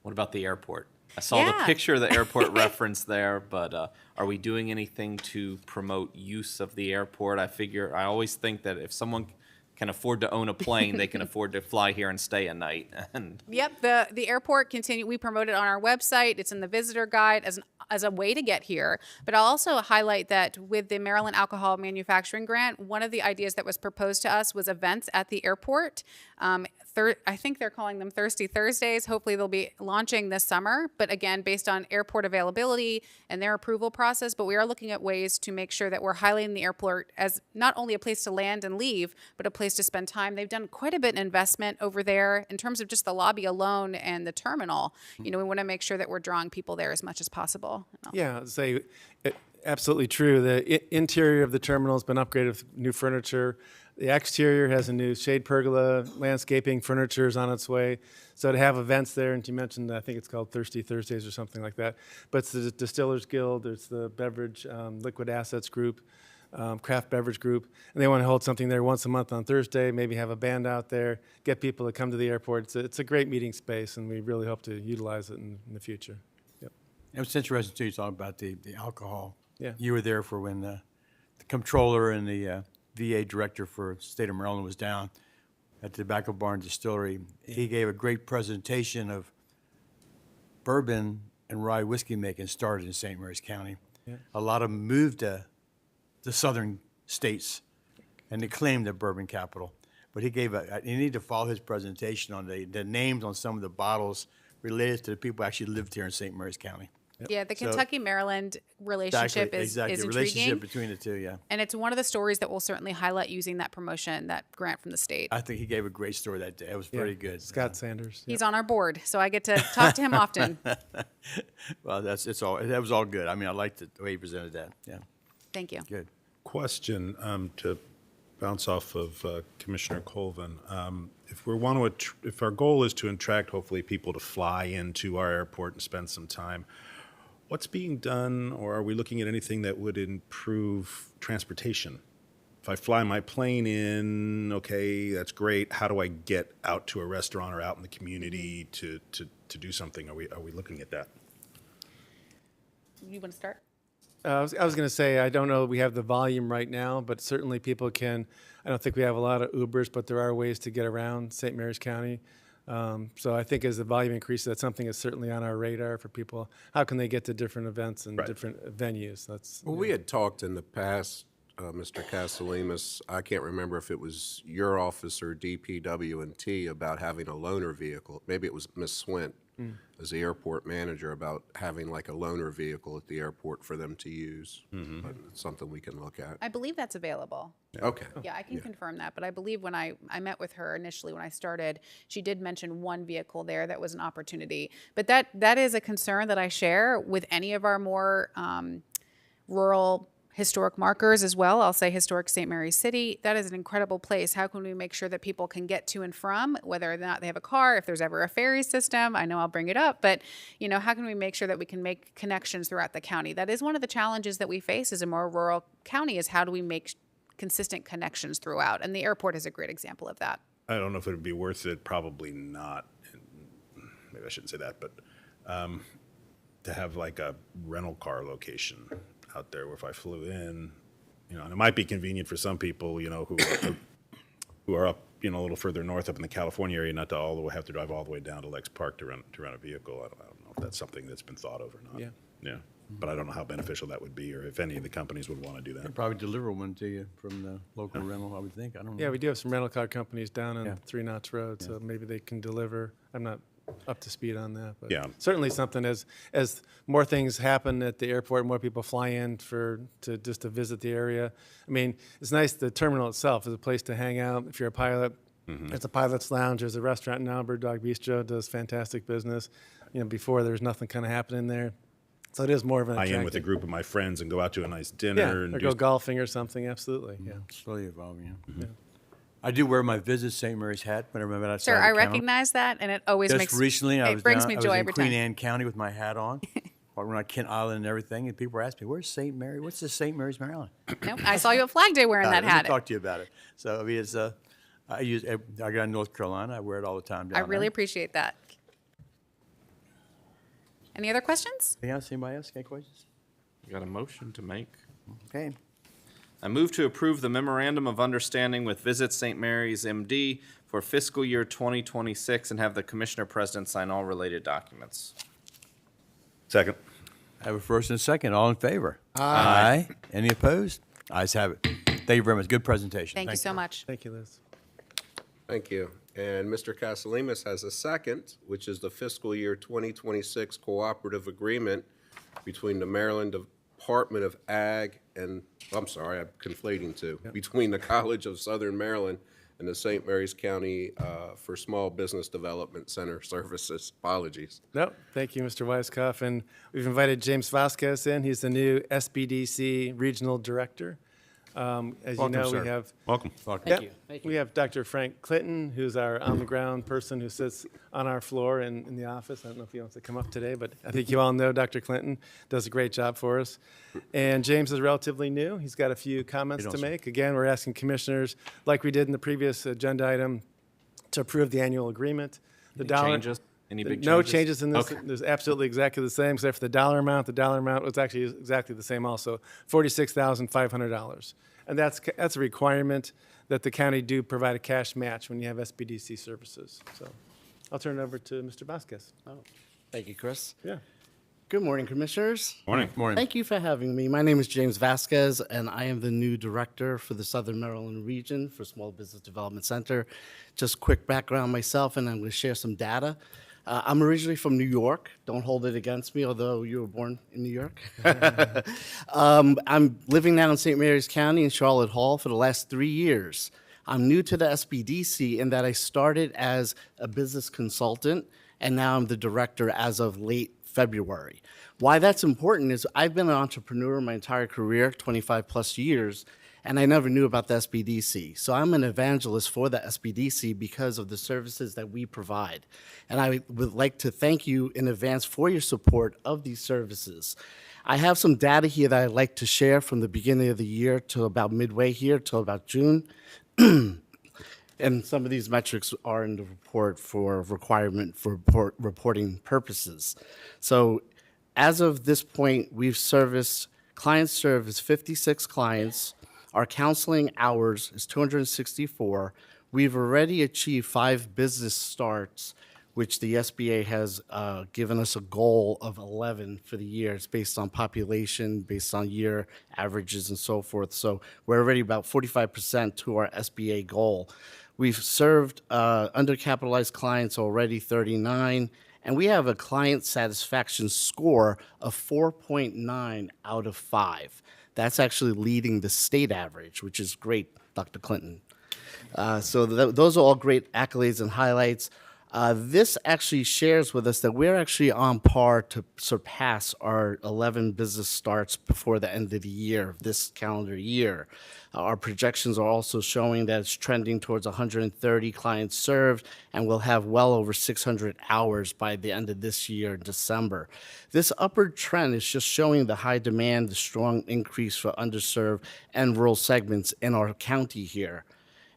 what about the airport? I saw the Yeah. picture of the airport reference there, but are we doing anything to promote use of the airport? I always think that if someone can afford to own a plane, they can afford to fly here and stay a night. And Yep, the airport we promote it on our website. It's in the visitor guide as a way to get here. But I'll also highlight that with the Maryland Alcohol Manufacturing Grant, one of the ideas that was proposed to us was events at the airport. I think they're calling them Thirsty Thursdays. Hopefully they'll be launching this summer, but again, based on airport availability and their approval process. But we are looking at ways to make sure that we're highlighting the airport as not only a place to land and leave, but a place to spend time. They've done quite a bit in investment over there in terms of just the lobby alone and the terminal. We want to make sure that we're drawing people there as much as possible. Yeah, I'd say absolutely true. The interior of the terminal has been upgraded with new furniture. The exterior has a new shade pergola, landscaping, furniture is on its way. So to have events there, and you mentioned, I think it's called Thirsty Thursdays or something like that. But it's the Distillers Guild, there's the Beverage Liquid Assets Group, Craft Beverage Group, and they want to hold something there once a month on Thursday, maybe have a band out there, get people to come to the airport. It's a great meeting space, and we really hope to utilize it in the future. Yep. It was interesting, too, you talking about the alcohol. Yeah. You were there for when the comptroller and the VA director for the state of Maryland was down at the Tobacco Barn Distillery. He gave a great presentation of bourbon and rye whiskey making started in St. Mary's County. Yeah. A lot of them moved to the southern states, and they claimed the bourbon capital. But he gave you need to follow his presentation on the names on some of the bottles related to the people who actually lived here in St. Mary's County. Yeah, the So- Kentucky-Maryland relationship Exactly. is Relationship intriguing. between the two, yeah. And it's one of the stories that we'll certainly highlight using that promotion, that grant from the state. I think he gave a great story that day. It was very good. Scott Sanders. He's on our board, so I get to talk to him often. Well, that was all good. I mean, I liked the way he presented that. Yeah, Thank you. good. Question to bounce off of Commissioner Colvin. If our goal is to attract hopefully people to fly into our airport and spend some time, what's being done, or are we looking at anything that would improve transportation? If I fly my plane in, okay, that's great. How do I get out to a restaurant or out in the community to do something? Are we looking at that? You want to start? I was going to say, I don't know that we have the volume right now, but certainly people can. I don't think we have a lot of Ubers, but there are ways to get around St. Mary's County. So I think as the volume increases, that's something that's certainly on our radar for people. How can they get to different events and different venues? Well, we had talked in the past, Mr. Castellamus, I can't remember if it was your office or DPW&T, about having a loaner vehicle. Maybe it was Ms. Swint as the airport manager, about having like a loaner vehicle at the airport for them to use. But it's something we can look at. I believe that's available. Okay. Yeah, I can confirm that. But I believe when I met with her initially when I started, she did mention one vehicle there that was an opportunity. But that is a concern that I share with any of our more rural historic markers as well. I'll say historic St. Mary's City. That is an incredible place. How can we make sure that people can get to and from, whether or not they have a car, if there's ever a ferry system? I know I'll bring it up, but how can we make sure that we can make connections throughout the county? That is one of the challenges that we face as a more rural county, is how do we make consistent connections throughout? And the airport is a great example of that. I don't know if it would be worth it. Probably not. maybe I shouldn't say that, but to have like a rental car location out there where if I flew in, and it might be convenient for some people, who are up, a little further north up in the California area, not to all the way have to drive all the way down to Lex Park to rent a vehicle. I don't know if that's something that's been thought of or not. Yeah. Yeah. But I don't know how beneficial that would be, or if any of the companies would want to do that. They'd probably deliver one to you from the local rental, I would think. I don't know. Yeah, we do have some rental car companies down on Yeah. 3 Knots Road, so maybe they can deliver. I'm not up to speed on that, but Yeah. certainly something as more things happen at the airport, more people fly in to visit the area. I mean, it's nice. The terminal itself is a place to hang out. If you're a pilot, it's a pilot's lounge. There's a restaurant now, Bird Dog Bistro does fantastic business. Before there was nothing kind of happening there. So it is more of an I attractive. in with a group of my friends and go out to a nice dinner Yeah, and or do go golfing or something. Absolutely, yeah. Slowly evolving, yeah. I do wear my Visit St. Mary's hat whenever I'm outside Sir, the I counter. recognize that, and it always Just makes recently, I it was brings down, me I joy was in every Queen time. Anne County with my hat on. We're on Kent Island and everything, and people were asking me, "Where's St. Mary? What's the St. Mary's, Maryland?" Nope, I saw you at Flag Day wearing that Let me hat. talk to you about it. So I mean, it's I got in North Carolina. I wear it all the time down I really there. appreciate that. Any other questions? Anything else? Anybody else got questions? You got a motion to make? Okay. I move to approve the memorandum of understanding with Visit St. Mary's MD for fiscal year 2026 and have the Commissioner President sign all related documents. Second. I have a first and a second. All in favor? Aye. Any opposed? Ayes have it. Thank you very much. Good presentation. Thank you so much. Thank you, Liz. Thank you. And Mr. Casalemas has a second, which is the fiscal year 2026 cooperative agreement between the Maryland Department of Ag and, I'm sorry, I'm conflating two, between the College of Southern Maryland and the St. Mary's County for Small Business Development Center Services. Apologies. No, thank you, Mr. Weiskopf. And we've invited James Vasquez in. He's the new SBDC Regional Director. As Welcome, you know, sir. we have Welcome. Thank you. We have Dr. Frank Clinton, who's our on-the-ground person who sits on our floor in the office. I don't know if he wants to come up today, but I think you all know Dr. Clinton does a great job for us. And James is relatively new. He's got a few comments to make. Again, we're asking commissioners, like we did in the previous agenda item, to approve the annual agreement. Any changes? Any big No changes? changes in this. Okay. There's absolutely exactly the same, except for the dollar amount. The dollar amount was actually exactly the same also, $46,500. And that's a requirement that the county do provide a cash match when you have SBDC services. So I'll turn it over to Mr. Vasquez. Thank you, Chris. Yeah. Good morning, Commissioners. Morning. Morning. Thank you for having me. My name is James Vasquez, and I am the new director for the Southern Maryland region for Small Business Development Center. Just quick background on myself, and I'm going to share some data. I'm originally from New York. Don't hold it against me, although you were born in New York. I'm living now in St. Mary's County in Charlotte Hall for the last 3 years. I'm new to the SBDC in that I started as a business consultant, and now I'm the director as of late February. Why that's important is I've been an entrepreneur my entire career, 25 plus years, and I never knew about the SBDC. So I'm an evangelist for the SBDC because of the services that we provide. And I would like to thank you in advance for your support of these services. I have some data here that I'd like to share from the beginning of the year to about midway here, till about June. And some of these metrics are in the report for requirement for reporting purposes. So as of this point, we've clients serviced 56 clients. Our counseling hours is 264. We've already achieved 5 business starts, which the SBA has given us a goal of 11 for the year. It's based on population, based on year averages and so forth. So we're already about 45% to our SBA goal. We've served undercapitalized clients already 39, and we have a client satisfaction score of 4.9 out of 5. That's actually leading the state average, which is great, Dr. Clinton. So those are all great accolades and highlights. This actually shares with us that we're actually on par to surpass our 11 business starts before the end of the year, this calendar year. Our projections are also showing that it's trending towards 130 clients served, and we'll have well over 600 hours by the end of this year, in December. This upward trend is just showing the high demand, the strong increase for underserved and rural segments in our county here.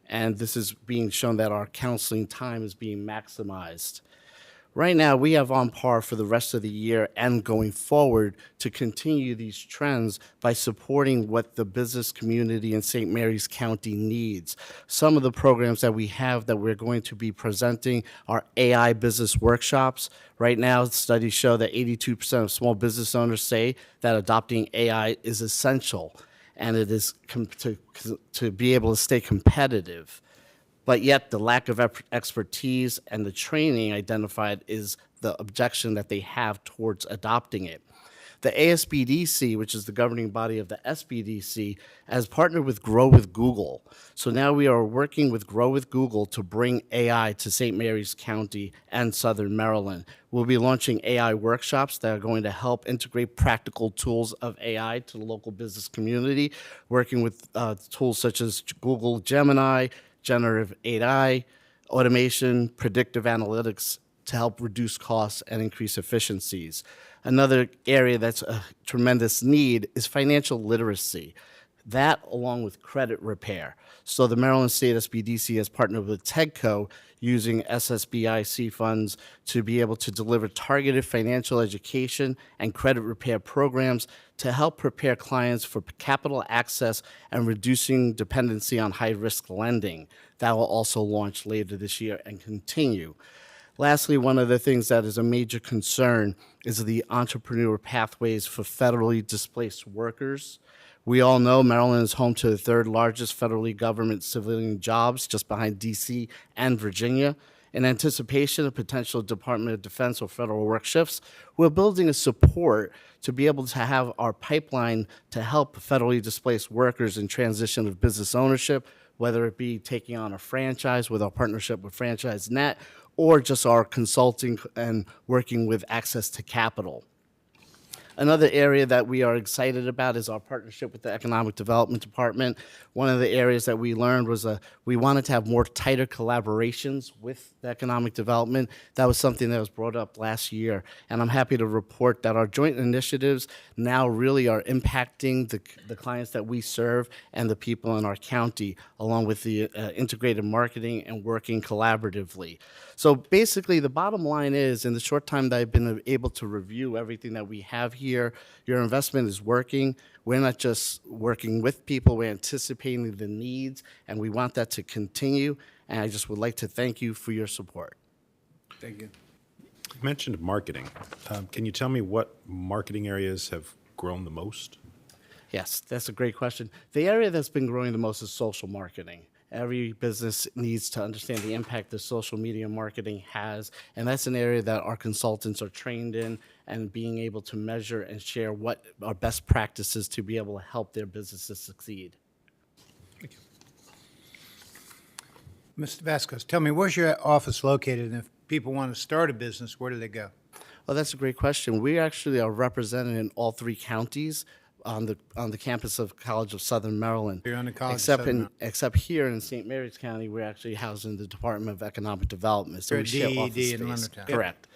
And this is being shown that our counseling time is being maximized. Right now, we have on par for the rest of the year and going forward to continue these trends by supporting what the business community in St. Mary's County needs. Some of the programs that we have that we're going to be presenting are AI business workshops. Right now, studies show that 82% of small business owners say that adopting AI is essential, and it is to be able to stay competitive. But yet the lack of expertise and the training identified is the objection that they have towards adopting it. The ASBDC, which is the governing body of the SBDC, has partnered with Grow with Google. So now we are working with Grow with Google to bring AI to St. Mary's County and Southern Maryland. We'll be launching AI workshops that are going to help integrate practical tools of AI to the local business community, working with tools such as Google Gemini, generative AI, automation, predictive analytics to help reduce costs and increase efficiencies. Another area that's a tremendous need is financial literacy. That along with credit repair. So the Maryland State SBDC has partnered with TEDCO using SSBIC funds to be able to deliver targeted financial education and credit repair programs to help prepare clients for capital access and reducing dependency on high-risk lending. That will also launch later this year and continue. Lastly, one of the things that is a major concern is the entrepreneur pathways for federally displaced workers. We all know Maryland is home to the third largest federally government civilian jobs, just behind D.C. and Virginia. In anticipation of potential Department of Defense or federal work shifts, we're building a support to be able to have our pipeline to help federally displaced workers in transition of business ownership, whether it be taking on a franchise with our partnership with FranchiseNet, or just our consulting and working with access to capital. Another area that we are excited about is our partnership with the Economic Development Department. One of the areas that we learned was we wanted to have more tighter collaborations with the Economic Development. That was something that was brought up last year, and I'm happy to report that our joint initiatives now really are impacting the clients that we serve and the people in our county, along with the integrated marketing and working collaboratively. So basically, the bottom line is, in the short time that I've been able to review everything that we have here, your investment is working. We're not just working with people, we're anticipating the needs, and we want that to continue. And I just would like to thank you for your support. Thank you. You mentioned marketing. Can you tell me what marketing areas have grown the most? Yes, that's a great question. The area that's been growing the most is social marketing. Every business needs to understand the impact that social media marketing has, and that's an area that our consultants are trained in and being able to measure and share what are best practices to be able to help their businesses succeed. Mr. Vasquez, tell me, where's your office located? And if people want to start a business, where do they go? Well, that's a great question. We actually are represented in all three counties on the campus of College of Southern Maryland. You're on the College of Southern Maryland. Except here in St. Mary's County, we're actually housed in the Department of Economic Development. So You're we share DED office in space. Leonardtown. Correct.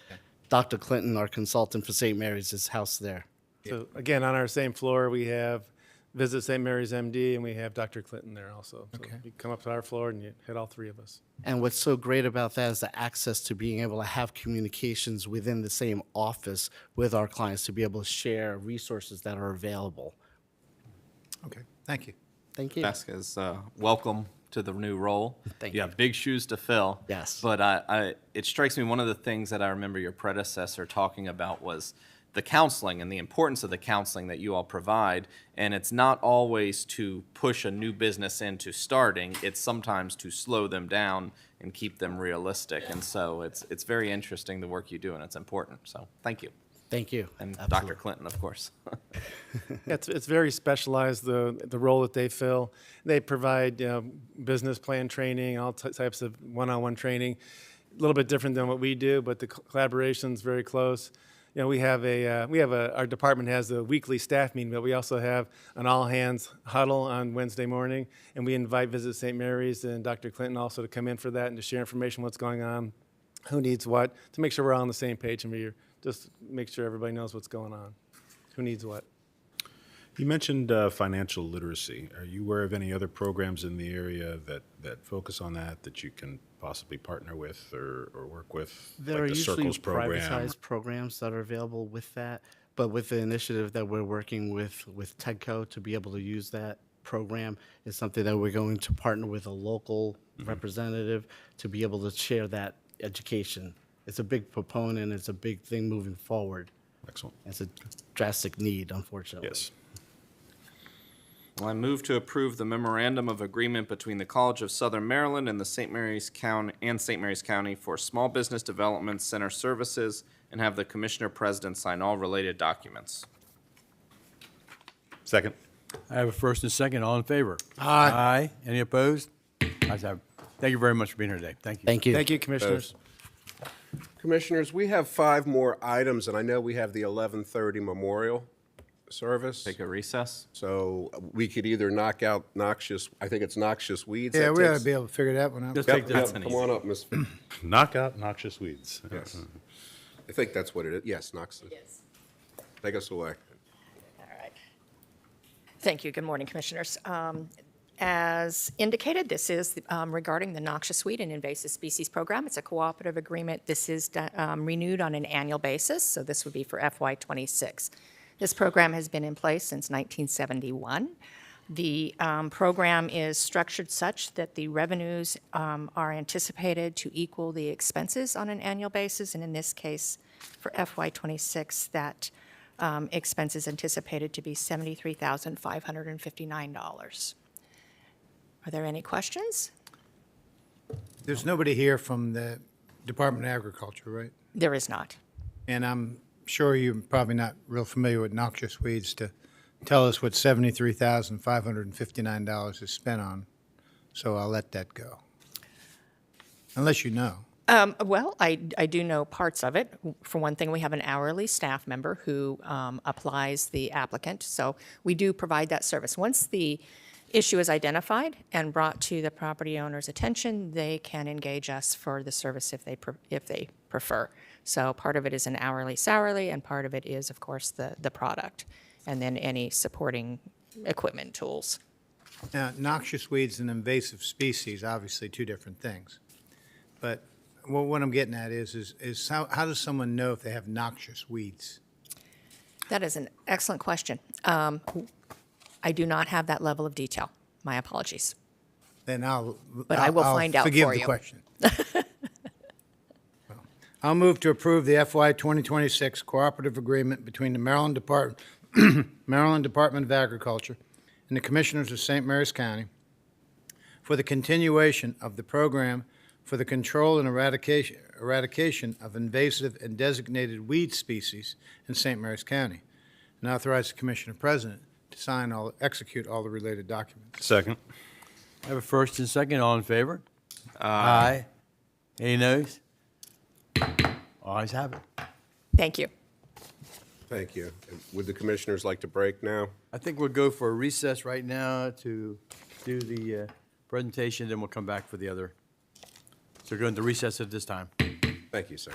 Dr. Clinton, our consultant for St. Mary's, is housed there. So again, on our same floor, we have Visit St. Mary's MD, and we have Dr. Clinton there also. So you come up to our floor and you hit all three of us. And what's so great about that is the access to being able to have communications within the same office with our clients to be able to share resources that are available. Okay, thank you. Thank you. Vasquez, welcome to the new role. Thank you. Have big shoes to fill. Yes. But it strikes me one of the things that I remember your predecessor talking about was the counseling and the importance of the counseling that you all provide. And it's not always to push a new business into starting. It's sometimes to slow them down and keep them realistic. And so it's very interesting the work you do, and it's important. So thank you. Thank you. And Absolutely. Dr. Clinton, of course. It's very specialized, the role that they fill. They provide business plan training, all types of one-on-one training. A little bit different than what we do, but the collaboration's very close. You know, our department has a weekly staff meeting, but we also have an all-hands huddle on Wednesday morning, and we invite Visit St. Mary's and Dr. Clinton also to come in for that and to share information, what's going on, who needs what, to make sure we're all on the same page and just make sure everybody knows what's going on, who needs what. You mentioned financial literacy. Are you aware of any other programs in the area that focus on that you can possibly partner with or work with? There like are the usually Circles program? privatized programs that are available with that, but with the initiative that we're working with TEDCO to be able to use that program is something that we're going to partner with a local representative to be able to share that education. It's a big proponent, it's a big thing moving forward. Excellent. It's a drastic need, unfortunately. Yes. Well, I move to approve the memorandum of agreement between the College of Southern Maryland and the St. Mary's County for Small Business Development Center Services and have the Commissioner President sign all related documents. Second. I have a first and second. All in favor? Aye. Aye. Any opposed? Ayes have it. Thank you very much for being here today. Thank you. Thank you. Thank you, Commissioners. Commissioners, we have 5 more items, and I know we have the 11:30 memorial service. Take a recess. So we could either knock out noxious, I think it's noxious weeds. Yeah, that we ought takes- to be able to figure that one out. Just Yep, take yep, this. come on up, Ms. Knock out noxious weeds. Yes. I think that's what it is. Yes, noxious. Yes. Take us away. All right. Thank you. Good morning, Commissioners. As indicated, this is regarding the noxious weed and invasive species program. It's a cooperative agreement. This is renewed on an annual basis, so this would be for FY26. This program has been in place since 1971. The program is structured such that the revenues are anticipated to equal the expenses on an annual basis, and in this case, for FY26, that expense is anticipated to be $73,559. Are there any questions? There's nobody here from the Department of Agriculture, right? There is not. And I'm sure you're probably not real familiar with noxious weeds to tell us what $73,559 is spent on. So I'll let that go. Unless you know. Well, I do know parts of it. For one thing, we have an hourly staff member who applies the applicant, so we do provide that service. Once the issue is identified and brought to the property owner's attention, they can engage us for the service if they prefer. So part of it is an hourly salary, and part of it is, of course, the product, and then any supporting equipment tools. Now, noxious weeds and invasive species, obviously two different things. But what I'm getting at is how does someone know if they have noxious weeds? That is an excellent question. I do not have that level of detail. My apologies. Then I will find out for forgive the you. question. I'll move to approve the FY 2026 cooperative agreement between the Maryland Department of Agriculture and the Commissioners of St. Mary's County for the continuation of the program for the control and eradication of invasive and designated weed species in St. Mary's County, and authorize the Commissioner President to execute all the related documents. Second. I have a first and second. All in favor? Aye. Any noes? Ayes have it. Thank you. Thank you. Would the commissioners like to break now? I think we'll go for a recess right now to do the presentation, then we'll come back for the other. So we're going to recess at this time. Thank you, sir.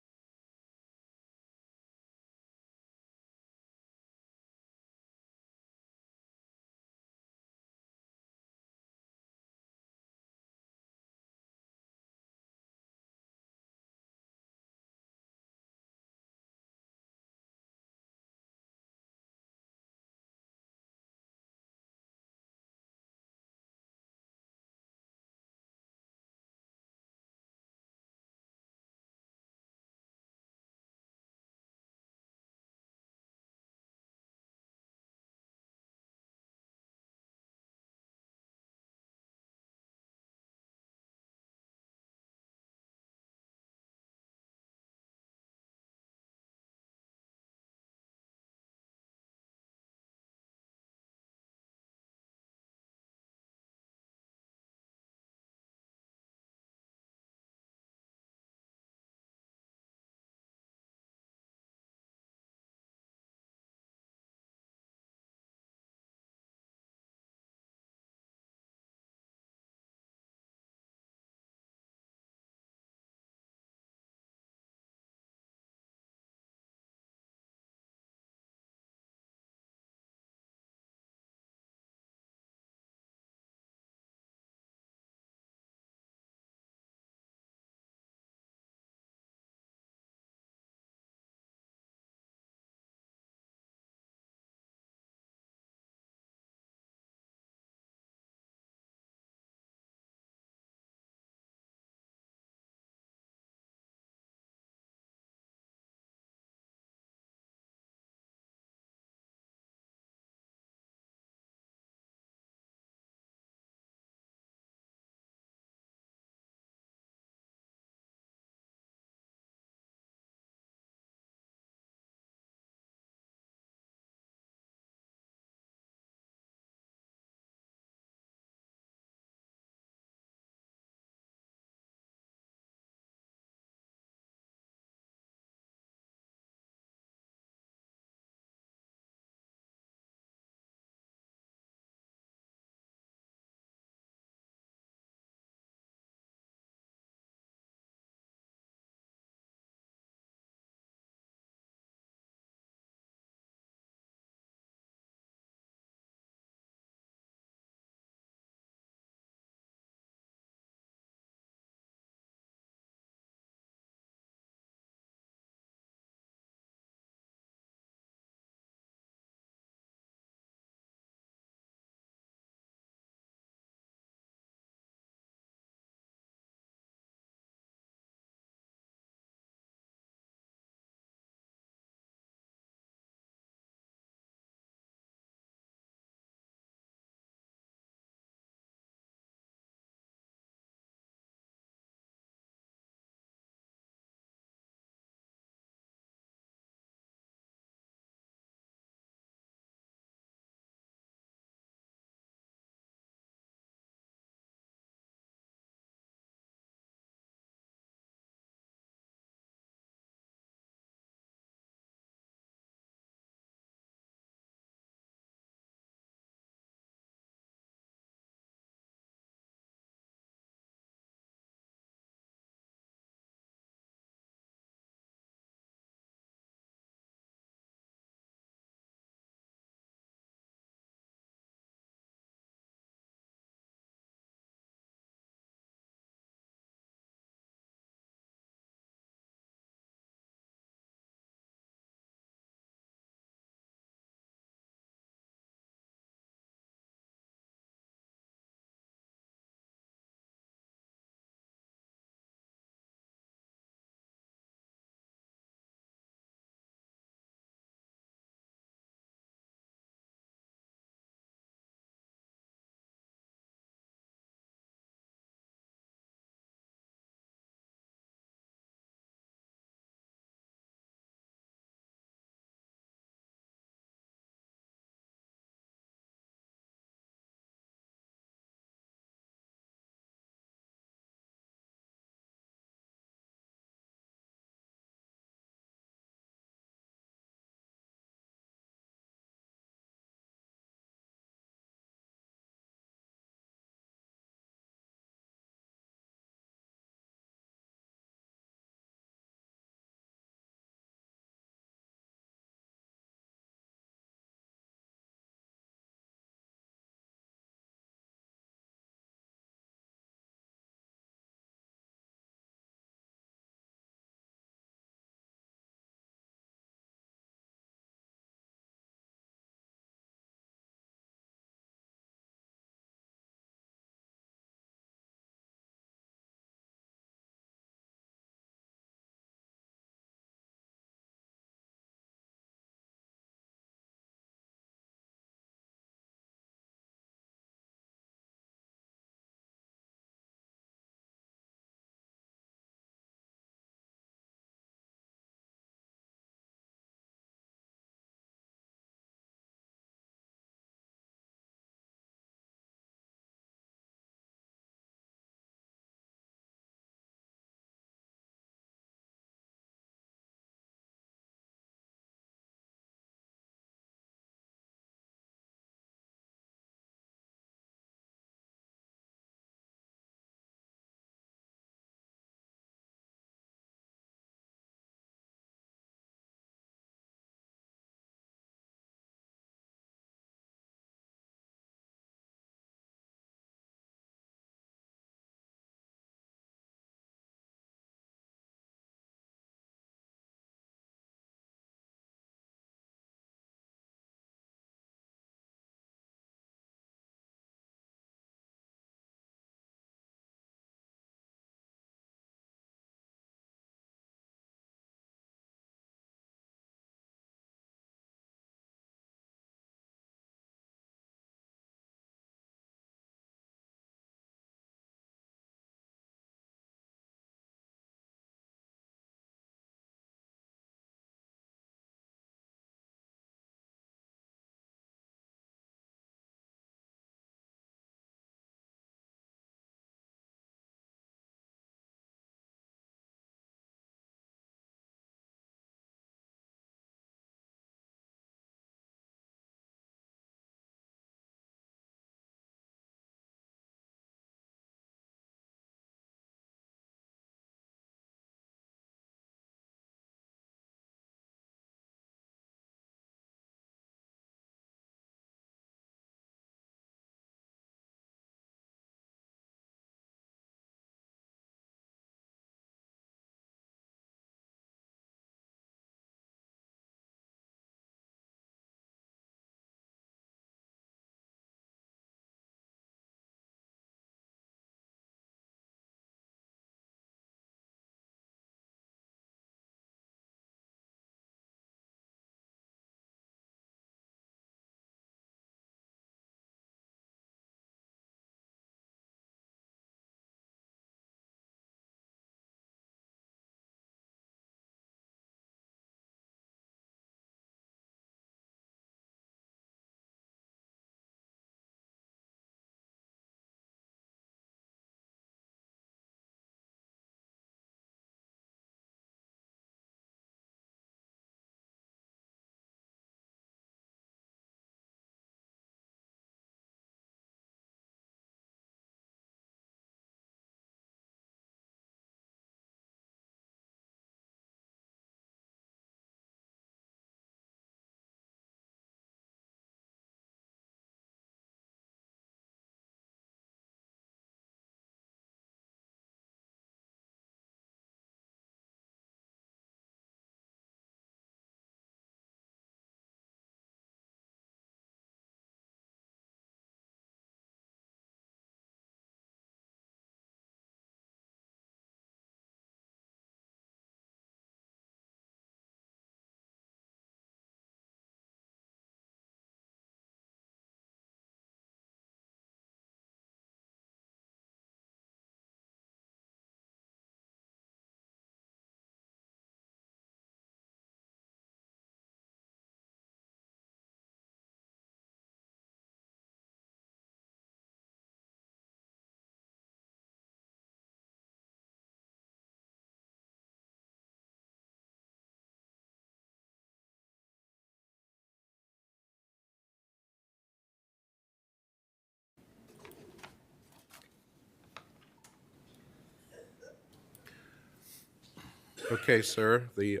Okay, sir. The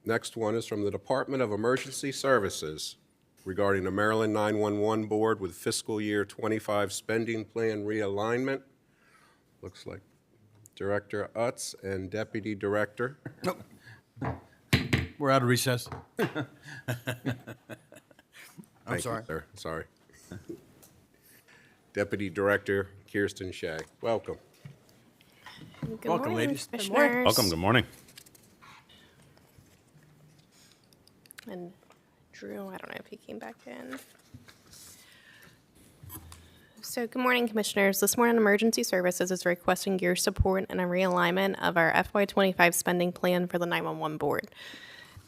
next one is from the Department of Emergency Services regarding the Maryland 911 Board with fiscal year 25 spending plan realignment. Looks like Director Utz and Deputy Director. We're out of recess. Thank sorry. you, sir. Sorry. Deputy Director Kirsten Shea. Welcome. Good Welcome, morning, ladies. Commissioners. Welcome, good morning. And Drew, I don't know if he came back in. So, good morning, Commissioners. This morning, Emergency Services is requesting your support in a realignment of our FY25 spending plan for the 911 Board.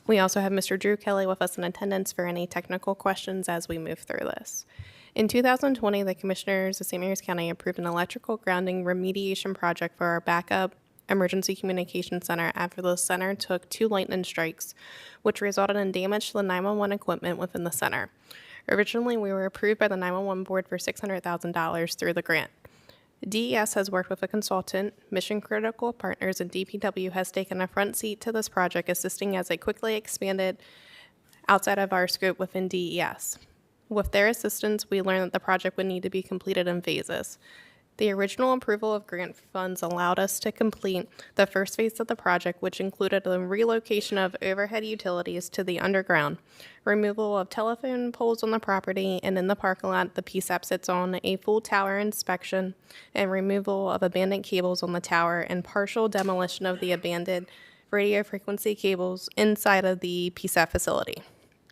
We also have Mr. Drew Kelly with us in attendance for any technical questions as we move through this. In 2020, the Commissioners of St. Mary's County approved an electrical grounding remediation project for our backup emergency communication center after the center took 2 lightning strikes, which resulted in damage to the 911 equipment within the center. Originally, we were approved by the 911 Board for $600,000 through the grant. DES has worked with a consultant, Mission Critical Partners, and DPW has taken a front seat to this project, assisting as it quickly expanded outside of our scope within DES. With their assistance, we learned that the project would need to be completed in phases. The original approval of grant funds allowed us to complete the first phase of the project, which included the relocation of overhead utilities to the underground, removal of telephone poles on the property, and in the parking lot the PSAP sits on, a full tower inspection, and removal of abandoned cables on the tower, and partial demolition of the abandoned radio frequency cables inside of the PSAP facility.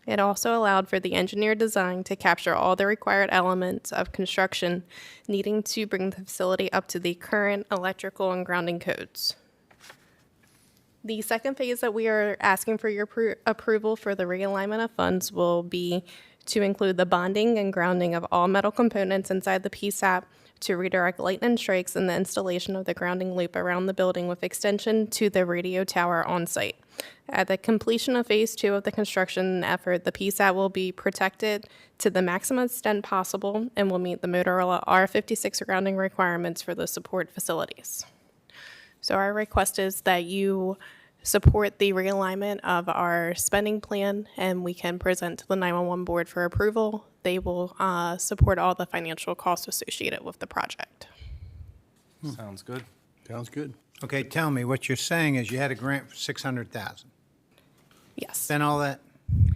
It also allowed for the engineered design to capture all the required elements of construction needing to bring the facility up to the current electrical and grounding codes. The second phase that we are asking for your approval for the realignment of funds will be to include the bonding and grounding of all metal components inside the PSAP to redirect lightning strikes and the installation of the grounding loop around the building with extension to the radio tower on site. At the completion of Phase 2 of the construction effort, the PSAT will be protected to the maximum extent possible and will meet the Motorola R56 grounding requirements for the support facilities. So our request is that you support the realignment of our spending plan, and we can present to the 911 Board for approval. They will support all the financial costs associated with the project. Sounds good. Sounds good. Okay, tell me, what you're saying is you had a grant for $600,000. Yes. Spent all that?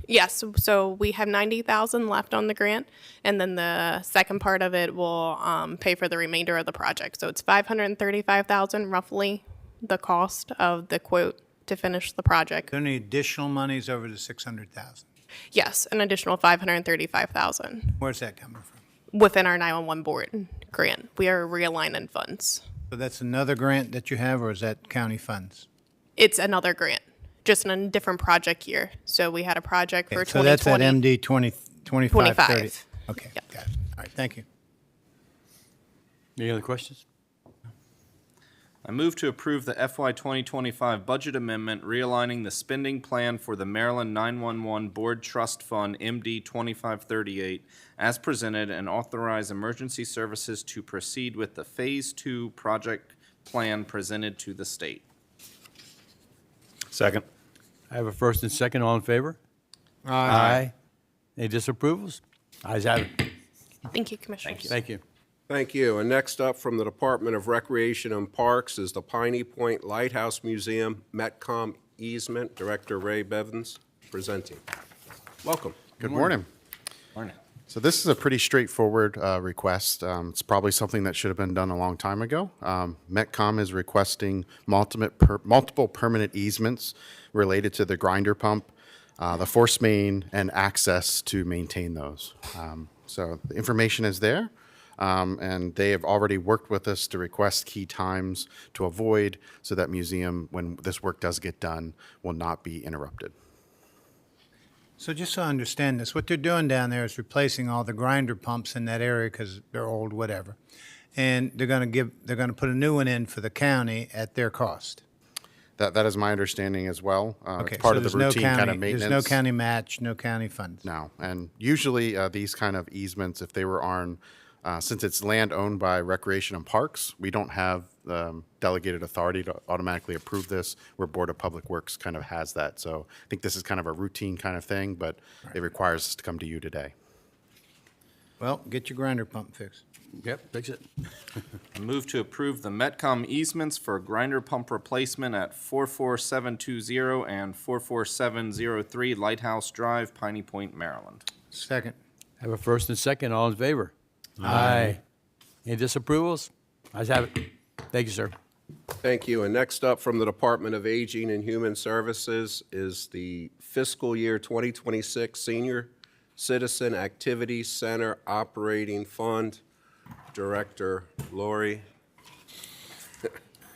Yes, so we have $90,000 left on the grant, and then the second part of it will pay for the remainder of the project. So it's $535,000 roughly, the cost of the quote to finish the project. Any additional monies over the $600,000? Yes, an additional $535,000 Where's that coming from? within our 911 Board grant. We are realigning funds. So that's another grant that you have, or is that county funds? It's another grant, just in a different project year. So we had a project for So that's at 2020. MD 2530. 25. Okay, got it. All right, thank you. Any other questions? I move to approve the FY 2025 budget amendment realigning the spending plan for the Maryland 911 Board Trust Fund MD 2538 as presented and authorize emergency services to proceed with the Phase 2 project plan presented to the state. Second. I have a first and second. All in favor? Aye. Any disapprovals? Ayes have it. Thank you, Commissioners. Thank you. Thank you. And next up from the Department of Recreation and Parks is the Piney Point Lighthouse Museum Metcom easement. Director Ray Bevins presenting. Welcome. Good morning. Morning. So this is a pretty straightforward request. It's probably something that should have been done a long time ago. Metcom is requesting multiple permanent easements related to the grinder pump, the force main, and access to maintain those. So the information is there. And they have already worked with us to request key times to avoid so that museum, when this work does get done, will not be interrupted. So just so I understand this, what they're doing down there is replacing all the grinder pumps in that area because they're old, whatever. And they're going to put a new one in for the county at their cost. That is my understanding as well. Okay, It's part so of the there's no routine kind county- of maintenance. There's no county match, no county funds. No, and usually these kind of easements, if they were on Since it's land owned by Recreation and Parks, we don't have delegated authority to automatically approve this, where Board of Public Works kind of has that. So I think this is kind of a routine kind of thing, but it requires us to come to you today. Well, get your grinder pump fixed. Yep, fix it. I move to approve the Metcom easements for grinder pump replacement at 44720 and 44703 Lighthouse Drive, Piney Point, Maryland. Second. Have a first and second, all in favor? Aye. Any disapprovals? Ayes have it. Thank you, sir. Thank you. And next up from the Department of Aging and Human Services is the fiscal year 2026 Senior Citizen Activity Center Operating Fund. Director Lori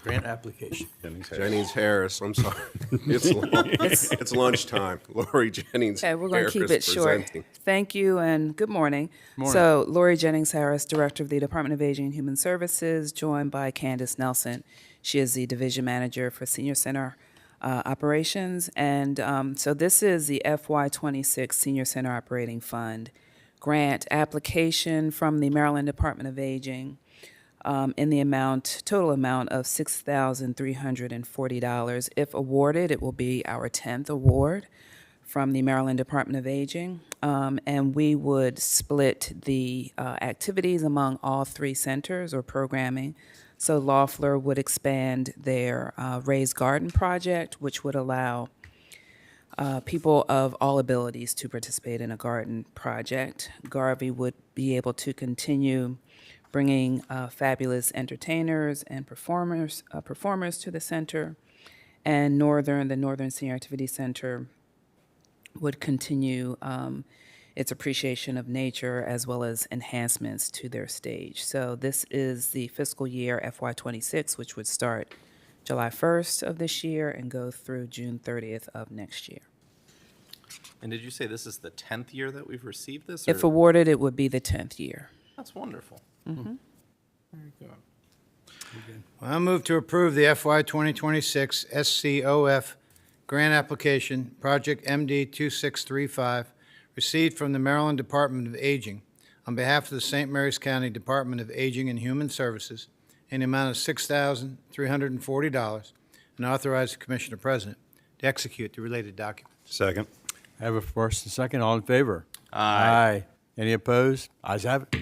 Grant application. Jennings Harris. I'm sorry. It's lunchtime. Lori Jennings Okay, we're going Harris to keep it short. presenting. Thank you and good morning. Morning. So, Lori Jennings Harris, Director of the Department of Aging and Human Services, joined by Candace Nelson. She is the Division Manager for Senior Center Operations. And so this is the FY26 Senior Center Operating Fund grant application from the Maryland Department of Aging in the total amount of $6,340. If awarded, it will be our 10th award from the Maryland Department of Aging. And we would split the activities among all three centers or programming. So Loeffler would expand their raised garden project, which would allow people of all abilities to participate in a garden project. Garvey would be able to continue bringing fabulous entertainers and performers to the center. And the Northern Senior Activity Center would continue its appreciation of nature as well as enhancements to their stage. So this is the fiscal year FY26, which would start July 1st of this year and go through June 30th of next year. And did you say this is the 10th year that we've received this? If or- awarded, it would be the 10th year. That's wonderful. Mhm. Very good. Well, I move to approve the FY 2026 SCOF grant application, Project MD 2635, received from the Maryland Department of Aging on behalf of the St. Mary's County Department of Aging and Human Services in the amount of $6,340, and authorize the Commissioner President to execute the related document. Second. Have a first and second, all in favor? Aye. Any opposed? Ayes have it.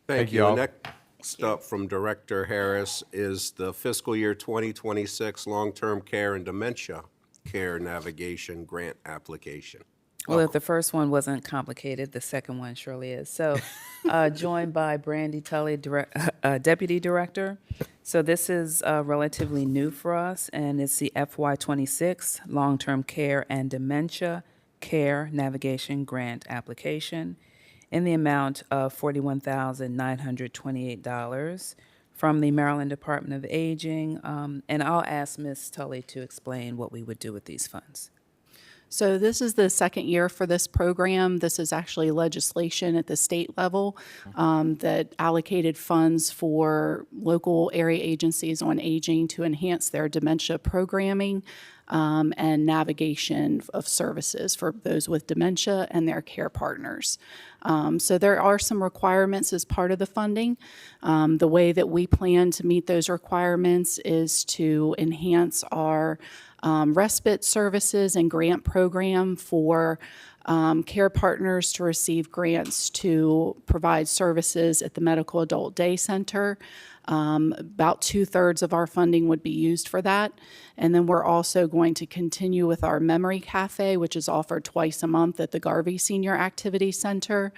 Thank you. all. Next up from Director Harris is the fiscal year 2026 Long-Term Care and Dementia Care Navigation Grant application. Well, if the first one wasn't complicated, the second one surely is. So, joined by Brandy Tully, Deputy Director. So this is relatively new for us, and it's the FY26 Long-Term Care and Dementia Care Navigation Grant application in the amount of $41,928 from the Maryland Department of Aging. And I'll ask Ms. Tully to explain what we would do with these funds. So this is the second year for this program. This is actually legislation at the state level that allocated funds for local area agencies on aging to enhance their dementia programming and navigation of services for those with dementia and their care partners. So there are some requirements as part of the funding. The way that we plan to meet those requirements is to enhance our respite services and grant program for care partners to receive grants to provide services at the Medical Adult Day Center. About 2/3 of our funding would be used for that. And then we're also going to continue with our Memory Cafe, which is offered twice a month at the Garvey Senior Activity Center,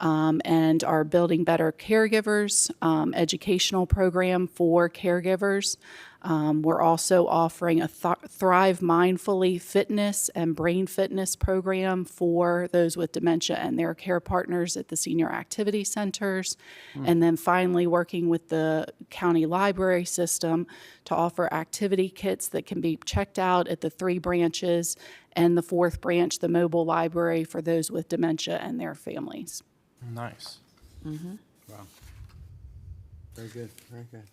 and our Building Better Caregivers educational program for caregivers. We're also offering a Thrive Mindfully fitness and brain fitness program for those with dementia and their care partners at the senior activity centers. And then finally, working with the county library system to offer activity kits that can be checked out at the 3 branches and the 4th branch, the mobile library for those with dementia and their families. Nice. Mm-hmm. Wow. Very good, very good.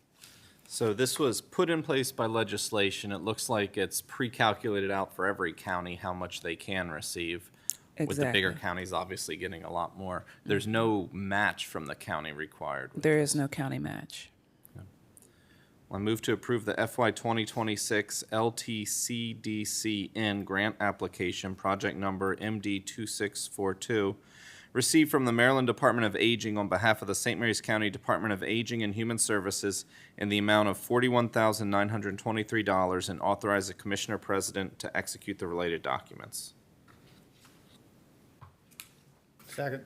So this was put in place by legislation. It looks like it's pre-calculated out for every county how much they can receive. with the bigger Exactly. counties obviously getting a lot more. There's no match from the county required. There is no county match. I move to approve the FY 2026 LTCDCN grant application, project number MD2642, received from the Maryland Department of Aging on behalf of the St. Mary's County Department of Aging and Human Services in the amount of $41,923, and authorize the Commissioner President to execute the related documents. Second.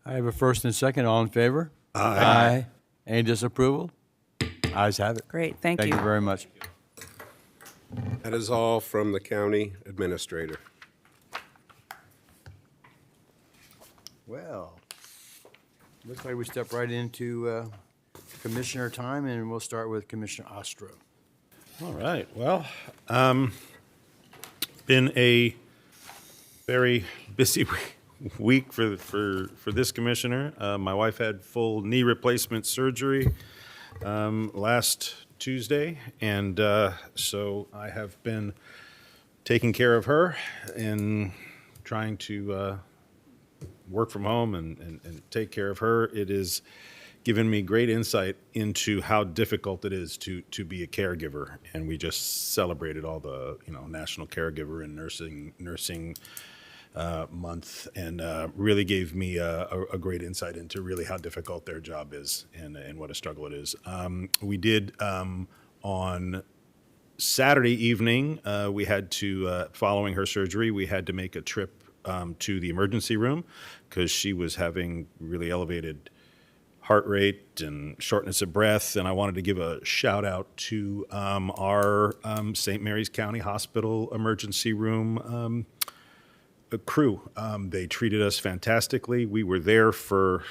I have a first and a second. All in favor? Aye. Any disapproval? Ayes have it. Great, thank Thank you. you very much. That is all from the county administrator. Well, looks like we step right into commissioner time, and we'll start with Commissioner Ostro. All right. Well, been a very busy week for this commissioner. My wife had full knee replacement surgery last Tuesday, and so I have been taking care of her and trying to work from home and take care of her. It has given me great insight into how difficult it is to be a caregiver, and we just celebrated all the National Caregiver and Nursing month, and really gave me a great insight into really how difficult their job is and what a struggle it is. We did on Saturday evening, we had to, following her surgery, we had to make a trip to the emergency room because she was having really elevated heart rate and shortness of breath. And I wanted to give a shout out to our St. Mary's County Hospital emergency room crew. They treated us fantastically. We were there for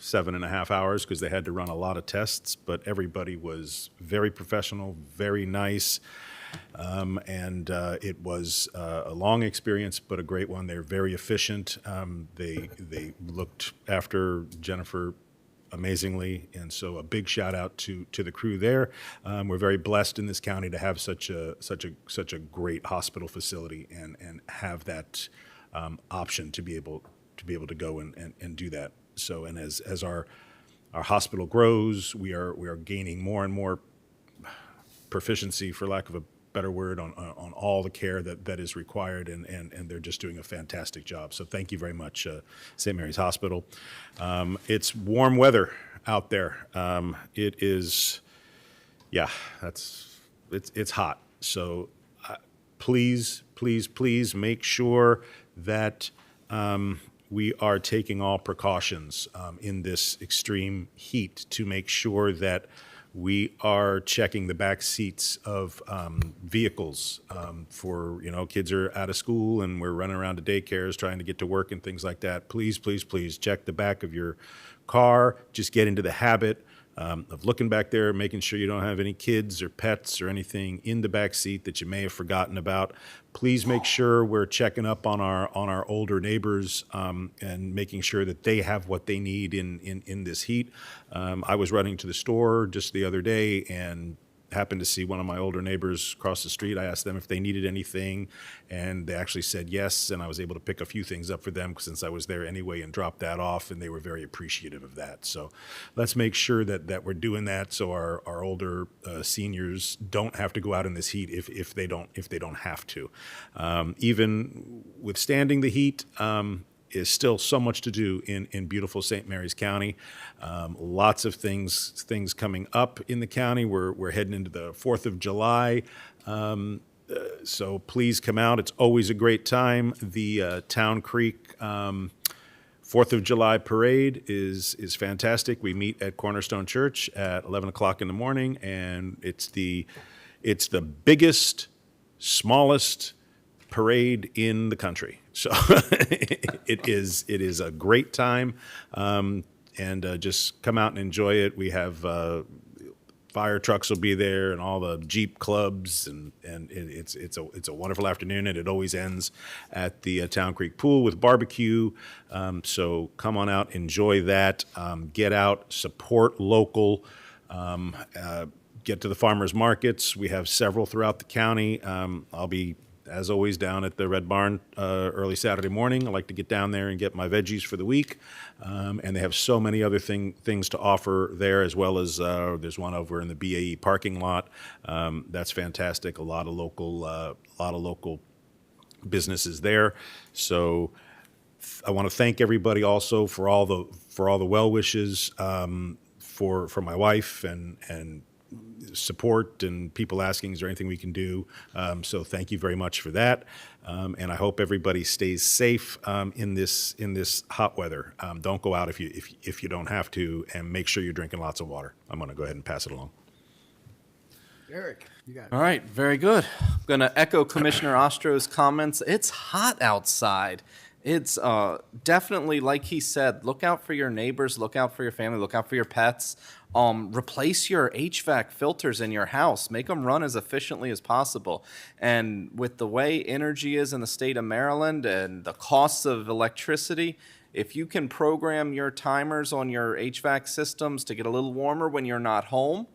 7.5 hours because they had to run a lot of tests, but everybody was very professional, very nice. And it was a long experience, but a great one. They're very efficient. They looked after Jennifer amazingly, and so a big shout out to the crew there. We're very blessed in this county to have such a great hospital facility and have that option to be able to go and do that. So, and as our hospital grows, we are gaining more and more proficiency, for lack of a better word, on all the care that is required, and they're just doing a fantastic job. So thank you very much, St. Mary's Hospital. It's warm weather out there. It is, yeah, it's hot. So please make sure that we are taking all precautions in this extreme heat to make sure that we are checking the back seats of vehicles for, kids are out of school and we're running around to daycares trying to get to work and things like that. Please check the back of your car. Just get into the habit of looking back there, making sure you don't have any kids or pets or anything in the back seat that you may have forgotten about. Please make sure we're checking up on our older neighbors and making sure that they have what they need in this heat. I was running to the store just the other day and happened to see one of my older neighbors across the street. I asked them if they needed anything, and they actually said yes, and I was able to pick a few things up for them since I was there anyway and drop that off, and they were very appreciative of that. So let's make sure that we're doing that so our older seniors don't have to go out in this heat if they don't have to. Even withstanding the heat, is still so much to do in beautiful St. Mary's County. Lots of things coming up in the county. We're heading into the 4th of July. So please come out. It's always a great time. The Town Creek 4th of July parade is fantastic. We meet at Cornerstone Church at 11 o'clock in the morning, and it's the biggest, smallest parade in the country. So it is a great time, and just come out and enjoy it. We have fire trucks will be there, and all the Jeep clubs, and it's a wonderful afternoon, and it always ends at the Town Creek Pool with barbecue. So come on out, enjoy that, get out, support local. Get to the farmers markets. We have several throughout the county. I'll be as always, down at the Red Barn early Saturday morning. I like to get down there and get my veggies for the week. And they have so many other things to offer there, as well as there's one over in the BAE parking lot. That's fantastic. A lot of local businesses there. So I want to thank everybody also for all the well wishes for my wife and support and people asking, is there anything we can do? So thank you very much for that. And I hope everybody stays safe in this hot weather. Don't go out if you don't have to, and make sure you're drinking lots of water. I'm going to go ahead and pass it along. Eric, you got it. All right, very good. I'm going to echo Commissioner Ostro's comments. It's hot outside. It's definitely, like he said, look out for your neighbors, look out for your family, look out for your pets. Replace your HVAC filters in your house. Make them run as efficiently as possible. And with the way energy is in the state of Maryland and the costs of electricity, if you can program your timers on your HVAC systems to get a little warmer when you're not home,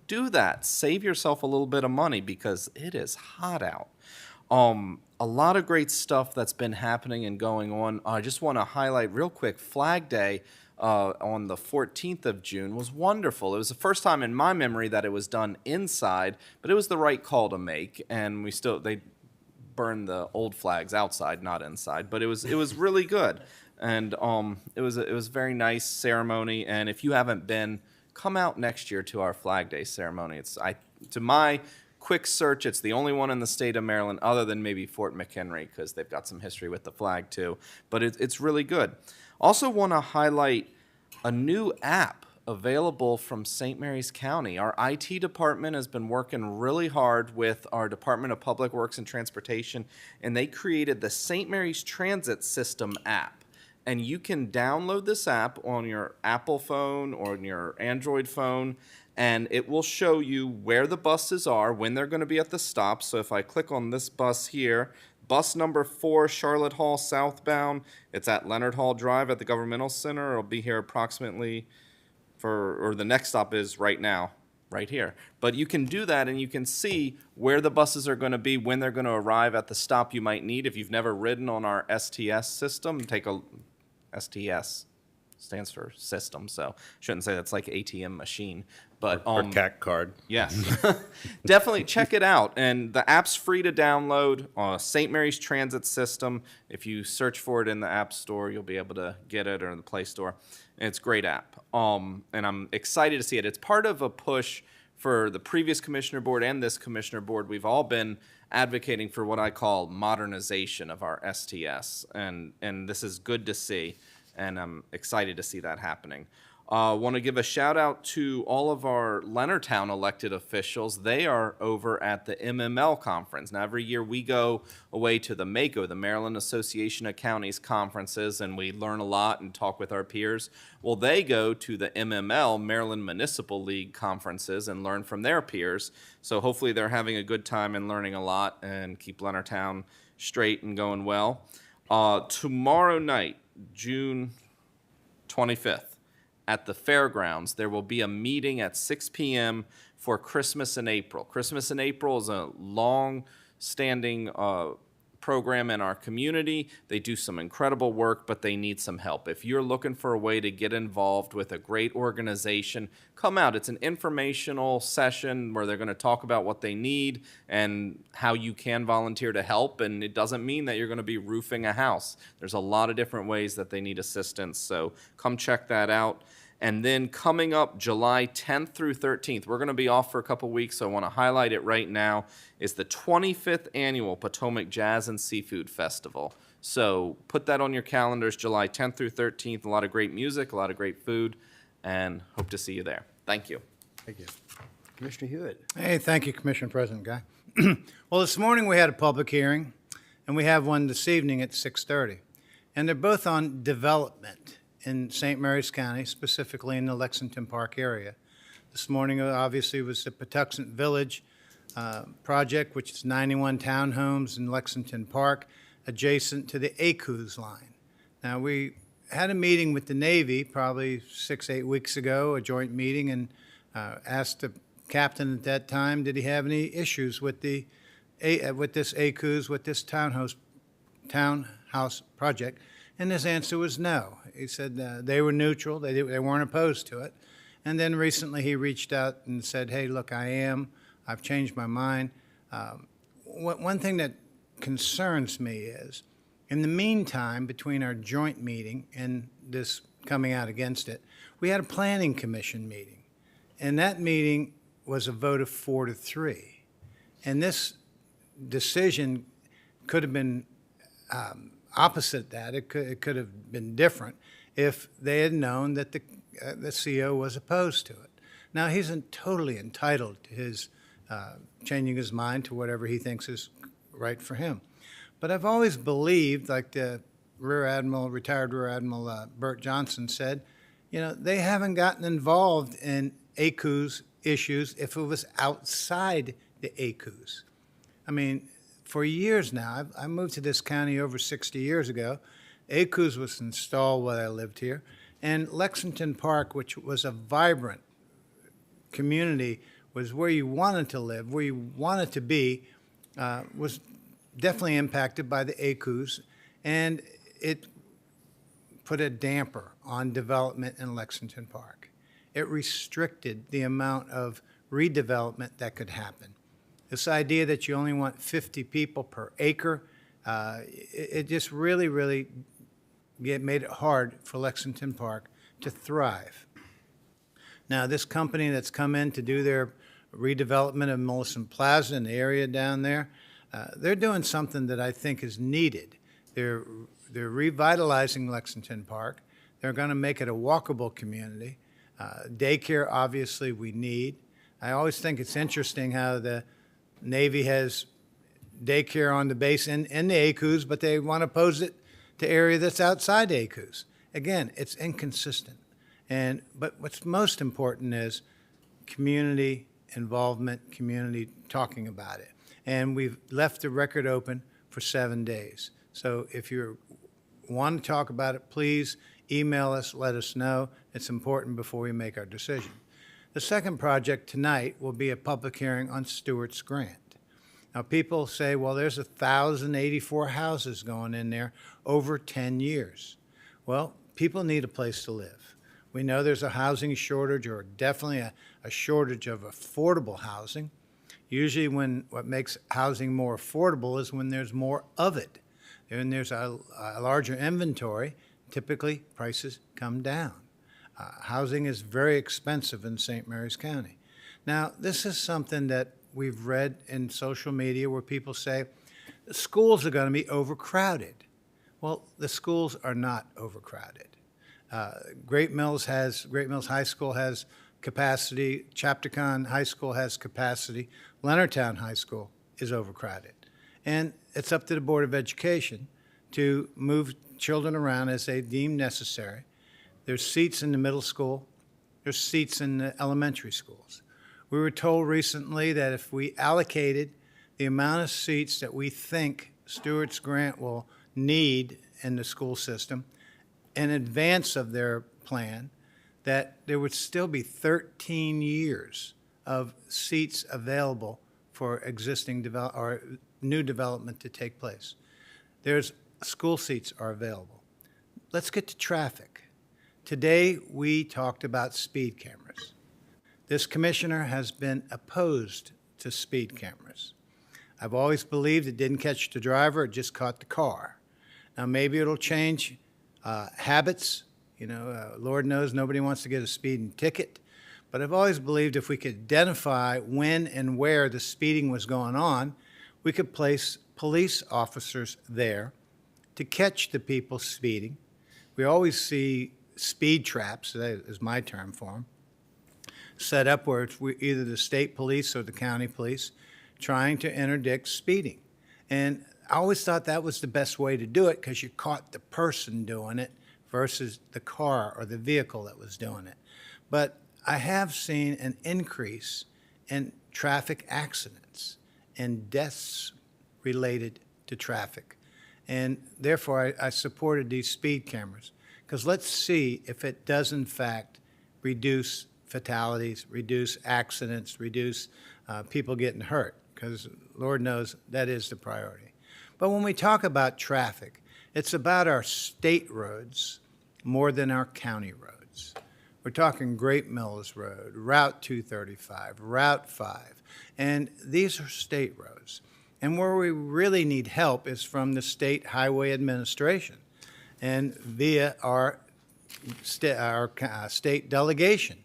do that. Save yourself a little bit of money because it is hot out. A lot of great stuff that's been happening and going on. I just want to highlight real quick, Flag Day on the 14th of June was wonderful. It was the first time in my memory that it was done inside, but it was the right call to make, and they burned the old flags outside, not inside, but it was really good. And it was a very nice ceremony, and if you haven't been, come out next year to our Flag Day ceremony. To my quick search, it's the only one in the state of Maryland other than maybe Fort McHenry, because they've got some history with the flag too. But it's really good. Also want to highlight a new app available from St. Mary's County. Our IT department has been working really hard with our Department of Public Works and Transportation, and they created the St. Mary's Transit System app. And you can download this app on your Apple phone or on your Android phone, and it will show you where the buses are, when they're going to be at the stop. So if I click on this bus here, bus number 4, Charlotte Hall southbound, it's at Leonard Hall Drive at the Governmental Center. It'll be here approximately or the next stop is right now, right here. But you can do that, and you can see where the buses are going to be, when they're going to arrive at the stop you might need. If you've never ridden on our STS system, STS stands for system, so shouldn't say that's like ATM machine, but Or CAC card. Yes, definitely check it out. And the app's free to download. St. Mary's Transit System. If you search for it in the App Store, you'll be able to get it, or in the Play Store. And it's a great app. And I'm excited to see it. It's part of a push for the previous commissioner board and this commissioner board. We've all been advocating for what I call modernization of our STS, and this is good to see, and I'm excited to see that happening. Want to give a shout out to all of our Leonardtown elected officials. They are over at the MML conference. Now, every year we go away to the MACO, the Maryland Association of Counties conferences, and we learn a lot and talk with our peers. Well, they go to the MML, Maryland Municipal League conferences, and learn from their peers. So hopefully they're having a good time and learning a lot and keep Leonardtown straight and going well. Tomorrow night, June 25th, at the fairgrounds, there will be a meeting at 6 p.m. for Christmas in April. Christmas in April is a long-standing program in our community. They do some incredible work, but they need some help. If you're looking for a way to get involved with a great organization, come out. It's an informational session where they're going to talk about what they need and how you can volunteer to help. And it doesn't mean that you're going to be roofing a house. There's a lot of different ways that they need assistance. So come check that out. And then coming up July 10th through 13th, we're going to be off for a couple weeks, so I want to highlight it right now, is the 25th Annual Potomac Jazz and Seafood Festival. So put that on your calendars, July 10th through 13th. A lot of great music, a lot of great food, and hope to see you there. Thank you. Thank you. Commissioner Hewitt. Hey, thank you, Commissioner President Guy. Well, this morning we had a public hearing, and we have one this evening at 6:30. And they're both on development in St. Mary's County, specifically in the Lexington Park area. This morning, obviously, was the Patuxent Village project, which is 91 townhomes in Lexington Park, adjacent to the ACUS line. Now, we had a meeting with the Navy probably 6-8 weeks ago, a joint meeting, and asked the captain at that time, did he have any issues with the with this ACUS, with this townhouse project? And his answer was no. He said they were neutral, they weren't opposed to it. And then recently he reached out and said, hey, look, I've changed my mind. One thing that concerns me is, in the meantime, between our joint meeting and this coming out against it, we had a planning commission meeting. And that meeting was a vote of 4-3. And this decision could have been opposite that. It could have been different if they had known that the CO was opposed to it. Now, he's totally entitled to his changing his mind to whatever he thinks is right for him. But I've always believed, like the retired Rear Admiral Burt Johnson said, you know, they haven't gotten involved in ACUS issues if it was outside the ACUS. I mean, for years now, I moved to this county over 60 years ago. ACUS was installed while I lived here. And Lexington Park, which was a vibrant community, was where you wanted to live, where you wanted to be, was definitely impacted by the ACUS. And it put a damper on development in Lexington Park. It restricted the amount of redevelopment that could happen. This idea that you only want 50 people per acre, it just really made it hard for Lexington Park to thrive. Now, this company that's come in to do their redevelopment of Millicent Plaza and the area down there, they're doing something that I think is needed. They're revitalizing Lexington Park. They're going to make it a walkable community. Daycare, obviously, we need. I always think it's interesting how the Navy has daycare on the base in the ACUS, but they want to pose it to area that's outside ACUS. Again, it's inconsistent. But what's most important is community involvement, community talking about it. And we've left the record open for 7 days. So if you want to talk about it, please email us, let us know. It's important before we make our decision. The second project tonight will be a public hearing on Stewart's Grant. Now, people say, well, there's 1,084 houses going in there over 10 years. Well, people need a place to live. We know there's a housing shortage, or definitely a shortage of affordable housing. Usually what makes housing more affordable is when there's more of it. And there's a larger inventory, typically prices come down. Housing is very expensive in St. Mary's County. Now, this is something that we've read in social media where people say the schools are going to be overcrowded. Well, the schools are not overcrowded. Great Mills High School has capacity. Chaptacon High School has capacity. Leonardtown High School is overcrowded. And it's up to the Board of Education to move children around as they deem necessary. There's seats in the middle school. There's seats in the elementary schools. We were told recently that if we allocated the amount of seats that we think Stewart's Grant will need in the school system in advance of their plan, that there would still be 13 years of seats available for existing or new development to take place. School seats are available. Let's get to traffic. Today, we talked about speed cameras. This commissioner has been opposed to speed cameras. I've always believed it didn't catch the driver, it just caught the car. Now, maybe it'll change habits. You know, Lord knows nobody wants to get a speeding ticket. But I've always believed if we could identify when and where the speeding was going on, we could place police officers there to catch the people speeding. We always see speed traps, that is my term for them, set up where it's either the state police or the county police trying to interdict speeding. And I always thought that was the best way to do it because you caught the person doing it versus the car or the vehicle that was doing it. But I have seen an increase in traffic accidents and deaths related to traffic. And therefore, I supported these speed cameras because let's see if it does in fact reduce fatalities, reduce accidents, reduce people getting hurt. because Lord knows that is the priority. But when we talk about traffic, it's about our state roads more than our county roads. We're talking Great Mills Road, Route 235, Route 5, and these are state roads. And where we really need help is from the State Highway Administration and via our state delegation,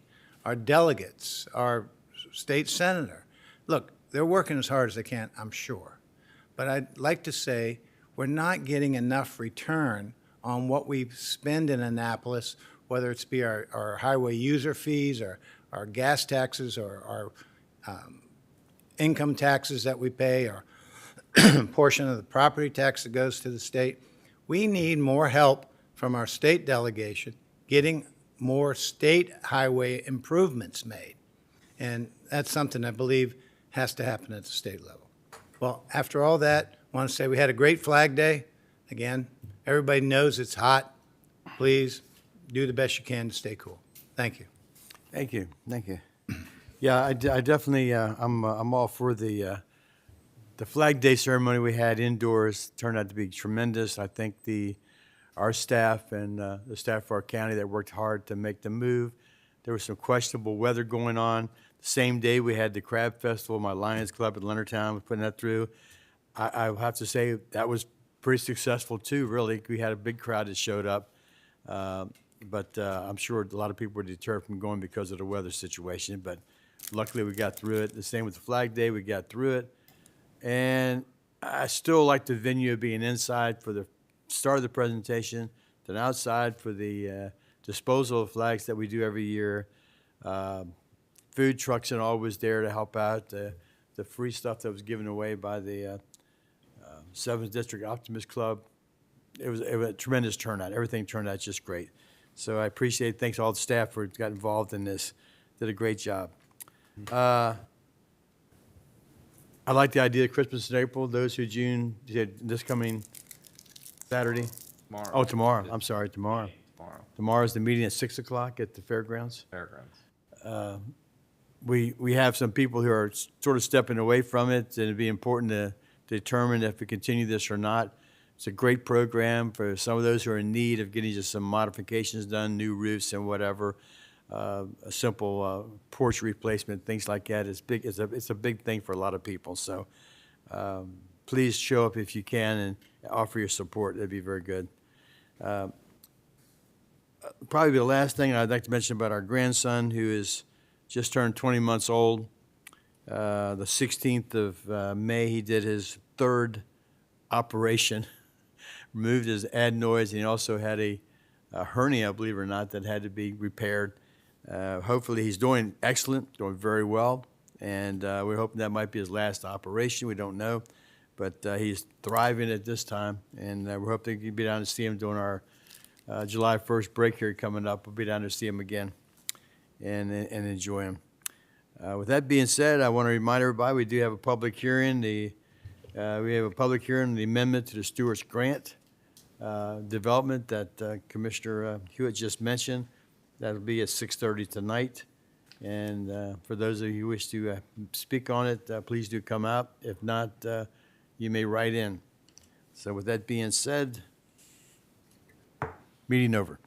our delegates, our state senator. Look, they're working as hard as they can, I'm sure. But I'd like to say we're not getting enough return on what we spend in Annapolis, whether it's be our highway user fees, or our gas taxes, or our income taxes that we pay, or portion of the property tax that goes to the state. We need more help from our state delegation getting more state highway improvements made. And that's something I believe has to happen at the state level. Well, after all that, I want to say we had a great Flag Day. Again, everybody knows it's hot. Please do the best you can to stay cool. Thank you. Thank you. Thank you. Yeah, I definitely, I'm all for the Flag Day ceremony we had indoors. Turned out to be tremendous. I think our staff and the staff of our county that worked hard to make the move. There was some questionable weather going on. The same day we had the Crab Festival. My Lions Club at Leonardtown was putting that through. I have to say that was pretty successful too, really. We had a big crowd that showed up. But I'm sure a lot of people were deterred from going because of the weather situation. But luckily we got through it. The same with the Flag Day, we got through it. And I still like the venue being inside for the start of the presentation, then outside for the disposal of flags that we do every year. Food trucks and all was there to help out. The free stuff that was given away by the 7th District Optimist Club. It was a tremendous turnout. Everything turned out just great. So I appreciate it. Thanks to all the staff who got involved in this. Did a great job. I like the idea of Christmas in April. Those who this coming Saturday. Tomorrow. Oh, tomorrow. I'm sorry, tomorrow. Tomorrow's the meeting at 6 o'clock at the fairgrounds. We have some people who are sort of stepping away from it, and it'd be important to determine if we continue this or not. It's a great program for some of those who are in need of getting just some modifications done, new roofs and whatever. A simple porch replacement, things like that. It's a big thing for a lot of people. So please show up if you can and offer your support. That'd be very good. Probably the last thing I'd like to mention about our grandson, who is just turned 20 months old. The 16th of May, he did his 3rd operation, removed his adenoids, and he also had a hernia, believe it or not, that had to be repaired. Hopefully he's doing excellent, doing very well, and we're hoping that might be his last operation. We don't know, but he's thriving at this time, and we're hoping to be down to see him during our July 1st break here coming up. We'll be down to see him again and enjoy him. With that being said, I want to remind everybody we do have a public hearing. We have a public hearing on the amendment to the Stewart's Grant development that Commissioner Hewitt just mentioned. That'll be at 6:30 tonight. And for those of you who wish to speak on it, please do come out. If not, you may write in. So with that being said, meeting over.